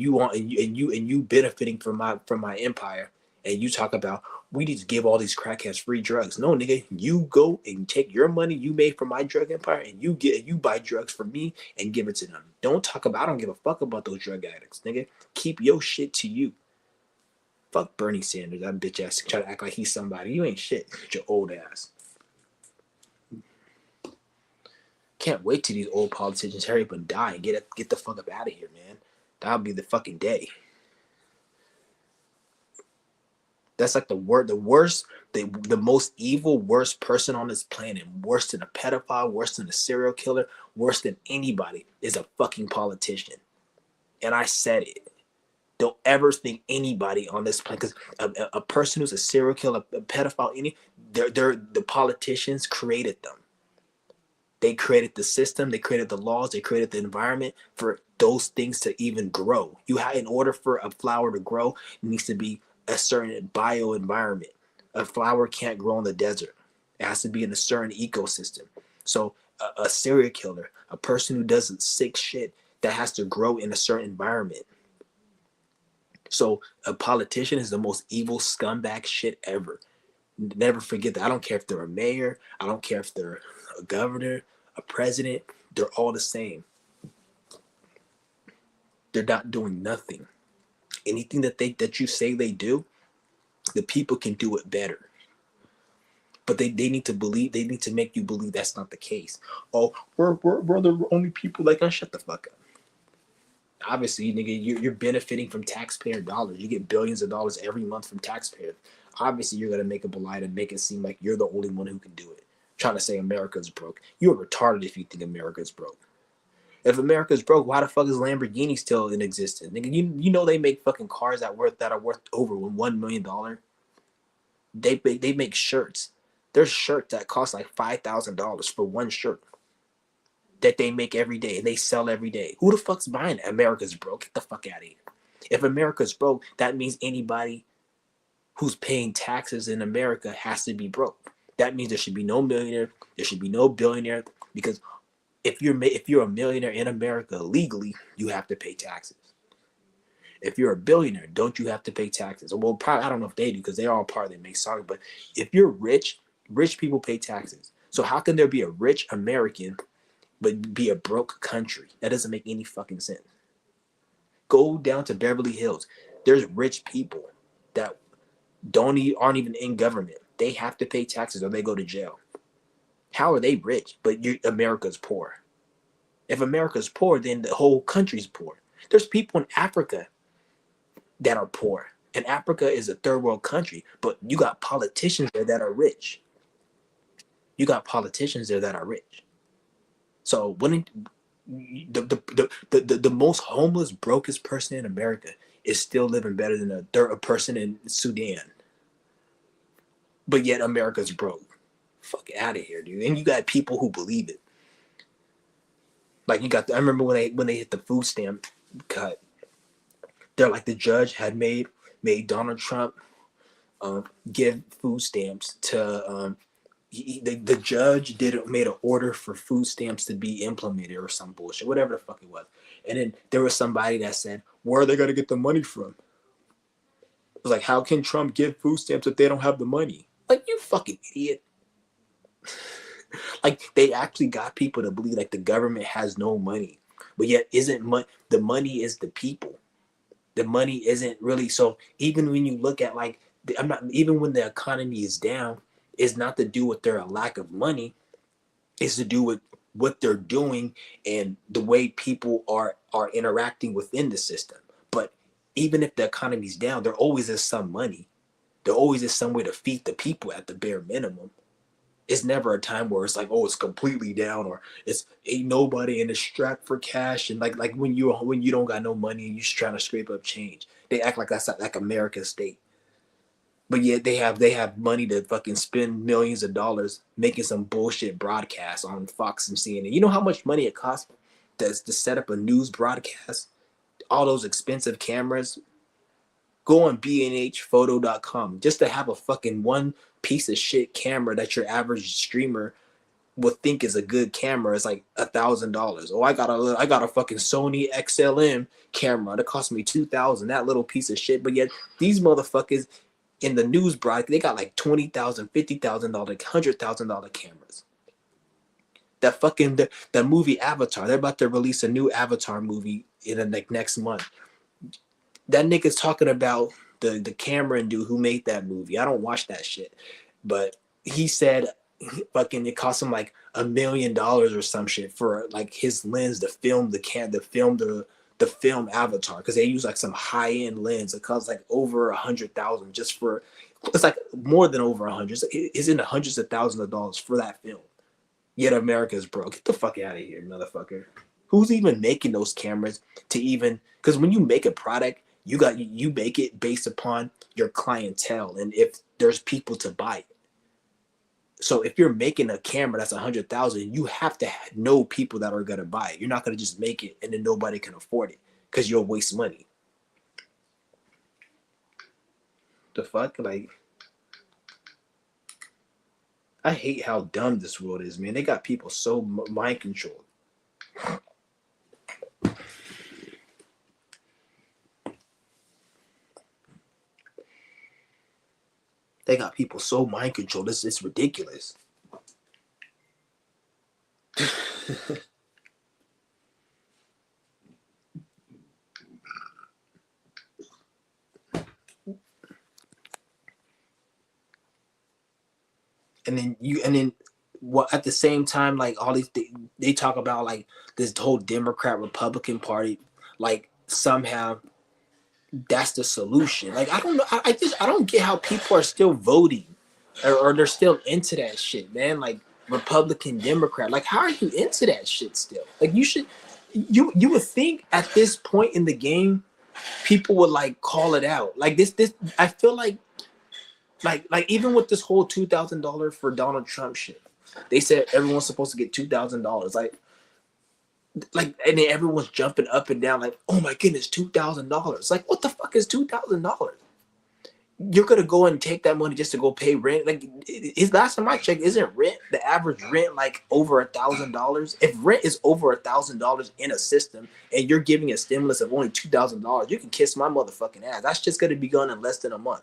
you benefiting from my empire, and you talk about we need to give all these crackheads free drugs. No, nigga, you go and take your money you made from my drug empire and you buy drugs from me and give it to them. Don't talk about, I don't give a fuck about those drug addicts, nigga. Keep your shit to you. Fuck Bernie Sanders, that bitch ass try to act like he's somebody. You ain't shit. Your old ass. Can't wait till these old politicians hurry up and die and get the fuck up out of here, man. That'll be the fucking day. That's like the worst, the most evil, worst person on this planet, worse than a pedophile, worse than a serial killer, worse than anybody, is a fucking politician. And I said it. Don't ever think anybody on this planet, because a person who's a serial killer, a pedophile, they're the politicians created them. They created the system, they created the laws, they created the environment for those things to even grow. In order for a flower to grow, it needs to be a certain bio environment. A flower can't grow in the desert. It has to be in a certain ecosystem. So a serial killer, a person who does sick shit, that has to grow in a certain environment. So a politician is the most evil scumbag shit ever. Never forget that. I don't care if they're a mayor. I don't care if they're a governor, a president. They're all the same. They're not doing nothing. Anything that you say they do, the people can do it better. But they need to make you believe that's not the case. Oh, we're the only people like us. Shut the fuck up. Obviously, nigga, you're benefiting from taxpayer dollars. You get billions of dollars every month from taxpayers. Obviously, you're gonna make up a lie to make it seem like you're the only one who can do it. Trying to say America's broke. You're retarded if you think America's broke. If America's broke, why the fuck is Lamborghini still in existence? Nigga, you know they make fucking cars that are worth over $1 million. They make shirts. There's shirts that cost like $5,000 for one shirt that they make every day and they sell every day. Who the fuck's buying it? America's broke. Get the fuck out of here. If America's broke, that means anybody who's paying taxes in America has to be broke. That means there should be no millionaire, there should be no billionaire, because if you're a millionaire in America legally, you have to pay taxes. If you're a billionaire, don't you have to pay taxes? Well, probably I don't know if they do because they're all part of the make sorry. But if you're rich people pay taxes. So how can there be a rich American but be a broke country? That doesn't make any fucking sense. Go down to Beverly Hills. There's rich people that aren't even in government. They have to pay taxes or they go to jail. How are they rich? But America's poor. If America's poor, then the whole country's poor. There's people in Africa that are poor. And Africa is a third world country, but you got politicians there that are rich. You got politicians there that are rich. So when the most homeless, brokest person in America is still living better than a person in Sudan. But yet America's broke. Fuck out of here, dude. And you got people who believe it. Like I remember when they hit the food stamp cut, they're like the judge had made Donald Trump give food stamps to the judge made an order for food stamps to be implemented or some bullshit, whatever the fuck it was. And then there was somebody that said, where are they gonna get the money from? It was like, how can Trump give food stamps if they don't have the money? Like, you fucking idiot. Like, they actually got people to believe like the government has no money, but yet the money is the people. The money isn't really. So even when you look at like even when the economy is down, it's not to do with their lack of money. It's to do with what they're doing and the way people are interacting within the system. But even if the economy's down, there always is some money. There always is some way to feed the people at the bare minimum. It's never a time where it's like, oh, it's completely down, or it's ain't nobody in the strapped for cash, and like when you don't got no money and you just trying to scrape up change. They act like that's like America's state. But yet they have money to fucking spend millions of dollars making some bullshit broadcast on Fox and CNN. You know how much money it costs to set up a news broadcast? All those expensive cameras. Go on bnhphoto.com just to have a fucking one piece of shit camera that your average streamer would think is a good camera is like $1,000. Oh, I got a fucking Sony XLM camera that cost me $2,000. That little piece of shit. But yet these motherfuckers in the news broadcast, they got like $20,000, $50,000, $100,000 cameras. That fucking the movie Avatar. They're about to release a new Avatar movie in the next month. That nigga's talking about the Cameron dude who made that movie. I don't watch that shit, but he said fucking it cost him like $1 million or some shit for like his lens to film the film Avatar, because they use like some high end lens. It costs like over 100,000 just for, it's like more than over 100. It's in the hundreds of thousands of dollars for that film. Yet America's broke. Get the fuck out of here, motherfucker. Who's even making those cameras to even? Because when you make a product, you make it based upon your clientele and if there's people to buy it. So if you're making a camera that's 100,000, you have to know people that are gonna buy it. You're not gonna just make it and then nobody can afford it because you'll waste money. The fuck, like, I hate how dumb this world is, man. They got people so mind controlled. They got people so mind controlled. It's ridiculous. and then what at the same time, like all these they talk about like this whole Democrat Republican party, like somehow that's the solution. Like I don't know, I don't get how people are still voting or they're still into that shit, man. Like Republican, Democrat, like how are you into that shit still? Like you would think at this point in the game people would like call it out. Like this I feel like even with this whole $2,000 for Donald Trump shit, they said everyone's supposed to get $2,000. And then everyone's jumping up and down like, oh my goodness, $2,000. Like, what the fuck is $2,000? You're gonna go and take that money just to go pay rent? Like, is last time I checked, isn't rent the average rent like over $1,000? If rent is over $1,000 in a system and you're giving a stimulus of only $2,000, you can kiss my motherfucking ass. That's just gonna be gone in less than a month.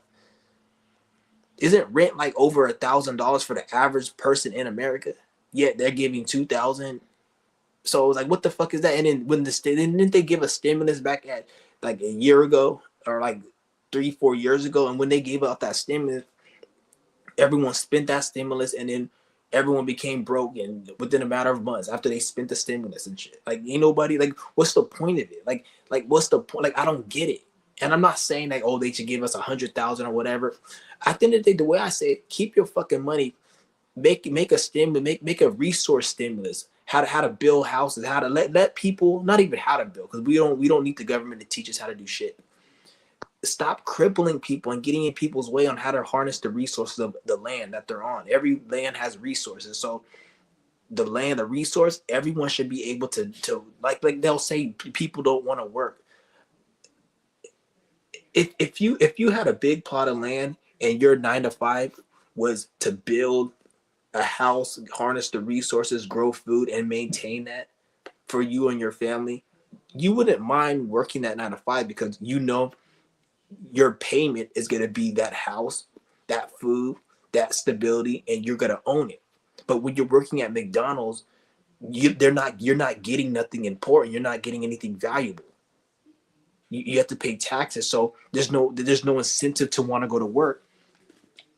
Isn't rent like over $1,000 for the average person in America? Yet they're giving $2,000. So it was like, what the fuck is that? And then didn't they give a stimulus back at like a year ago or like 3-4 years ago? And when they gave out that stimulus, everyone spent that stimulus, and then everyone became broke and within a matter of months after they spent the stimulus and shit. Like ain't nobody like, what's the point of it? Like what's the point? Like I don't get it. And I'm not saying like, oh, they should give us 100,000 or whatever. At the end of the day, the way I say it, keep your fucking money, make a stimulus, make a resource stimulus, how to build houses, how to let people, not even how to build, because we don't need the government to teach us how to do shit. Stop crippling people and getting in people's way on how to harness the resources of the land that they're on. Every land has resources. So the land, the resource, everyone should be able to like they'll say people don't want to work. If you had a big plot of land and your 9 to 5 was to build a house, harness the resources, grow food, and maintain that for you and your family, you wouldn't mind working that 9 to 5 because you know your payment is going to be that house, that food, that stability, and you're going to own it. But when you're working at McDonald's, you're not getting nothing important. You're not getting anything valuable. You have to pay taxes, so there's no incentive to want to go to work,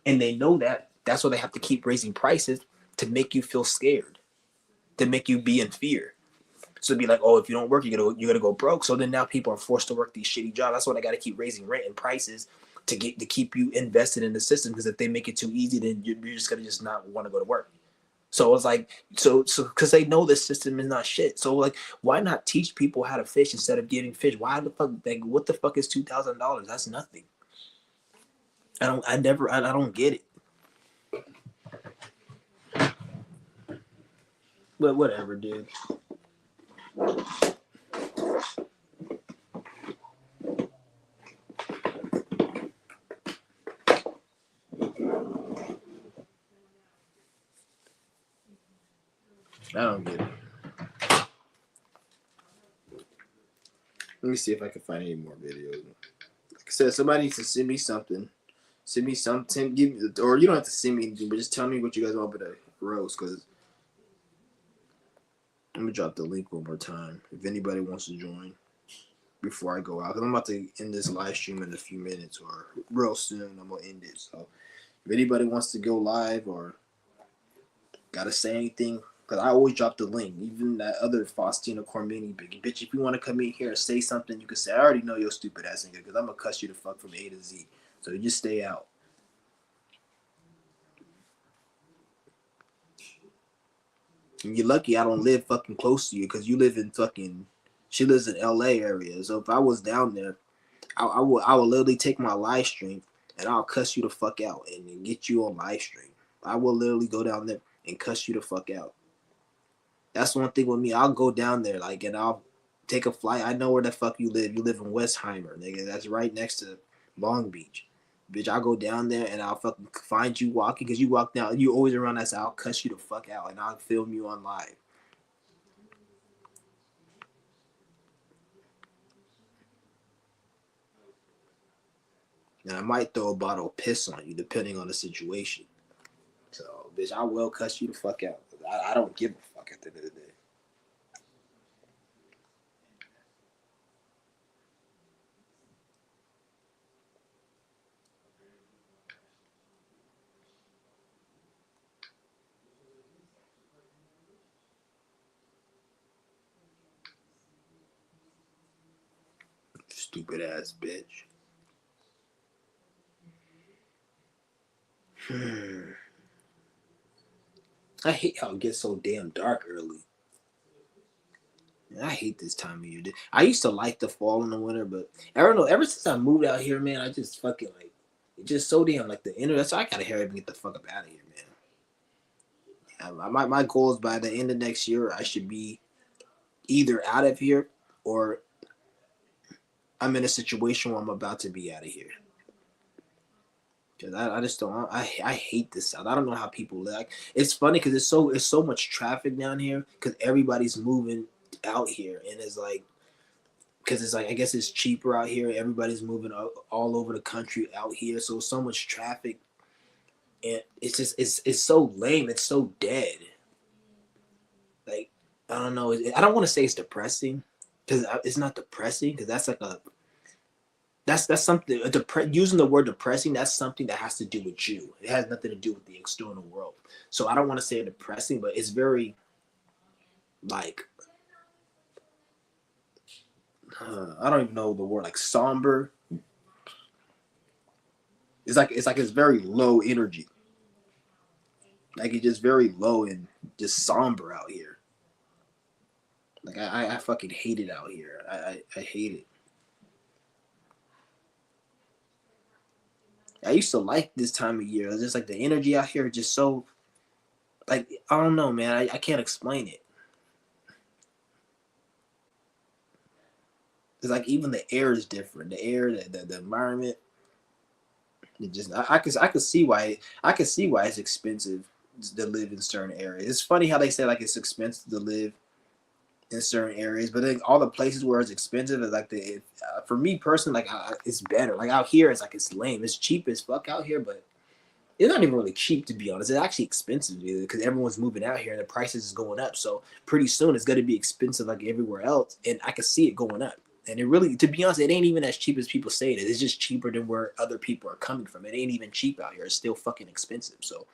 and they know that. That's why they have to keep raising prices to make you feel scared, to make you be in fear. So it'd be like, oh, if you don't work, you're gonna go broke. So then now people are forced to work these shitty jobs. That's why they got to keep raising rent and prices to keep you invested in the system. Because if they make it too easy, then you're just gonna just not want to go to work. So it's like, so because they know this system is not shit. So like, why not teach people how to fish instead of giving fish? Why the fuck? Like, what the fuck is $2,000? That's nothing. I don't get it. But whatever, dude. I don't get it. Let me see if I can find any more videos. Like I said, somebody needs to send me something. Send me something. Or you don't have to send me anything, but just tell me what you guys want me to roast. Because let me drop the link one more time if anybody wants to join. before I go out, because I'm about to end this live stream in a few minutes or real soon. I'm gonna end it. So if anybody wants to go live or gotta say anything, because I always drop the link. Even that other Faustina Cormany bitch, if you want to come in here and say something, you can say, I already know your stupid ass nigga, because I'm gonna cuss you the fuck from A to Z. So you just stay out. And you're lucky I don't live fucking close to you, because you live in fucking, she lives in LA area. So if I was down there, I would literally take my live stream and I'll cuss you the fuck out and get you on live stream. I will literally go down there and cuss you the fuck out. That's one thing with me. I'll go down there, like, and I'll take a flight. I know where the fuck you live. You live in Westheimer, nigga. That's right next to Long Beach. Bitch, I'll go down there and I'll fucking find you walking, because you walk down. You always around that side. I'll cuss you the fuck out and I'll film you on live. And I might throw a bottle of piss on you, depending on the situation. So, bitch, I will cuss you the fuck out. I don't give a fuck at the end of the day. Stupid ass bitch. I hate how it gets so damn dark early. I hate this time of year. I used to like the fall and the winter, but I don't know. Ever since I moved out here, man, I just fucking like it's just so damn like the internet. So I gotta hurry up and get the fuck up out of here, man. My goal is by the end of next year, I should be either out of here or I'm in a situation where I'm about to be out of here. Cause I just don't I hate this South. I don't know how people live. Like, it's funny because it's so much traffic down here because everybody's moving out here and it's like because it's like I guess it's cheaper out here. Everybody's moving all over the country out here, so much traffic, and it's just it's so lame. It's so dead. Like I don't know. I don't want to say it's depressing because it's not depressing because that's like a that's something using the word depressing. That's something that has to do with you. It has nothing to do with the external world. So I don't want to say depressing, but it's very like I don't even know the word like somber. It's very low energy. Like it's just very low and just somber out here. Like I fucking hate it out here. I hate it. I used to like this time of year. It's just like the energy out here, just so like I don't know, man. I can't explain it. It's like even the air is different. The air, the environment. It just I could see why it's expensive to live in certain areas. It's funny how they say like it's expensive to live in certain areas, but then all the places where it's expensive is like for me personally, like it's better. Like out here, it's like it's lame. It's cheap as fuck out here, but it's not even really cheap to be honest. It's actually expensive because everyone's moving out here and the prices is going up. So pretty soon it's gonna be expensive like everywhere else, and I can see it going up. And it really, to be honest, it ain't even as cheap as people say it is. It's just cheaper than where other people are coming from. It ain't even cheap out here. It's still fucking expensive. So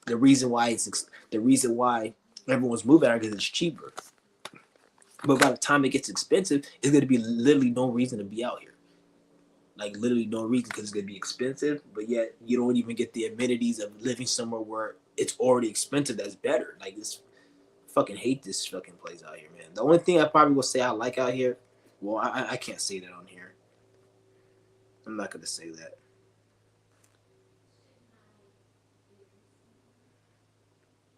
the reason why everyone's moving out here because it's cheaper. But by the time it gets expensive, it's gonna be literally no reason to be out here. Like literally no reason because it's gonna be expensive. But yet you don't even get the amenities of living somewhere where it's already expensive. That's better. Like this, fucking hate this fucking place out here, man. The only thing I probably will say I like out here, well, I can't say that on here. I'm not gonna say that.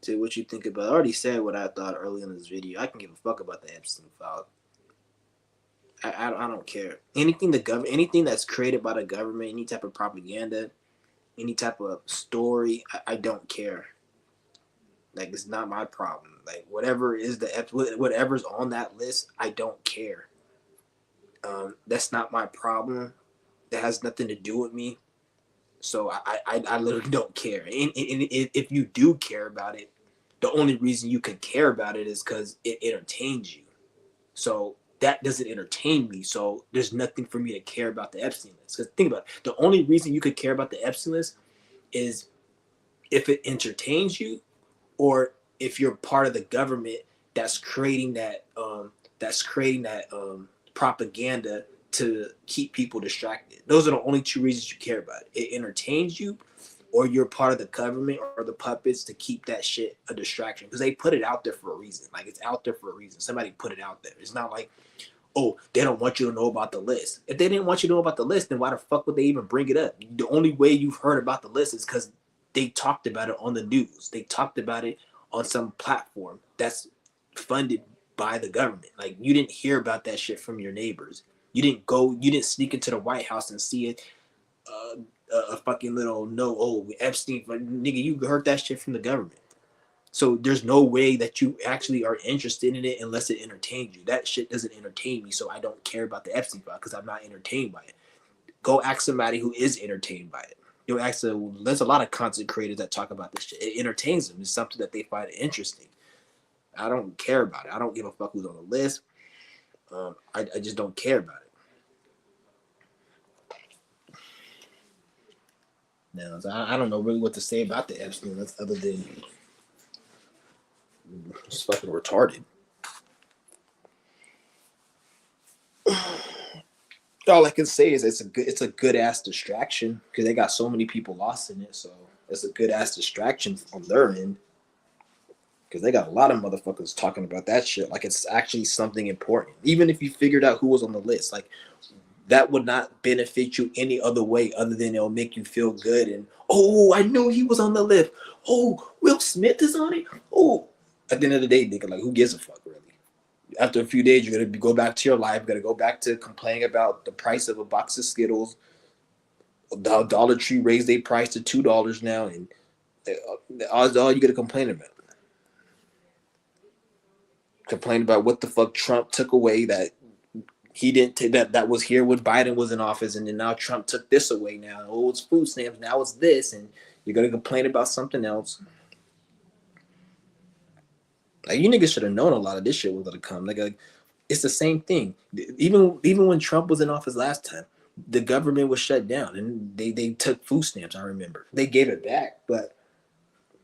Say what you think about. I already said what I thought early in this video. I can give a fuck about the Epstein file. I don't care. Anything that's created by the government, any type of propaganda, any type of story, I don't care. Like it's not my problem. Like whatever's on that list, I don't care. That's not my problem. That has nothing to do with me. So I literally don't care. And if you do care about it, the only reason you can care about it is because it entertains you. So that doesn't entertain me. So there's nothing for me to care about the Epstein list. Because think about it, the only reason you could care about the Epstein list is if it entertains you, or if you're part of the government that's creating that propaganda to keep people distracted. Those are the only two reasons you care about it. It entertains you, or you're part of the government or the puppets to keep that shit a distraction, because they put it out there for a reason. Like, it's out there for a reason. Somebody put it out there. It's not like, oh, they don't want you to know about the list. If they didn't want you to know about the list, then why the fuck would they even bring it up? The only way you've heard about the list is because they talked about it on the news. They talked about it on some platform that's funded by the government. Like, you didn't hear about that shit from your neighbors. You didn't sneak into the White House and see it. A fucking little no, oh, Epstein, nigga, you heard that shit from the government. So there's no way that you actually are interested in it unless it entertains you. That shit doesn't entertain me, so I don't care about the Epstein file because I'm not entertained by it. Go ask somebody who is entertained by it. You'll ask there's a lot of content creators that talk about this shit. It entertains them. It's something that they find interesting. I don't care about it. I don't give a fuck who's on the list. I just don't care about it. Now, so I don't know really what to say about the Epstein list other than it's fucking retarded. All I can say is it's a good ass distraction because they got so many people lost in it. So it's a good ass distraction on their end because they got a lot of motherfuckers talking about that shit like it's actually something important. Even if you figured out who was on the list, like that would not benefit you any other way other than it'll make you feel good. And oh, I knew he was on the list. Oh, Will Smith is on it. Oh, at the end of the day, nigga, like who gives a fuck really? After a few days, you're gonna go back to your life. You're gonna go back to complaining about the price of a box of Skittles. The Dollar Tree raised their price to $2 now, and all you gotta complain about. Complain about what the fuck Trump took away that he didn't take that was here when Biden was in office, and then now Trump took this away. Now oh, it's food stamps. Now it's this, and you're gonna complain about something else. Like you niggas should have known a lot of this shit was gonna come. Like it's the same thing. Even when Trump was in office last time, the government was shut down and they took food stamps. I remember they gave it back, but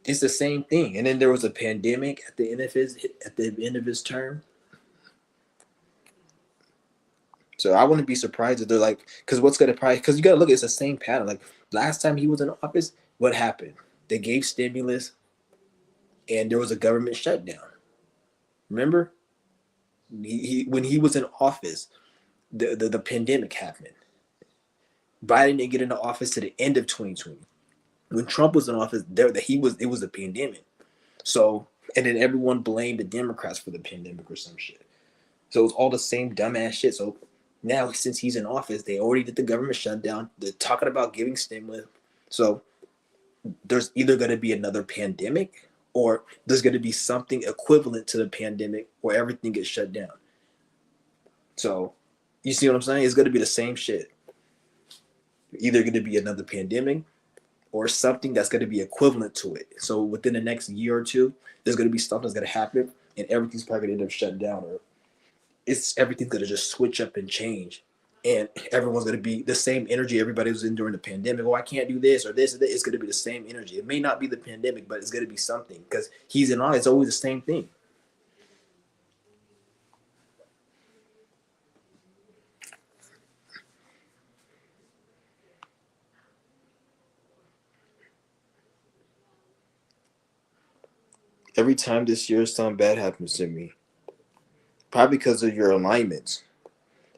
it's the same thing. And then there was a pandemic at the end of his term. So I wouldn't be surprised if they're like, because what's gonna probably because you gotta look, it's the same pattern. Like last time he was in office, what happened? They gave stimulus, and there was a government shutdown. Remember? When he was in office, the pandemic happened. Biden didn't get into office to the end of 2020. When Trump was in office, it was a pandemic. So, and then everyone blamed the Democrats for the pandemic or some shit. So it was all the same dumbass shit. So now, since he's in office, they already did the government shutdown. They're talking about giving stimulus. So there's either going to be another pandemic or there's going to be something equivalent to the pandemic where everything gets shut down. So you see what I'm saying? It's going to be the same shit. Either going to be another pandemic or something that's going to be equivalent to it. So within the next year or two, there's going to be something that's going to happen and everything's probably going to end up shut down, or everything's going to just switch up and change. And everyone's going to be the same energy everybody was in during the pandemic. Oh, I can't do this or this or that. It's going to be the same energy. It may not be the pandemic, but it's going to be something because he's in office. It's always the same thing. Every time this year something bad happens to me, probably because of your alignments.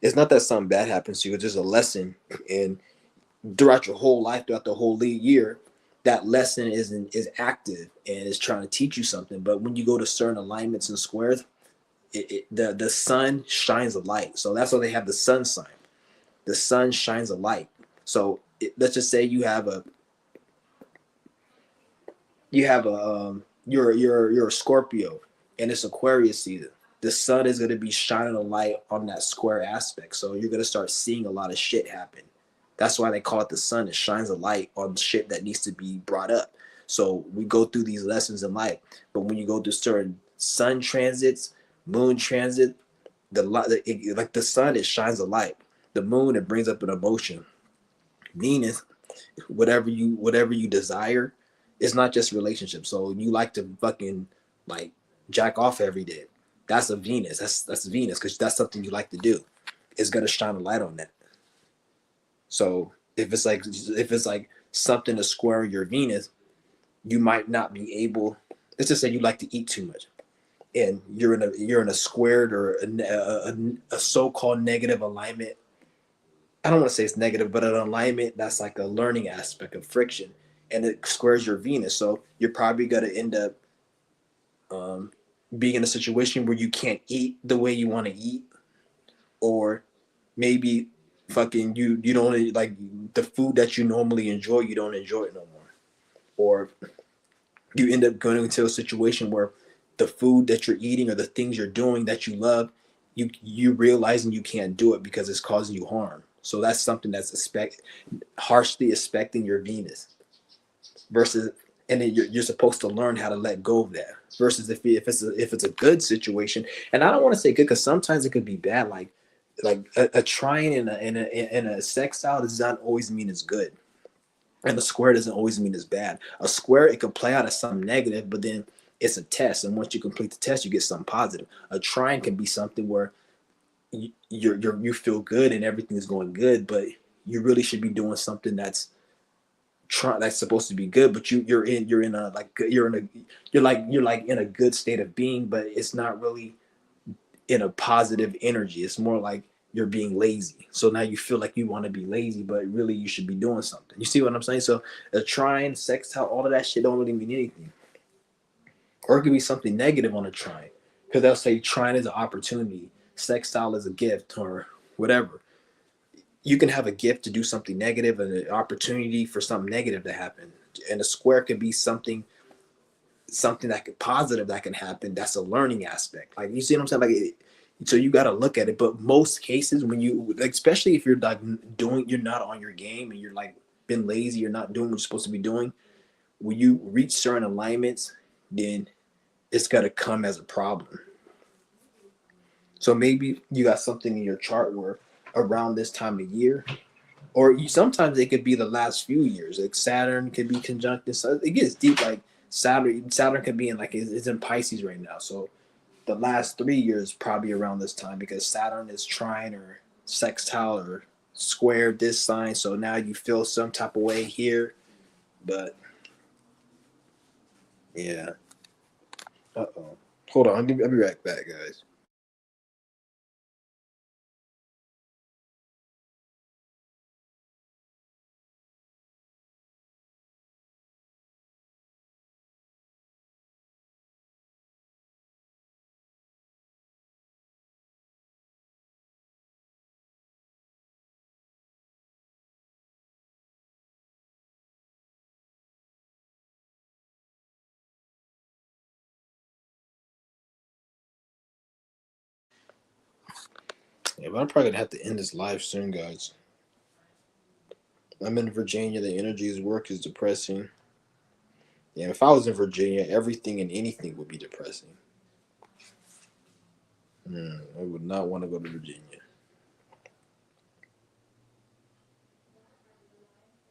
It's not that something bad happens to you. It's just a lesson. And throughout your whole life, throughout the whole year, that lesson is active and is trying to teach you something. But when you go to certain alignments and squares, the sun shines a light. So that's why they have the sun sign. The sun shines a light. So let's just say you're a Scorpio and it's Aquarius season. The sun is going to be shining a light on that square aspect. So you're going to start seeing a lot of shit happen. That's why they call it the sun. It shines a light on shit that needs to be brought up. So we go through these lessons in life. But when you go through certain sun transits, moon transit, The light, like the sun, it shines a light. The moon, it brings up an emotion. Venus, whatever you desire, it's not just relationships. So you like to fucking like jack off every day. That's a Venus. That's Venus because that's something you like to do. It's gonna shine a light on that. So if it's like something to square your Venus, you might not be able. Let's just say you like to eat too much, and you're in a squared or a so-called negative alignment. I don't want to say it's negative, but an alignment that's like a learning aspect of friction, and it squares your Venus. So you're probably gonna end up um, being in a situation where you can't eat the way you want to eat, or maybe fucking you don't like the food that you normally enjoy. You don't enjoy it no more, or you end up going into a situation where the food that you're eating or the things you're doing that you love, you realizing you can't do it because it's causing you harm. So that's something that's harshly affecting your Venus versus, and then you're supposed to learn how to let go of that versus if it's a good situation. And I don't want to say good because sometimes it could be bad, like a trying in a sextile does not always mean it's good, and a square doesn't always mean it's bad. A square, it could play out as something negative, but then it's a test, and once you complete the test you get something positive. A trine can be something where you feel good and everything is going good, but you really should be doing something that's supposed to be good, but you're in a like you're like in a good state of being, but it's not really in a positive energy. It's more like you're being lazy. So now you feel like you want to be lazy, but really you should be doing something. You see what I'm saying? So a trine, sextile, all of that shit don't really mean anything. Or it could be something negative on a trine. Because they'll say trine is an opportunity, sextile is a gift, or whatever. You can have a gift to do something negative and an opportunity for something negative to happen. And a square could be something that could positive that can happen. That's a learning aspect. Like, you see what I'm saying? So you got to look at it. But most cases, when you, especially if you're like you're not on your game and you're like been lazy, you're not doing what you're supposed to be doing. When you reach certain alignments, then it's got to come as a problem. So maybe you got something in your chart where around this time of year, or sometimes it could be the last few years. Like Saturn could be conjuncted. So it gets deep. Like Saturn could be in like it's in Pisces right now. So the last 3 years probably around this time because Saturn is trine or sextile or square this sign. So now you feel some type of way here, but yeah. Hold on, I'll be right back, guys. Yeah, but I'm probably gonna have to end this live soon, guys. I'm in Virginia. The energy's work is depressing. Yeah, if I was in Virginia, everything and anything would be depressing. I would not want to go to Virginia.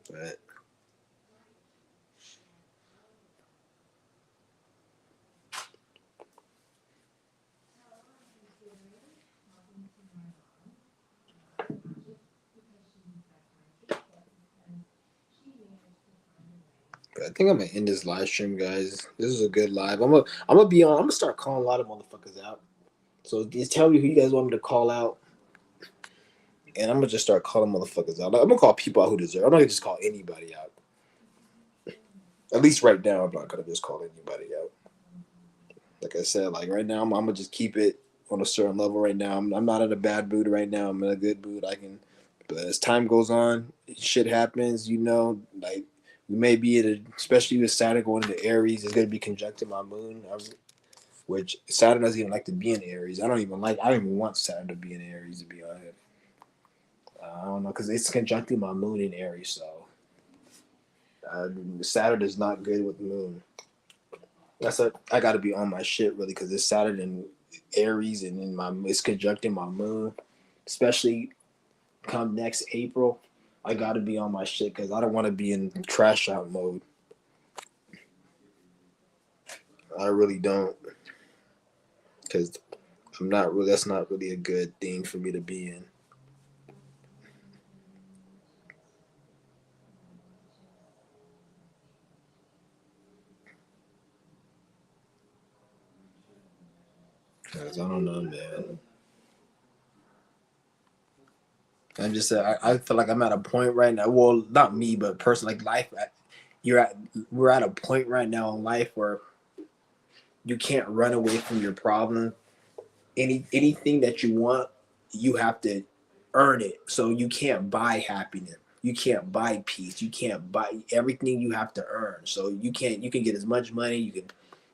But I think I'm gonna end this live stream, guys. This is a good live. I'm gonna be on. I'm gonna start calling a lot of motherfuckers out. So just tell me who you guys want me to call out, and I'm gonna just start calling motherfuckers out. I'm gonna call people out who deserve. I'm not gonna just call anybody out. At least right now, I'm not gonna just call anybody out. Like I said, like right now, I'm gonna just keep it on a certain level. Right now, I'm not in a bad mood. Right now, I'm in a good mood. I can, but as time goes on, shit happens. Like we may be especially with Saturn going into Aries, it's gonna be conjuncting my moon, which Saturn doesn't even like to be in Aries. I don't even want Saturn to be in Aries, to be honest. I don't know because it's conjuncting my moon in Aries, so Saturn is not good with the moon. I got to be on my shit really because it's Saturn Aries, and then it's conjuncting my moon, especially come next April. I gotta be on my shit because I don't want to be in crash out mode. I really don't, because I'm not really. That's not really a good thing for me to be in. Cause I don't know, man. I'm just I feel like I'm at a point right now. Well, not me, but person like life. You're at we're at a point right now in life where you can't run away from your problem. Anything that you want, you have to earn it. So you can't buy happiness. You can't buy peace. You can't buy everything. You have to earn. So you can't. You can get as much money. You can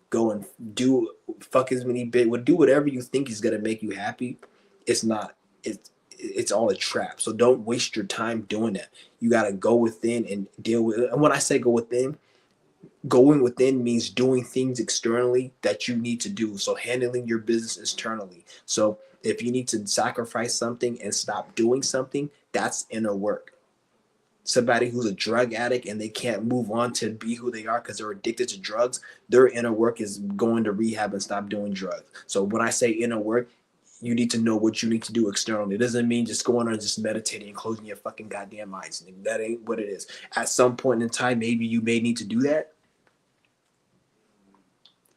go and do fuck as many bit. Would do whatever you think is gonna make you happy. It's not. It's all a trap. So don't waste your time doing that. You gotta go within and deal with it. And when I say go within, going within means doing things externally that you need to do. So handling your business externally. So if you need to sacrifice something and stop doing something, that's inner work. Somebody who's a drug addict and they can't move on to be who they are because they're addicted to drugs, their inner work is going to rehab and stop doing drugs. So when I say inner work, you need to know what you need to do externally. It doesn't mean just going on and just meditating and closing your fucking goddamn eyes. That ain't what it is. At some point in time, maybe you may need to do that.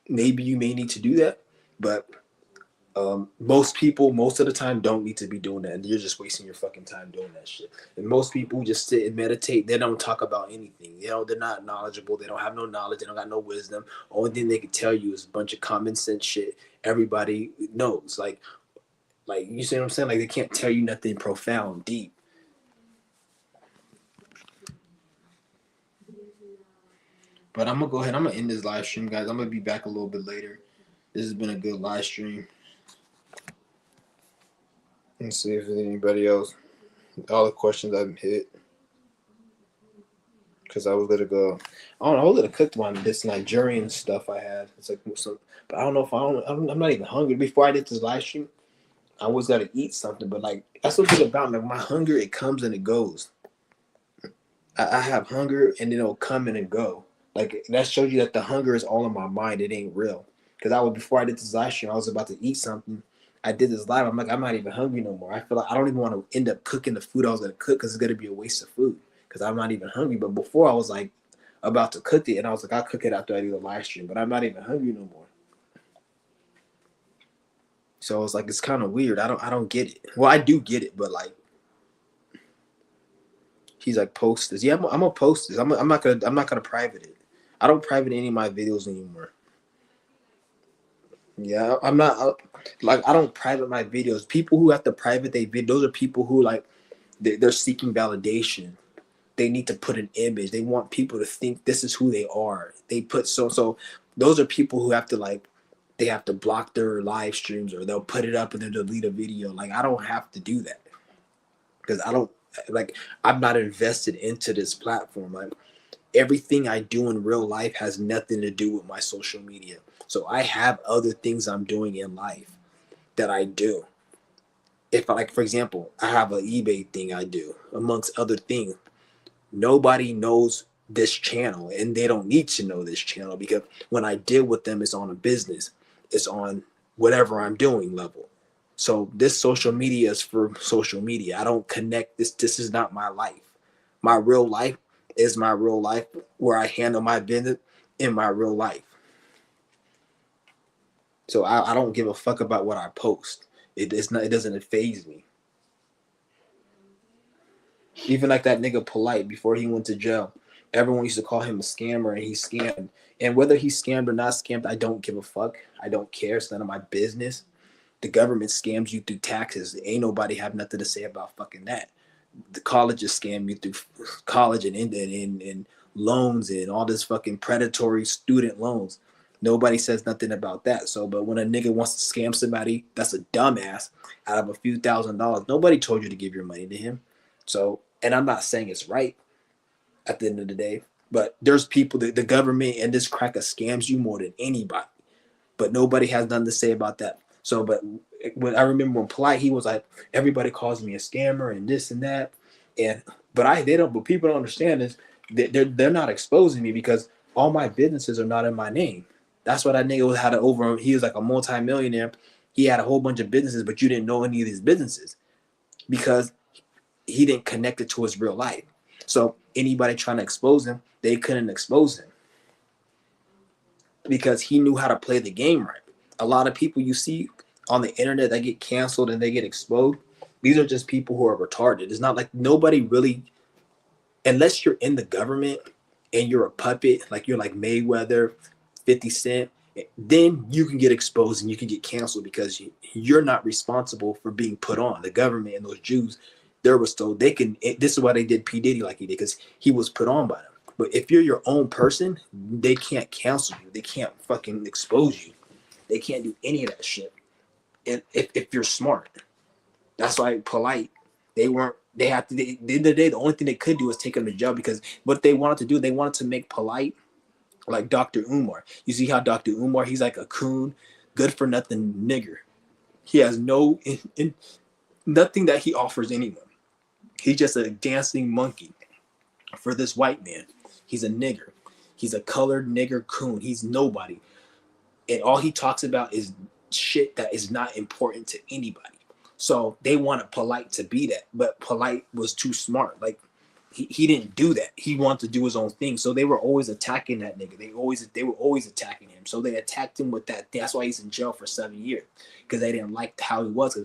Maybe you may need to do that, but most people, most of the time, don't need to be doing that. And you're just wasting your fucking time doing that shit. And most people who just sit and meditate, they don't talk about anything. You know, they're not knowledgeable. They don't have no knowledge. They don't got no wisdom. Only thing they can tell you is a bunch of common sense shit everybody knows. Like you see what I'm saying? Like they can't tell you nothing profound, deep. But I'm gonna go ahead. I'm gonna end this live stream, guys. I'm gonna be back a little bit later. This has been a good live stream. Let's see if there's anybody else. All the questions I've hit. Because I was gonna go. I don't know. I was gonna cook one this Nigerian stuff I had. It's like some, but I don't know if I'm not even hungry. Before I did this live stream, I was gonna eat something, but like that's what it's about. Like my hunger, it comes and it goes. I have hunger and then it'll come in and go. Like that shows you that the hunger is all in my mind. It ain't real. Because I was before I did this live stream, I was about to eat something. I did this live. I'm like, I'm not even hungry no more. I feel like I don't even want to end up cooking the food I was gonna cook because it's gonna be a waste of food. Because I'm not even hungry. But before I was like about to cook it, and I was like, I'll cook it after I do the live stream. But I'm not even hungry no more. So it's like it's kind of weird. I don't get it. Well, I do get it, but like he's like post this. Yeah, I'm gonna post this. I'm not gonna private it. I don't private any of my videos anymore. Yeah, I'm not like I don't private my videos. People who have to private their video, those are people who like they're seeking validation. They need to put an image. They want people to think this is who they are. They put so those are people who have to like they have to block their live streams or they'll put it up and then delete a video. Like I don't have to do that because I don't like I'm not invested into this platform. Like everything I do in real life has nothing to do with my social media. So I have other things I'm doing in life that I do. If I like, for example, I have an eBay thing I do, amongst other things. Nobody knows this channel, and they don't need to know this channel because when I deal with them, it's on a business, it's on whatever I'm doing level. So this social media is for social media. I don't connect this. This is not my life. My real life is my real life where I handle my business in my real life. So I don't give a fuck about what I post. It's not. It doesn't faze me. Even like that nigga Polite before he went to jail, everyone used to call him a scammer, and he scammed. And whether he scammed or not scammed, I don't give a fuck. I don't care. It's none of my business. The government scams you through taxes. Ain't nobody have nothing to say about fucking that. The colleges scam you through college and loans and all this fucking predatory student loans. Nobody says nothing about that. So, but when a nigga wants to scam somebody that's a dumbass out of a few $1,000s, nobody told you to give your money to him. So, and I'm not saying it's right at the end of the day, but there's people that the government and this cracker scams you more than anybody, but nobody has nothing to say about that. So, but when I remember when Polite, he was like, everybody calls me a scammer and this and that, and but people don't understand is that they're not exposing me because all my businesses are not in my name. That's what that nigga had over. He was like a multi-millionaire. He had a whole bunch of businesses, but you didn't know any of these businesses because he didn't connect it to his real life. So anybody trying to expose him, they couldn't expose him because he knew how to play the game right. A lot of people you see on the internet that get canceled and they get exposed, these are just people who are retarded. It's not like nobody really, unless you're in the government and you're a puppet, like you're like Mayweather, 50 Cent, then you can get exposed and you can get canceled because you're not responsible for being put on. The government and those Jews, there was so they can. This is why they did P Diddy like he did because he was put on by them. But if you're your own person, they can't cancel you. They can't fucking expose you. They can't do any of that shit. And if you're smart, that's why Polite. They weren't. They had to. The end of the day, the only thing they could do was take him to jail because what they wanted to do, they wanted to make Polite like Dr. Umar. You see how Dr. Umar, he's like a coon, good for nothing nigger. He has nothing that he offers anyone. He's just a dancing monkey for this white man. He's a nigger. He's a colored nigger coon. He's nobody. And all he talks about is shit that is not important to anybody. So they wanted Polite to be that, but Polite was too smart. Like he didn't do that. He wanted to do his own thing. So they were always attacking that nigga. They were always attacking him. So they attacked him with that. That's why he's in jail for 7 years because they didn't like how he was.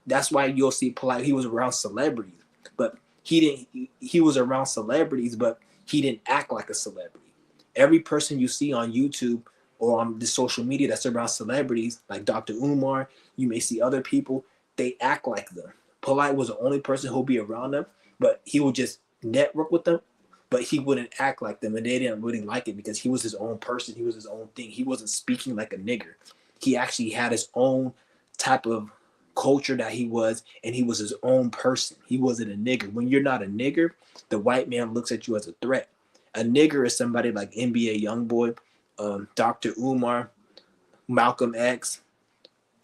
That's why you'll see Polite. He was around celebrities, but he didn't. He was around celebrities, but he didn't act like a celebrity. Every person you see on YouTube or on the social media that's around celebrities, like Dr. Umar, you may see other people, they act like them. Polite was the only person who'll be around them, but he would just network with them, but he wouldn't act like them, and they didn't really like it because he was his own person. He was his own thing. He wasn't speaking like a nigger. He actually had his own type of culture that he was, and he was his own person. He wasn't a nigger. When you're not a nigger, the white man looks at you as a threat. A nigger is somebody like NBA Youngboy, Dr. Umar, Malcolm X,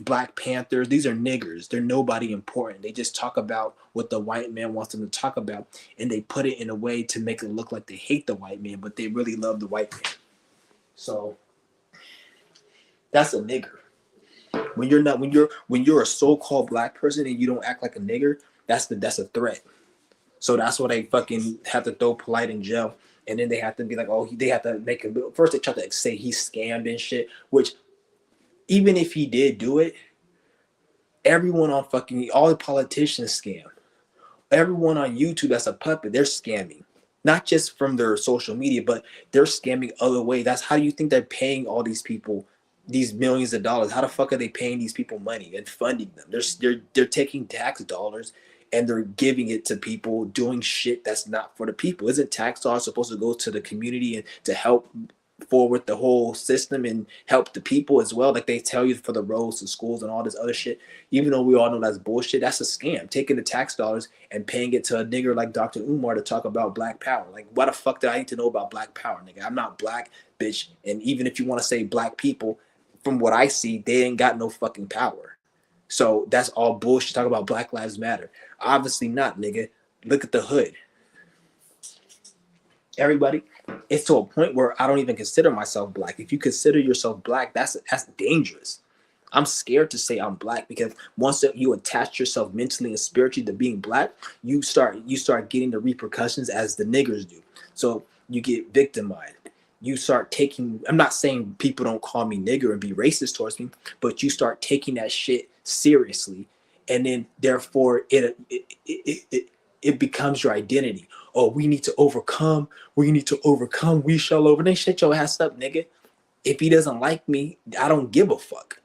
Black Panthers. These are niggers. They're nobody important. They just talk about what the white man wants them to talk about, and they put it in a way to make it look like they hate the white man, but they really love the white man. So that's a nigger. When you're a so-called black person and you don't act like a nigger, that's a threat. So that's why they fucking have to throw Polite in jail. And then they have to be like, oh, they have to make him. First, they try to say he scammed and shit, which even if he did do it, everyone on fucking, all the politicians scam. Everyone on YouTube that's a puppet, they're scamming. Not just from their social media, but they're scamming other ways. That's how you think they're paying all these people these millions of dollars. How the fuck are they paying these people money and funding them? They're taking tax dollars and they're giving it to people doing shit that's not for the people. Isn't tax dollars supposed to go to the community and to help forward the whole system and help the people as well? Like they tell you for the roads and schools and all this other shit. Even though we all know that's bullshit, that's a scam. Taking the tax dollars and paying it to a nigger like Dr. Umar to talk about black power. Like, why the fuck do I need to know about black power, nigga? I'm not black, bitch. And even if you want to say black people, from what I see, they ain't got no fucking power. So that's all bullshit. Talk about Black Lives Matter. Obviously not, nigga. Look at the hood. Everybody, it's to a point where I don't even consider myself black. If you consider yourself black, that's dangerous. I'm scared to say I'm black because once you attach yourself mentally and spiritually to being black, you start getting the repercussions as the niggers do. So you get victimized. You start taking, I'm not saying people don't call me nigger and be racist towards me, but you start taking that shit seriously. And then therefore it becomes your identity. Oh, we need to overcome. We shall over. Then shut your ass up, nigga. If he doesn't like me, I don't give a fuck.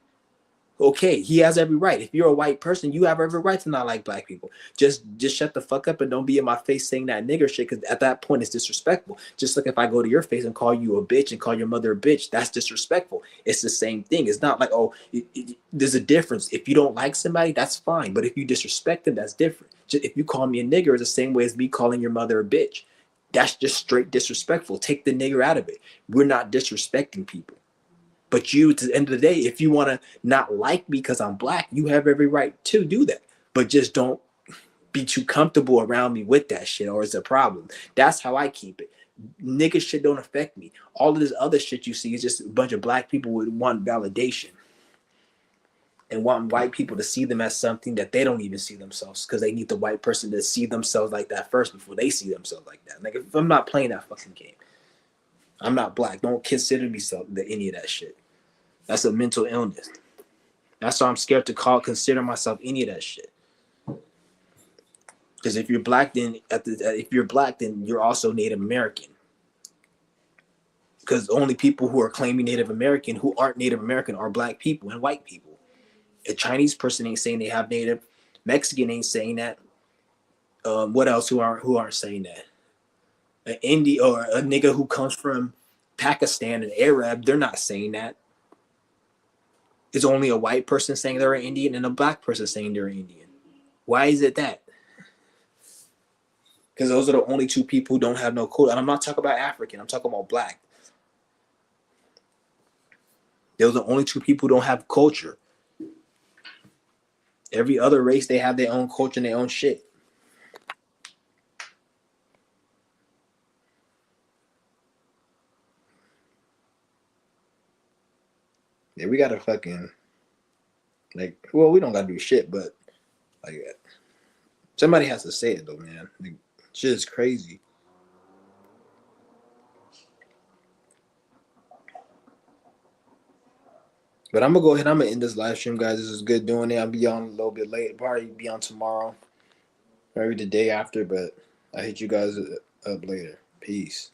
Okay, he has every right. If you're a white person, you have every right to not like black people. Just shut the fuck up and don't be in my face saying that nigger shit, because at that point it's disrespectful. Just like if I go to your face and call you a bitch and call your mother a bitch, that's disrespectful. It's the same thing. It's not like, oh, there's a difference. If you don't like somebody, that's fine. But if you disrespect them, that's different. Just, if you call me a nigger, it's the same way as me calling your mother a bitch. That's just straight disrespectful. Take the nigger out of it. We're not disrespecting people. But you, at the end of the day, if you want to not like me because I'm black, you have every right to do that. But just don't be too comfortable around me with that shit, or it's a problem. That's how I keep it. Nigga shit don't affect me. All of this other shit you see is just a bunch of black people would want validation and want white people to see them as something that they don't even see themselves, because they need the white person to see themselves like that first before they see themselves like that. Like, if I'm not playing that fucking game, I'm not black. Don't consider me any of that shit. That's a mental illness. That's why I'm scared to consider myself any of that shit. Because if you're black, then you're also Native American. Because the only people who are claiming Native American who aren't Native American are black people and white people. A Chinese person ain't saying they have Native. Mexican ain't saying that. What else? Who aren't saying that? An Indian or a nigga who comes from Pakistan and Arab, they're not saying that. It's only a white person saying they're an Indian and a black person saying they're an Indian. Why is it that? Because those are the only two people who don't have no culture. And I'm not talking about African. I'm talking about black. Those are the only two people who don't have culture. Every other race, they have their own culture and their own shit. Yeah, we gotta fucking, like, well, we don't gotta do shit, but like, somebody has to say it though, man. Like, shit is crazy. But I'm gonna go ahead. I'm gonna end this live stream, guys. This is good doing it. I'll be on a little bit late. Probably be on tomorrow, maybe the day after. But I hit you guys up later. Peace.